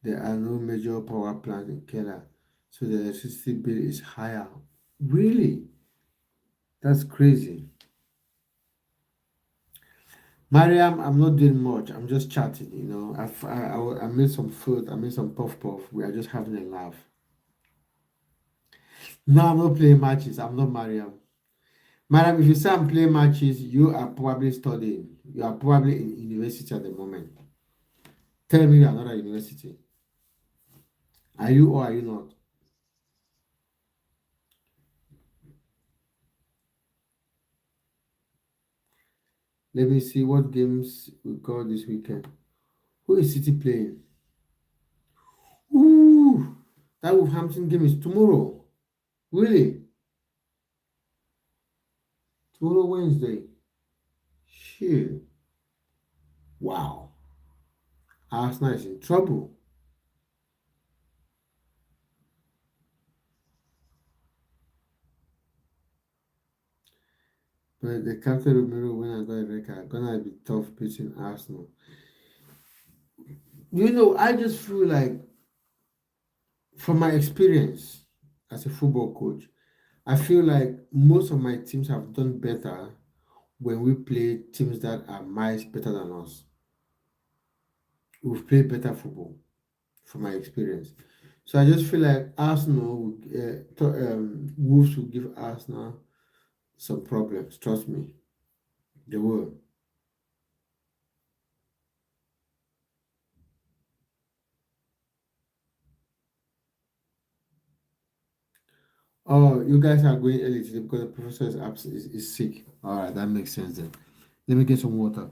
there are no major power plants in Kerala, so the electricity bill is higher. Really? That's crazy. Mariam, I'm not doing much. I'm just chatting, I made some food. I made some puff puff. We are just having a laugh. No, I'm not playing matches. I'm not Mariam. Mariam, if you say I'm playing matches, you are probably studying. You are probably in university at the moment. Tell me you are not at university. Are you or are you not? Let me see what games we got this weekend. Who is City playing? Ooh, that Wolverhampton game is tomorrow. Really? Tomorrow, Wednesday. Shit. Wow. Arsenal is in trouble. But the captain Romero, when I got a record, gonna be tough pitching Arsenal. I just feel like, from my experience as a football coach, I feel like most of my teams have done better when we play teams that are miles better than us. we've played better football from my experience. So I just feel like Arsenal, Wolves will give Arsenal some problems. Trust me, they will. Oh, you guys are going early today because the professor is absent, is sick. All right, that makes sense then. Let me get some water.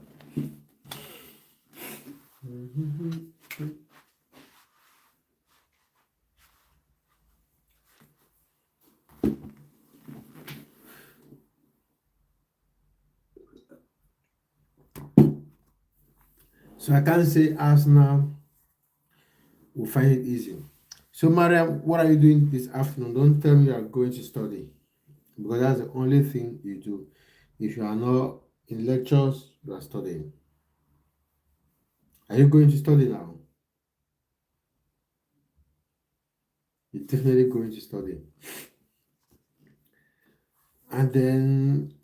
So I can't say Arsenal will find it easy. So, Mariam, what are you doing this afternoon? Don't tell me you are going to study because that's the only thing you do. If you are not in lectures, you are studying. Are you going to study now? You're definitely going to study. And then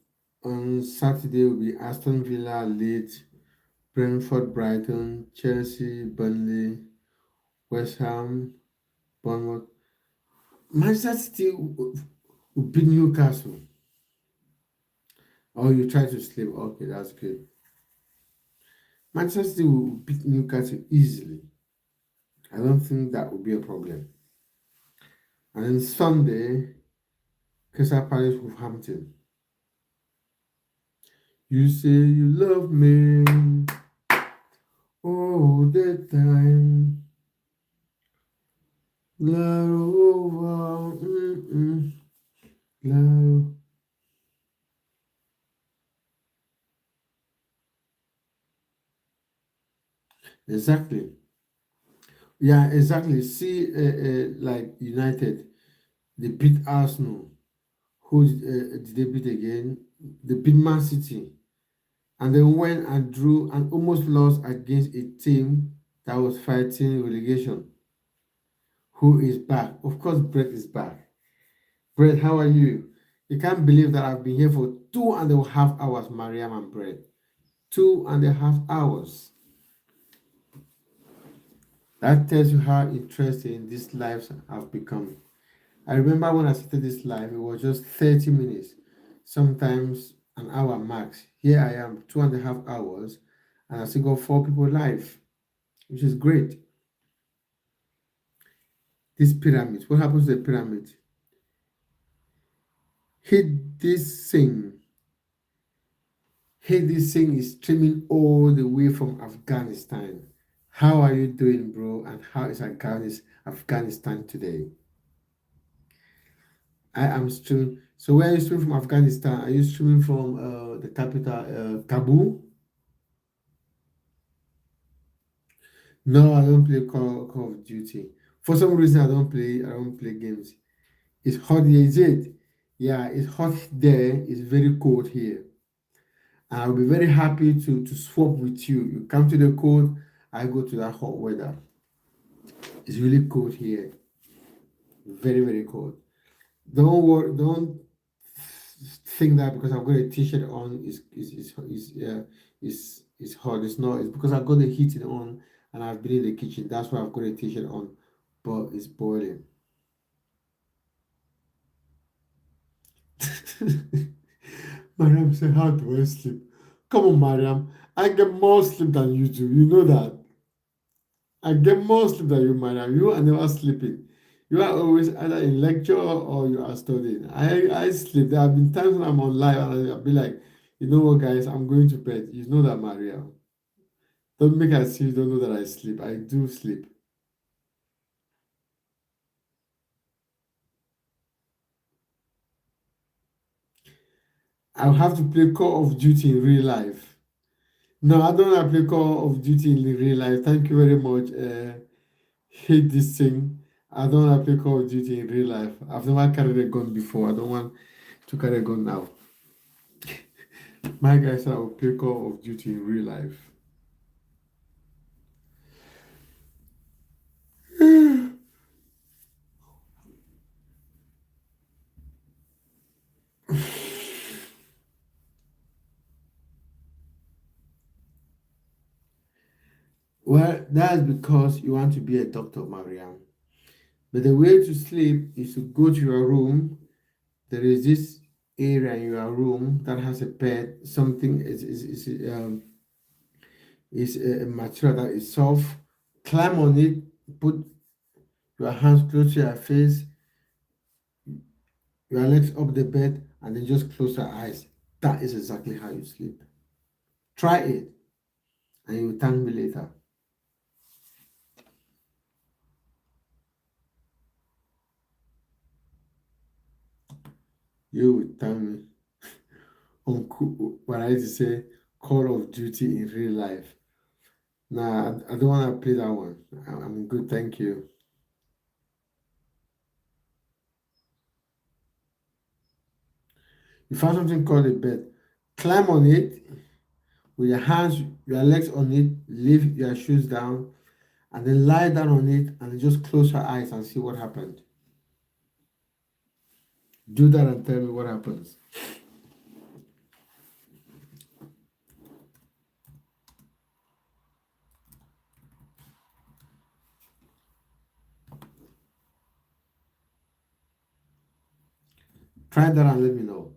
on Saturday will be Aston Villa, Leeds, Brentford, Brighton, Chelsea, Burnley, West Ham, Bournemouth. Manchester City will beat Newcastle. Oh, you try to sleep. Okay, that's good. Manchester City will beat Newcastle easily. I don't think that will be a problem. And then Sunday, Crystal Palace with Hampton. You say you love me all the time. Love, love. Exactly. Yeah, exactly. See, like United, they beat Arsenal. Who did they beat again? They beat Man City. And then went and drew and almost lost against a team that was fighting relegation. Who is back? Of course, Brett is back. Brett, how are you? You can't believe that I've been here for 2.5 hours, Mariam and Brett. 2.5 hours. That tells you how interesting these lives have become. I remember when I started this live, it was just 30 minutes, sometimes an hour max. Here I am, 2.5 hours, and I still got 4 people live, which is great. This pyramid, what happens to the pyramid? Hit this thing. Hit this thing is streaming all the way from Afghanistan. How are you doing, bro? And how is Afghanistan today? I am streaming. So where are you streaming from Afghanistan? Are you streaming from the capital, Kabul? No, I don't play Call of Duty. For some reason, I don't play games. It's hot here, is it? Yeah, it's hot there. It's very cold here. And I'll be very happy to swap with you. You come to the cold, I go to that hot weather. It's really cold here. Very, very cold. Don't worry, don't think that because I've got a t-shirt on is hot. It's not. It's because I've got the heating on and I've been in the kitchen. That's why I've got a t-shirt on, but it's boiling. Mariam said, how do I sleep? Come on, Mariam. I get more sleep than you do. You know that. I get more sleep than you, Mariam. You are never sleeping. You are always either in lecture or you are studying. I sleep. There have been times when I'm on live and I'll be like, you know what, guys, I'm going to bed. You know that, Mariam. Don't make us see you don't know that I sleep. I do sleep. I'll have to play Call of Duty in real life. No, I don't want to play Call of Duty in real life. Thank you very much. Hate this thing. I don't want to play Call of Duty in real life. I've never carried a gun before. I don't want to carry a gun now. My guy said I will play Call of Duty in real life. Well, that's because you want to be a doctor, Mariam. But the way to sleep is to go to your room. There is this area in your room that has a bed. Something is a material that is soft. Climb on it. Put your hands close to your face, your legs up the bed, and then just close your eyes. That is exactly how you sleep. Try it, and you will thank me later. You will thank me on what I used to say, Call of Duty in real life. Nah, I don't want to play that one. I'm good, thank you. You found something called a bed. Climb on it with your hands, your legs on it, leave your shoes down, and then lie down on it and then just close your eyes and see what happened. Do that and tell me what happens. Try that and let me know.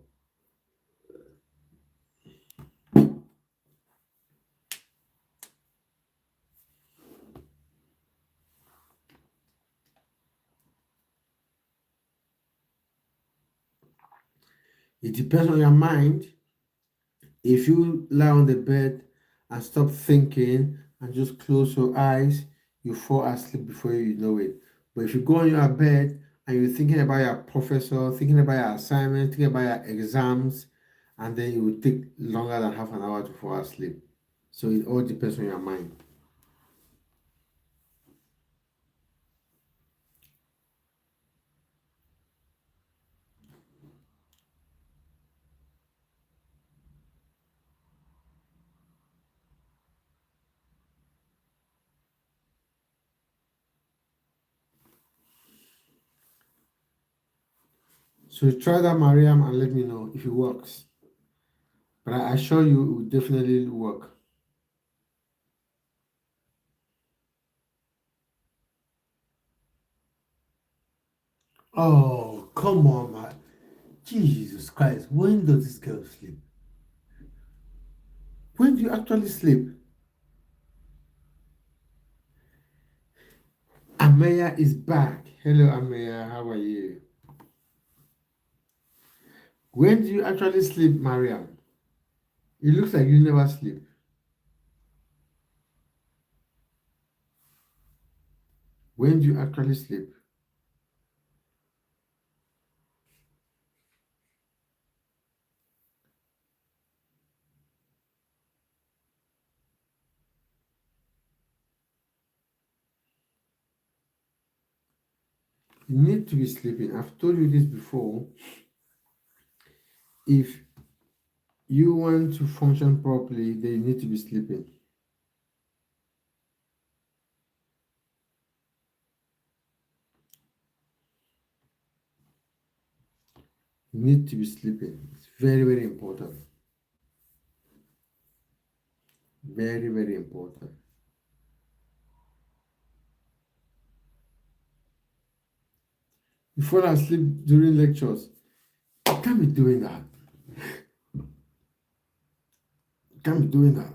It depends on your mind. If you lie on the bed and stop thinking and just close your eyes, you fall asleep before you know it. But if you go on your bed and you're thinking about your professor, thinking about your assignment, thinking about your exams, and then it will take longer than half an hour to fall asleep. So it all depends on your mind. So try that, Mariam, and let me know if it works. But I assure you it will definitely work. Oh, come on, man. Jesus Christ. When does this girl sleep? When do you actually sleep? Ameya is back. Hello, Ameya. How are you? When do you actually sleep, Mariam? It looks like you never sleep. When do you actually sleep? You need to be sleeping. I've told you this before. If you want to function properly, then you need to be sleeping. You need to be sleeping. It's very, very important. Very, very important. You fall asleep during lectures. You can't be doing that. You can't be doing that.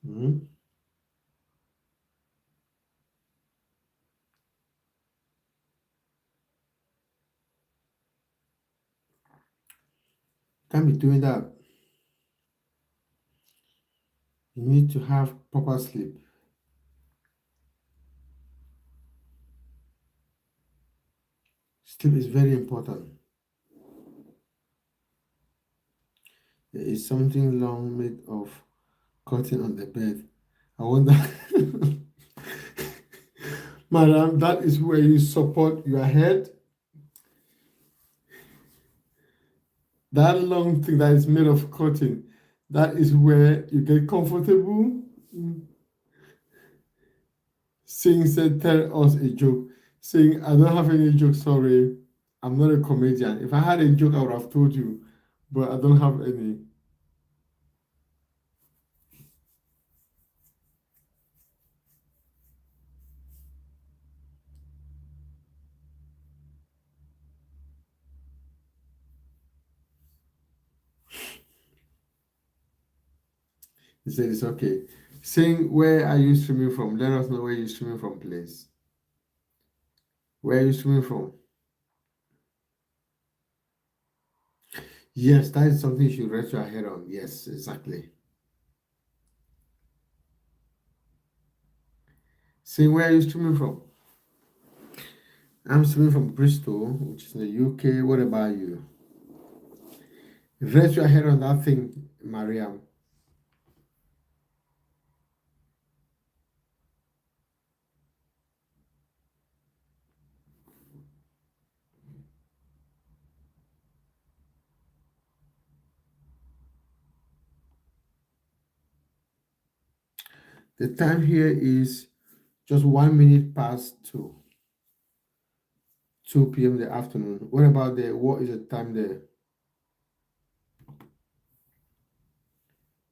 Mhm. Can't be doing that. You need to have proper sleep. Sleep is very important. There is something long made of cotton on the bed. I wonder, madam, that is where you support your head. That long thing that is made of cotton, That is where you get comfortable. Saying said, tell us a joke. Saying, I don't have any joke, sorry. I'm not a comedian. If I had a joke, I would have told you, but I don't have any. He said it's okay. Saying, where are you streaming from? Let us know where you're streaming from, please. Where are you streaming from? Yes, that is something you should rest your head on. Yes, exactly. Saying, where are you streaming from? I'm streaming from Bristol, which is in the UK. What about you? Rest your head on that thing, Mariam. The time here is just 1 minute past 2 p.m. in the afternoon. What about there? What is the time there?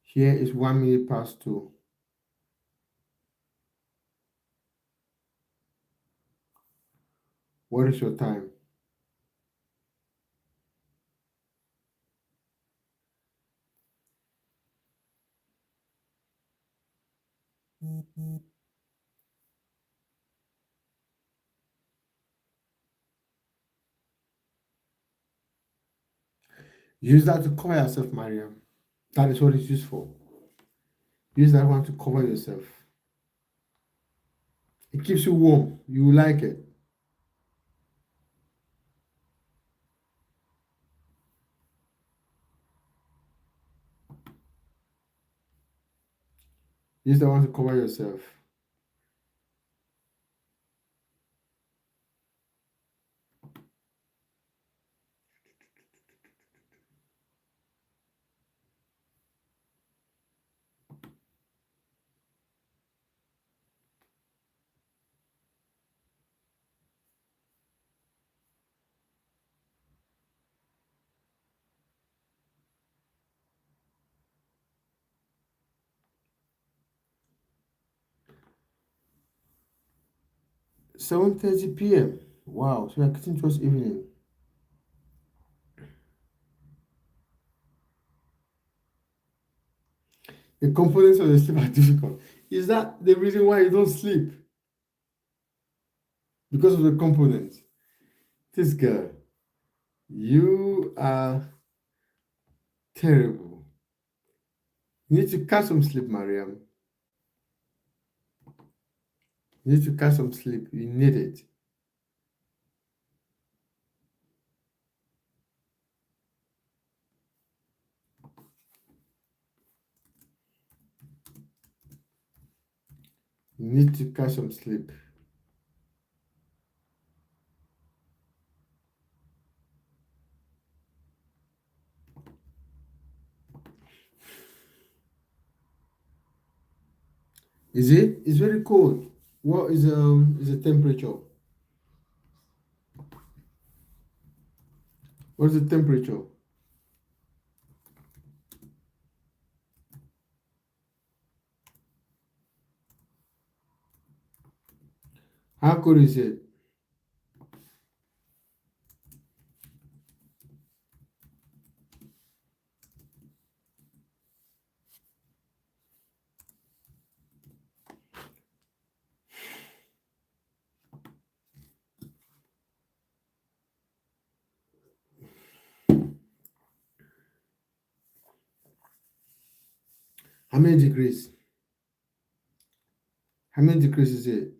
Here is 1 minute past 2. What is your time? Use that to cover yourself, Mariam. That is what it's used for. Use that one to cover yourself. It keeps you warm. You will like it. Use that one to cover yourself. Seven 30 p.m. Wow, so we are getting towards evening. The components of the sleep are difficult. Is that the reason why you don't sleep? Because of the components. This girl, you are terrible. You need to catch some sleep, Mariam. You need to catch some sleep. You need it. You need to catch some sleep. Is it? It's very cold. What is the temperature? What's the temperature? How cold is it? How many degrees? How many degrees is it?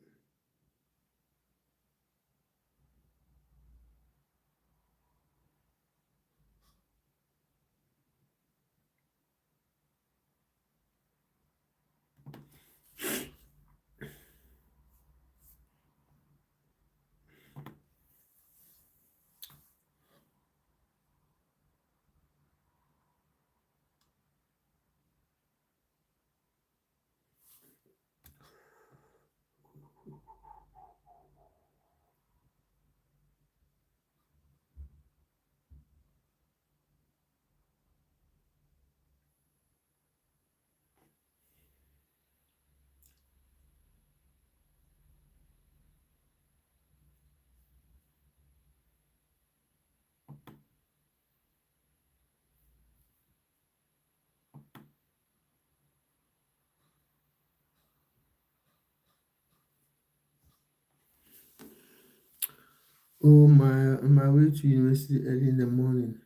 Oh my, on my way to university early in the morning,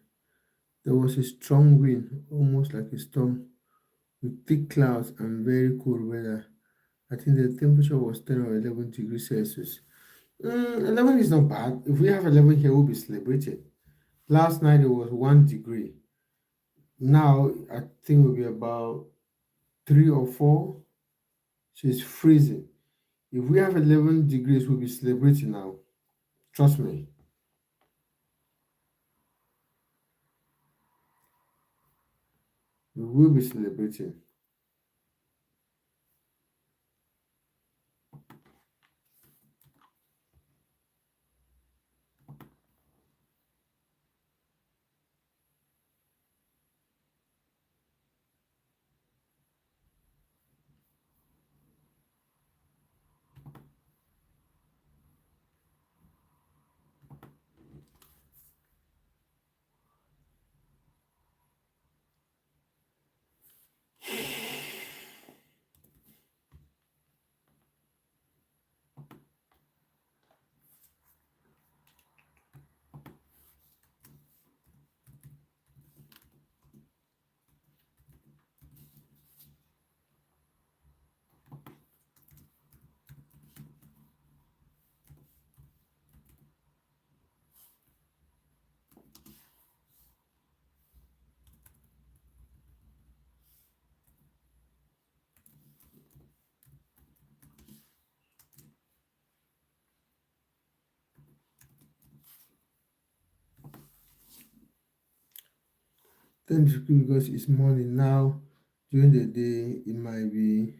there was a strong wind, almost like a storm, with thick clouds and very cold weather. I think the temperature was 10 or 11 degrees Celsius. 11 is not bad. If we have 11 here, we'll be celebrating. Last night it was 1 degree. Now I think it will be about 3 or 4. So it's freezing. If we have 11 degrees, we'll be celebrating now. Trust me. We will be celebrating. Then because it's morning now, during the day it might be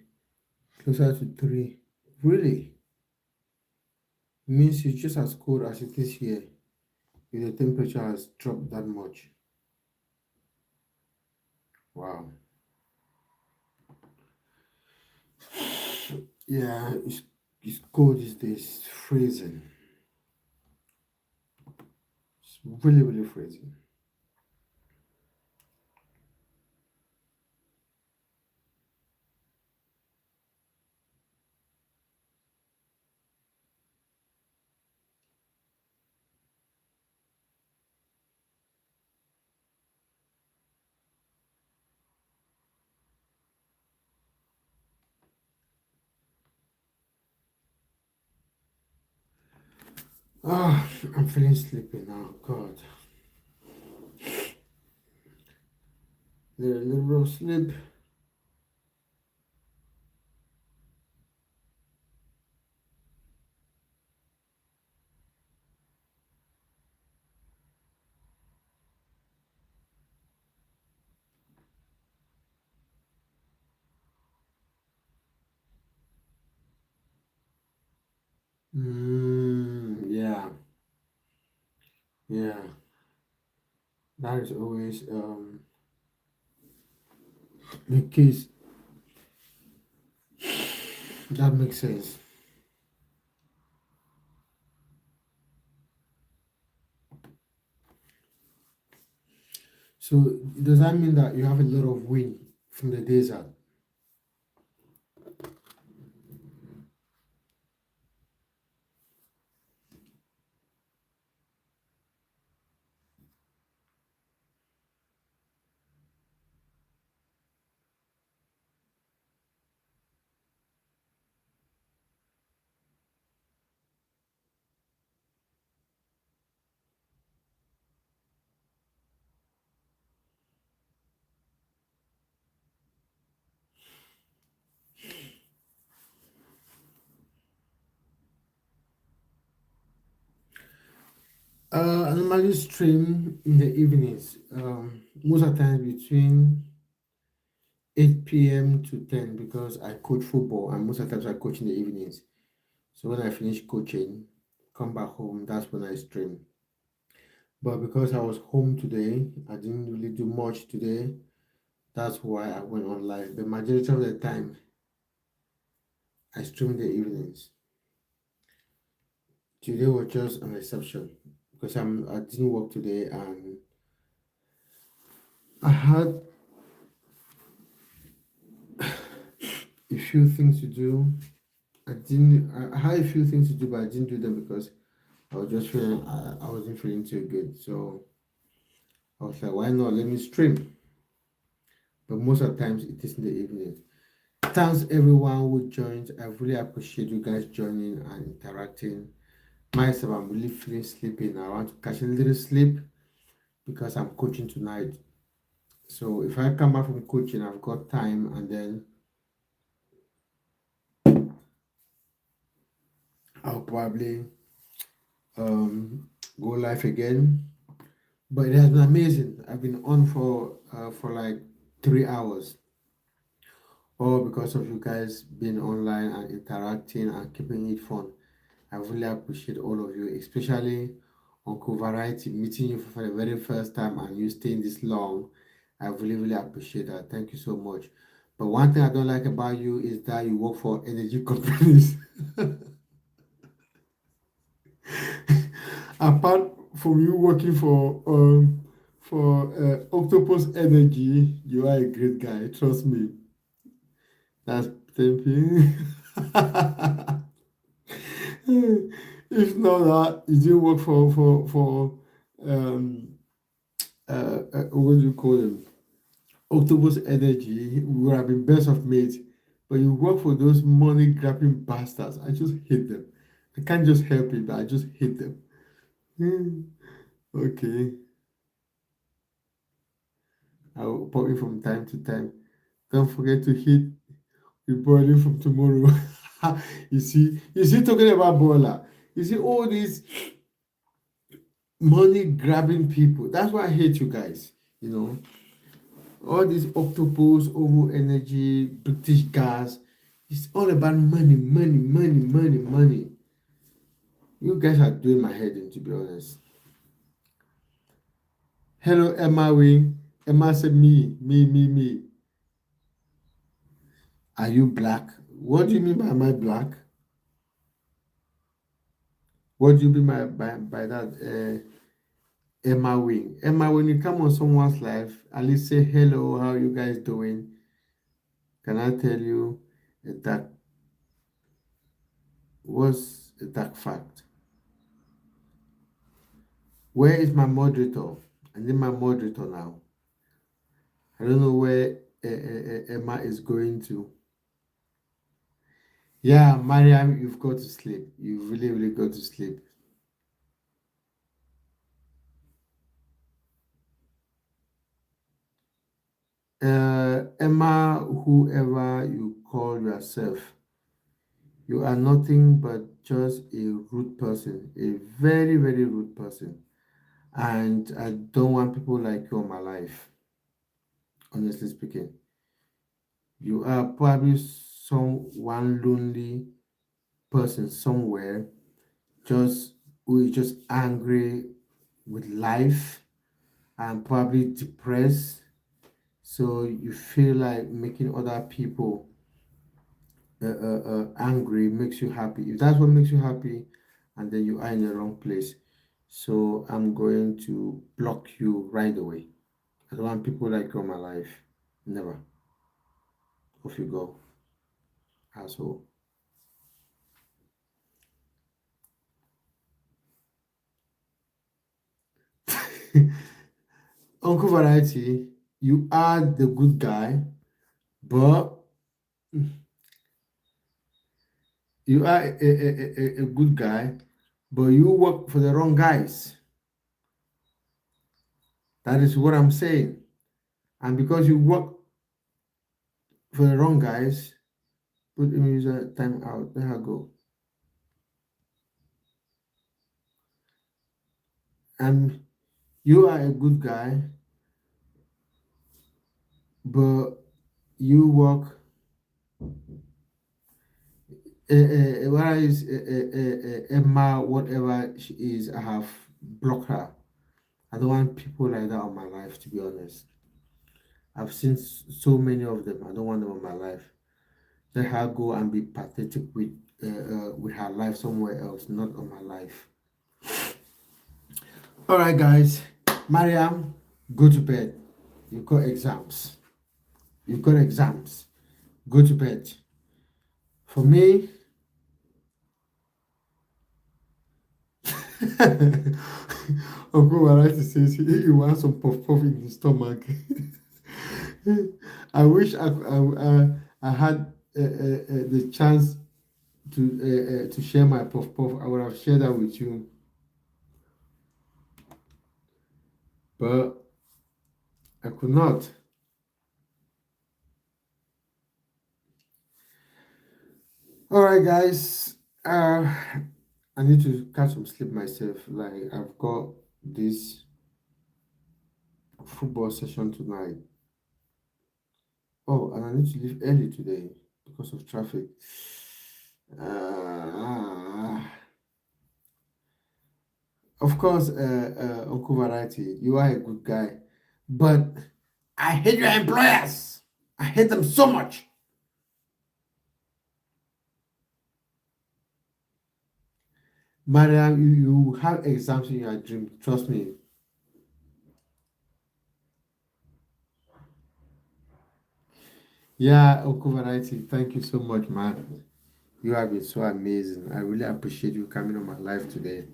closer to 3. Really? Means it's just as cold as it is here if the temperature has dropped that much. Wow. Yeah, it's cold these days. It's freezing. It's really, really freezing. Ah, I'm feeling sleepy now. God. The little sleep. Yeah, yeah. That is always the case. That makes sense. So does that mean that you have a lot of wind from the desert? I normally stream in the evenings. Most of the time between 8 p.m. to 10 because I coach football and most of the times I coach in the evenings. So when I finish coaching, come back home, that's when I stream. But because I was home today, I didn't really do much today. That's why I went on live. The majority of the time, I stream in the evenings. Today was just an exception because I didn't work today and I had a few things to do. I had a few things to do, but I didn't do them because I was just feeling I wasn't feeling too good, so I was like, why not let me stream? But most of the times it is in the evening. Thanks everyone who joined. I really appreciate you guys joining and interacting. Myself, I'm really feeling sleepy now. I want to catch a little sleep because I'm coaching tonight. So if I come back from coaching, I've got time, and then I'll probably go live again. But it has been amazing. I've been on for like 3 hours, all because of you guys being online and interacting and keeping it fun. I really appreciate all of you, especially Uncle Variety, meeting you for the very first time and you staying this long. I really appreciate that. Thank you so much. But one thing I don't like about you is that you work for energy companies. Apart from you working for Octopus Energy, you are a great guy. Trust me. That's tempting. If not that, you didn't work for um what do you call them? Octopus Energy, we would have been best of mates. But you work for those money grabbing bastards. I just hate them. I can't just help it, but I just hate them. Okay. I'll pop it from time to time. Don't forget to hit the boiling from tomorrow. you see, talking about boiler. You see all these money grabbing people. That's why I hate you guys. You know, all these octopus, ovo energy, British gas. It's all about money, money, money, money, money. You guys are doing my head in, to be honest. Hello, Emma Wing. Emma said, me. Are you black? What do you mean by am I black? What do you mean by that? Emma Wing. Emma, when you come on someone's life, at least say hello, how you guys doing? Can I tell you a dark what's a dark fact? Where is my moderator? I need my moderator now. I don't know where Emma is going to. Yeah, Mariam, you've got to sleep. You really got to sleep. Emma, whoever you call yourself, you are nothing but just a rude person, a very rude person. And I don't want people like you in my life, honestly speaking. You are probably one lonely person somewhere, just who is just angry with life and probably depressed. So you feel like making other people angry makes you happy. If that's what makes you happy, and then you are in the wrong place. So I'm going to block you right away. I don't want people like you in my life. Never. Off you go, asshole. Uncle Variety, you are the good guy, but you are a good guy, but you work for the wrong guys. That is what I'm saying. And because you work for the wrong guys, put the user time out. There I go. And you are a good guy, but you work. Where is Emma? Whatever she is, I have blocked her. I don't want people like that on my life, to be honest. I've seen so many of them. I don't want them on my life. Let her go and be pathetic with her life somewhere else, not on my life. All right, guys. Mariam, go to bed. You've got exams. You've got exams. Go to bed. For me, Uncle Variety says he wants some puff puff in his stomach. I wish I had the chance to share my puff puff. I would have shared that with you, but I could not. All right, guys. I need to catch some sleep myself. Like I've got this football session tonight. Oh, and I need to leave early today because of traffic. Uh, of course, Uncle Variety, you are a good guy, but I hate your employers. I hate them so much. Mariam, you have exams in your dream. Trust me. Yeah, Uncle Variety, thank you so much, man. You have been so amazing. I really appreciate you coming on my live today.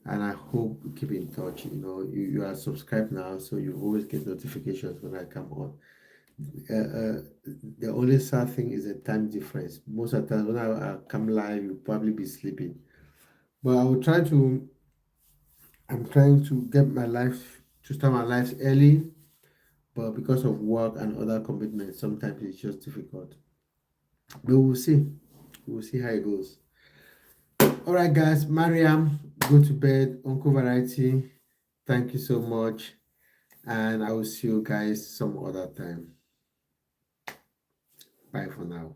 And I hope we keep in touch. You know, you are subscribed now, so you always get notifications when I come on. The only sad thing is the time difference. Most of the time when I come live, you'll probably be sleeping. But I will try to, I'm trying to get my life, to start my life early. But because of work and other commitments, sometimes it's just difficult. But we'll see. We'll see how it goes. All right, guys. Mariam, go to bed. Uncle Variety, thank you so much. And I will see you guys some other time. Bye for now.